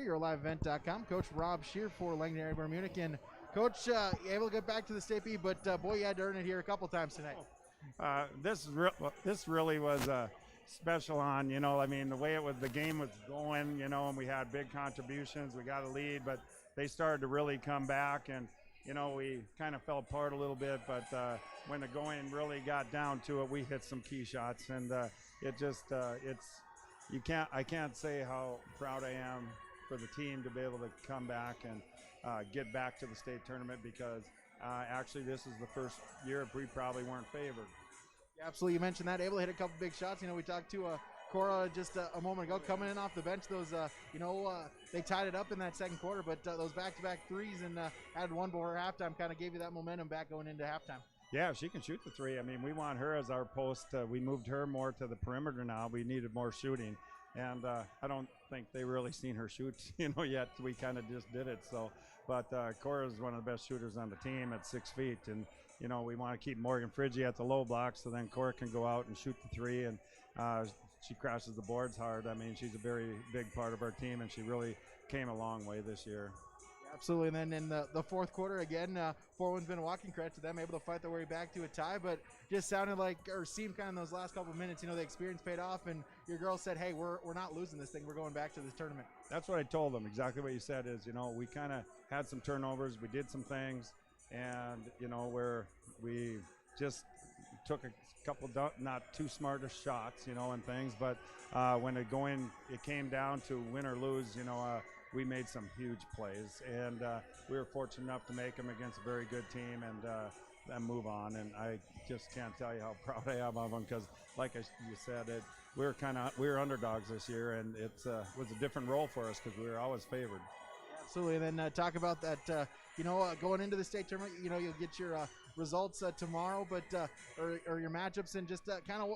YourLiveEvent.com. Coach Rob Shear for Langdon, Edmore, Munich. And Coach, able to get back to the State B, but boy, you had to earn it here a couple times tonight. This really was special on, I mean, the way the game was going, and we had big contributions. We got a lead, but they started to really come back, and, we kind of fell apart a little bit, but when the going really got down to it, we hit some key shots, and I can't say how proud I am for the team to be able to come back and get back to the state tournament, because actually this is the first year we probably weren't favored. Yeah, absolutely. You mentioned that. Able to hit a couple big shots. We talked to Cora just a moment ago, coming in off the bench. Those, they tied it up in that second quarter, but those back-to-back threes and had one before halftime kind of gave you that momentum back going into halftime. Yeah, she can shoot the three. I mean, we want her as our post. We moved her more to the perimeter now. We needed more shooting. And I don't think they really seen her shoot, yet. We kind of just did it. So, but Cora is one of the best shooters on the team at 6 feet, and we want to keep Morgan Frizzy at the low block, so then Cora can go out and shoot the three, and she crashes the boards hard. I mean, she's a very big part of our team, and she really came a long way this year. Absolutely. And then in the fourth quarter, again, 4-1's been a walking credit to them, able to fight their way back to a tie, but just sounded like, or seemed kind of in those last couple of minutes, the experience paid off, and your girls said, hey, we're not losing this thing. We're going back to this tournament. That's what I told them. Exactly what you said is, we kind of had some turnovers. We did some things, and, where we just took a couple not too smart shots, and things, but when it came down to win or lose, we made some huge plays, and we were fortunate enough to make them against a very good team and move on. And I just can't tell you how proud I am of them, because, like you said, we were underdogs this year, and it was a different role for us because we were always favored. Absolutely. And then talk about that, going into the state tournament, you'll get your results tomorrow, but or your matchups, and just kind of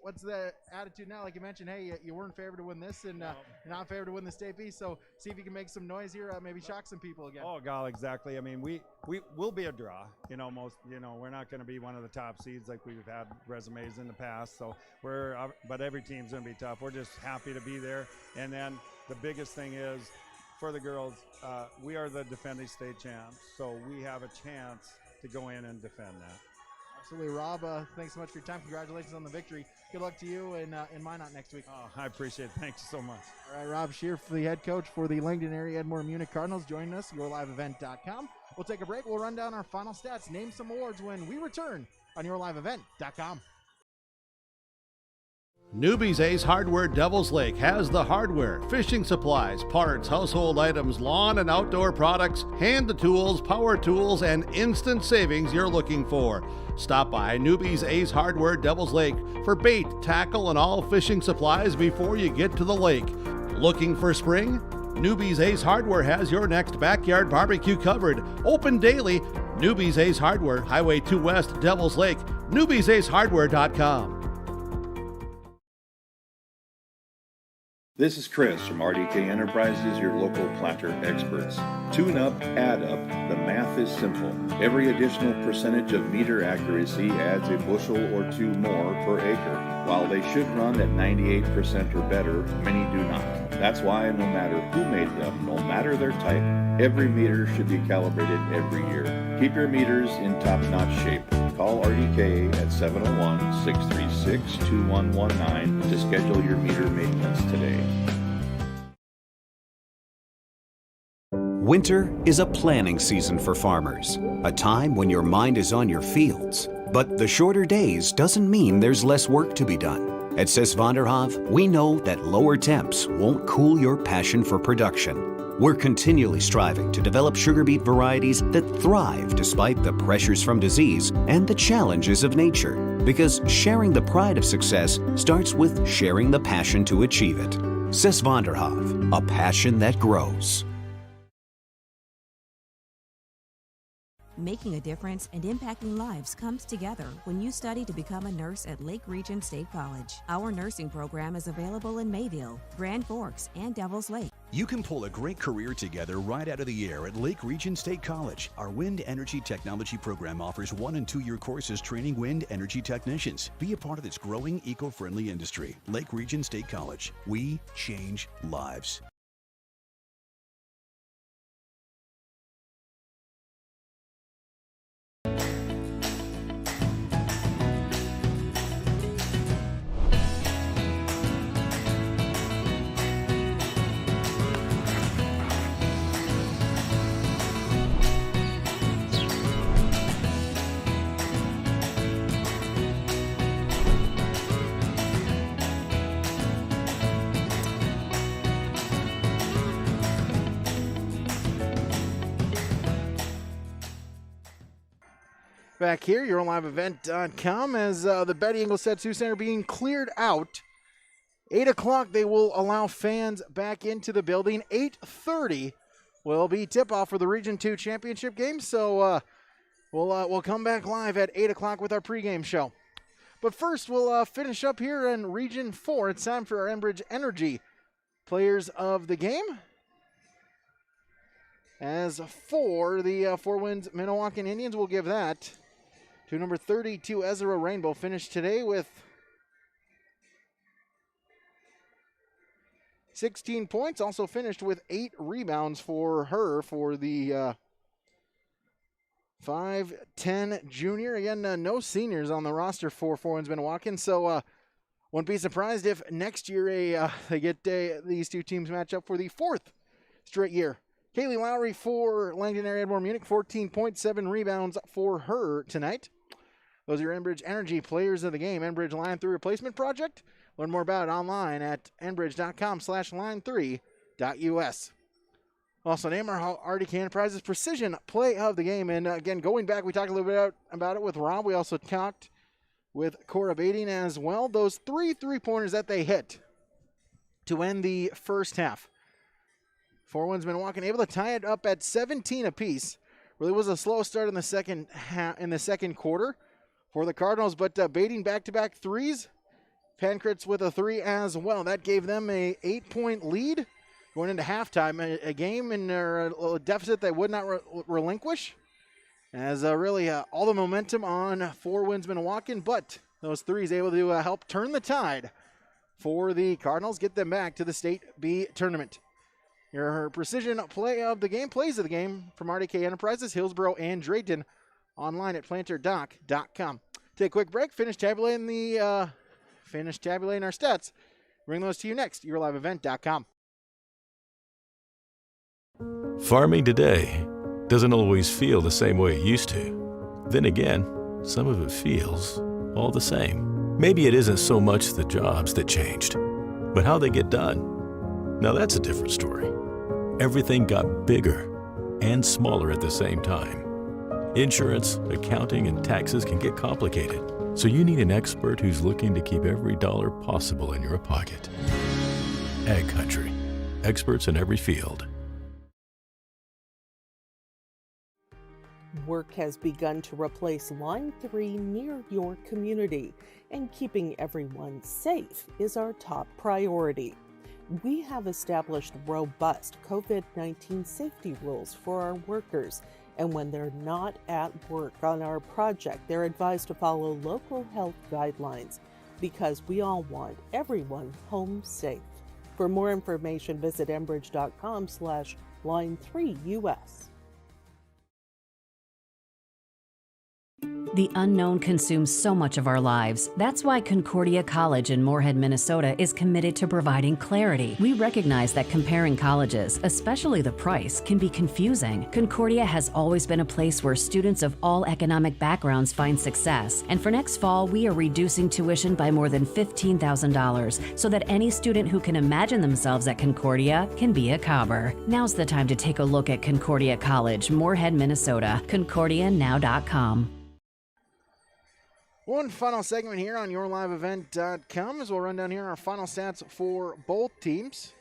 what's the attitude now? Like you mentioned, hey, you weren't favored to win this, and you're not favored to win the State B, so see if you can make some noise here, maybe shock some people again. Oh God, exactly. I mean, we'll be a draw. We're not going to be one of the top seeds like we've had resumes in the past. So but every team's going to be tough. We're just happy to be there, and then the biggest thing is, for the girls, we are the defending state champs, so we have a chance to go in and defend that. Absolutely, Rob. Thanks so much for your time. Congratulations on the victory. Good luck to you in Minot next week. Oh, I appreciate it. Thank you so much. All right, Rob Shear, the head coach for the Langdon area Edmore Munich Cardinals, joining us, yourliveevent.com. We'll take a break. We'll run down our final stats, name some awards when we return on yourliveevent.com. Newbie's Ace Hardware Devil's Lake has the hardware, fishing supplies, parts, household items, lawn and outdoor products, hand tools, power tools, and instant savings you're looking for. Stop by Newbie's Ace Hardware Devil's Lake for bait, tackle, and all fishing supplies before you get to the lake. Looking for spring? Newbie's Ace Hardware has your next backyard barbecue covered. Open daily. Newbie's Ace Hardware, Highway 2 West, Devil's Lake, newbiesacehardware.com. This is Chris from RDK Enterprises, your local planter experts. Tune up, add up, the math is simple. Every additional percentage of meter accuracy adds a bushel or two more per acre. While they should run at 98% or better, many do not. That's why no matter who made them, no matter their type, every meter should be calibrated every year. Keep your meters in top-notch shape. Call RDK at 701-636-2119 to schedule your meter maintenance today. Winter is a planning season for farmers, a time when your mind is on your fields. But the shorter days doesn't mean there's less work to be done. At Sis van der Haaf, we know that lower temps won't cool your passion for production. We're continually striving to develop sugar beet varieties that thrive despite the pressures from disease and the challenges of nature. Because sharing the pride of success starts with sharing the passion to achieve it. Sis van der Haaf, a passion that grows. Making a difference and impacting lives comes together when you study to become a nurse at Lake Region State College. Our nursing program is available in Mayville, Grand Forks, and Devil's Lake. You can pull a great career together right out of the air at Lake Region State College. Our Wind Energy Technology program offers 1- and 2-year courses training wind energy technicians. Be a part of this growing eco-friendly industry. Lake Region State College. We change lives. Back here, yourliveevent.com, as the Betty Ingolstadt Sioux Center being cleared out. 8 o'clock, they will allow fans back into the building. 8:30 will be tip-off for the Region 2 championship game. So we'll come back live at 8 o'clock with our pregame show. But first, we'll finish up here in Region 4. It's time for our Enbridge Energy players of the game. As for the Four Winds Minnewaukan Indians, we'll give that to number 32, Ezra Rainbow, finished today with 16 points. Also finished with 8 rebounds for her for the 5'10 junior. Again, no seniors on the roster for Four Winds Minnewaukan. So wouldn't be surprised if next year they get these two teams match up for the 4th straight year. Kaylee Lowry for Langdon area Edmore Munich, 14.7 rebounds for her tonight. Those are your Enbridge Energy players of the game. Enbridge Line 3 replacement project. Learn more about it online at enbridge.com/line3.us. Also, name our RDK Enterprises Precision Play of the Game. And again, going back, we talked a little bit about it with Rob. We also talked with Cora Bading as well. Those 3 3-pointers that they hit to end the first half. Four Winds Minnewaukan able to tie it up at 17 apiece. Really was a slow start in the second quarter for the Cardinals, but Bading back-to-back threes. Pankratz with a 3 as well. That gave them a 8-point lead going into halftime. A game in a deficit they would not relinquish. As really all the momentum on Four Winds Minnewaukan, but those threes able to help turn the tide for the Cardinals, get them back to the State B tournament. Your precision plays of the game from RDK Enterprises, Hillsboro, and Drayton, online at planterdoc.com. Take a quick break, finish tabulating our stats. Bring those to you next, yourliveevent.com. Farming today doesn't always feel the same way it used to. Then again, some of it feels all the same. Maybe it isn't so much the jobs that changed, but how they get done. Now that's a different story. Everything got bigger and smaller at the same time. Insurance, accounting, and taxes can get complicated, so you need an expert who's looking to keep every dollar possible in your pocket. Ag Country. Experts in every field. Work has begun to replace Line 3 near your community, and keeping everyone safe is our top priority. We have established robust COVID-19 safety rules for our workers, and when they're not at work on our project, they're advised to follow local health guidelines because we all want everyone home safe. For more information, visit enbridge.com/line3us. The unknown consumes so much of our lives. That's why Concordia College in Moorhead, Minnesota is committed to providing clarity. We recognize that comparing colleges, especially the price, can be confusing. Concordia has always been a place where students of all economic backgrounds find success. And for next fall, we are reducing tuition by more than $15,000 so that any student who can imagine themselves at Concordia can be a Cobber. Now's the time to take a look at Concordia College, Moorhead, Minnesota. ConcordiaNow.com. One final segment here on yourliveevent.com as we'll run down here our final stats for both teams.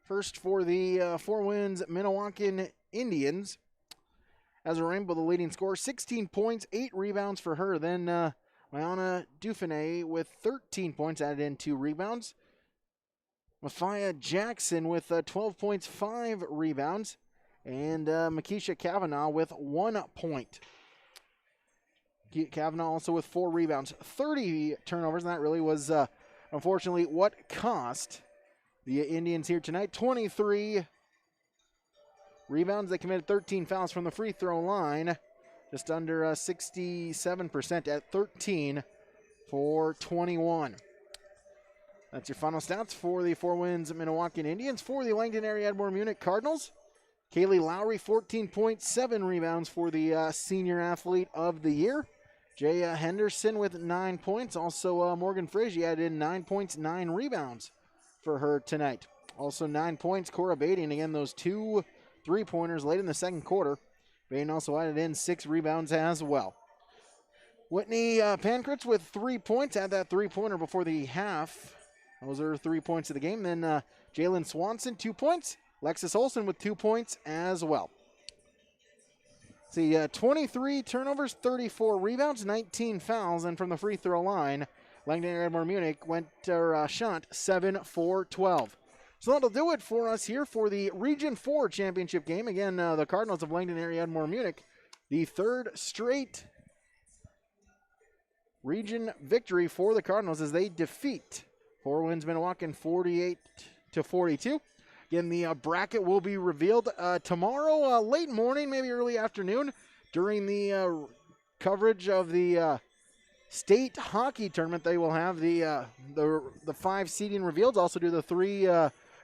First for the Four Winds Minnewaukan Indians. As a Rainbow, the leading scorer, 16 points, 8 rebounds for her. Then Mayana Dufresne with 13 points, added in 2 rebounds. Mafia Jackson with 12 points, 5 rebounds. And Makisha Kavanaugh with 1 point. Kavanaugh also with 4 rebounds. 30 turnovers, and that really was, unfortunately, what cost the Indians here tonight. 23 rebounds. They committed 13 fouls from the free throw line. Just under 67% at 13 for 21. That's your final stats for the Four Winds Minnewaukan Indians. For the Langdon area Edmore Munich Cardinals, Kaylee Lowry, 14.7 rebounds for the Senior Athlete of the Year. Jaya Henderson with 9 points. Also Morgan Frazier added in 9 points, 9 rebounds for her tonight. Also 9 points, Cora Beatty, and again those 2 3-pointers late in the second quarter. Bain also added in 6 rebounds as well. Whitney Pankratz with 3 points, had that 3-pointer before the half. Those are 3 points of the game. Then Jalen Swanson, 2 points. Lexus Olsen with 2 points as well. See, 23 turnovers, 34 rebounds, 19 fouls, and from the free throw line, Langdon Edmore Munich shot 7 for 12. So that'll do it for us here for the Region 4 championship game. Again, the Cardinals of Langdon area Edmore Munich, the 3rd straight region victory for the Cardinals as they defeat Four Winds Minnewaukan 48-42. Again, the bracket will be revealed tomorrow, late morning, maybe early afternoon, during the coverage of the state hockey tournament. They will have the 5 seeding revealed. Also do the 3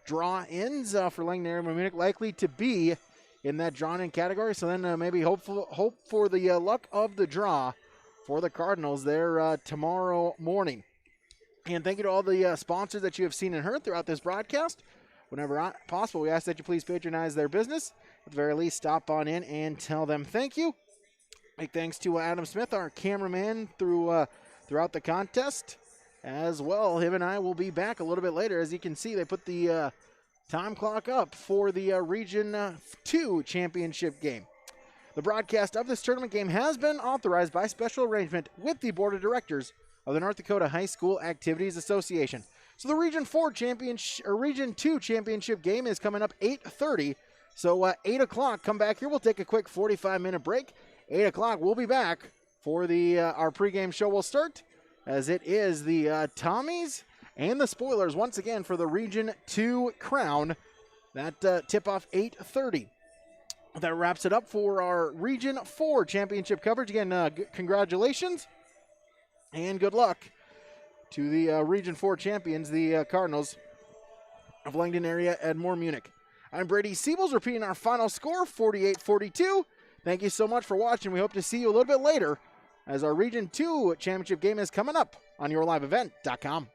draw-ins for Langdon area Munich, likely to be in that drawn-in category. So then maybe hope for the luck of the draw for the Cardinals there tomorrow morning. And thank you to all the sponsors that you have seen and heard throughout this broadcast. Whenever possible, we ask that you please patronize their business. At the very least, stop on in and tell them thank you. Big thanks to Adam Smith, our cameraman throughout the contest as well. Him and I will be back a little bit later. As you can see, they put the time clock up for the Region 2 championship game. The broadcast of this tournament game has been authorized by special arrangement with the Board of Directors of the North Dakota High School Activities Association. So the Region 4 championship, or Region 2 championship game is coming up 8:30. So 8 o'clock, come back here. We'll take a quick 45-minute break. 8 o'clock, we'll be back for our pregame show will start, as it is the Tommies and the Spoilers once again for the Region 2 crown. That tip-off 8:30. That wraps it up for our Region 4 championship coverage. Again, congratulations and good luck to the Region 4 champions, the Cardinals of Langdon area, Edmore, Munich. I'm Brady Siebels, repeating our final score, 48-42. Thank you so much for watching. We hope to see you a little bit later as our Region 2 championship game is coming up on yourliveevent.com.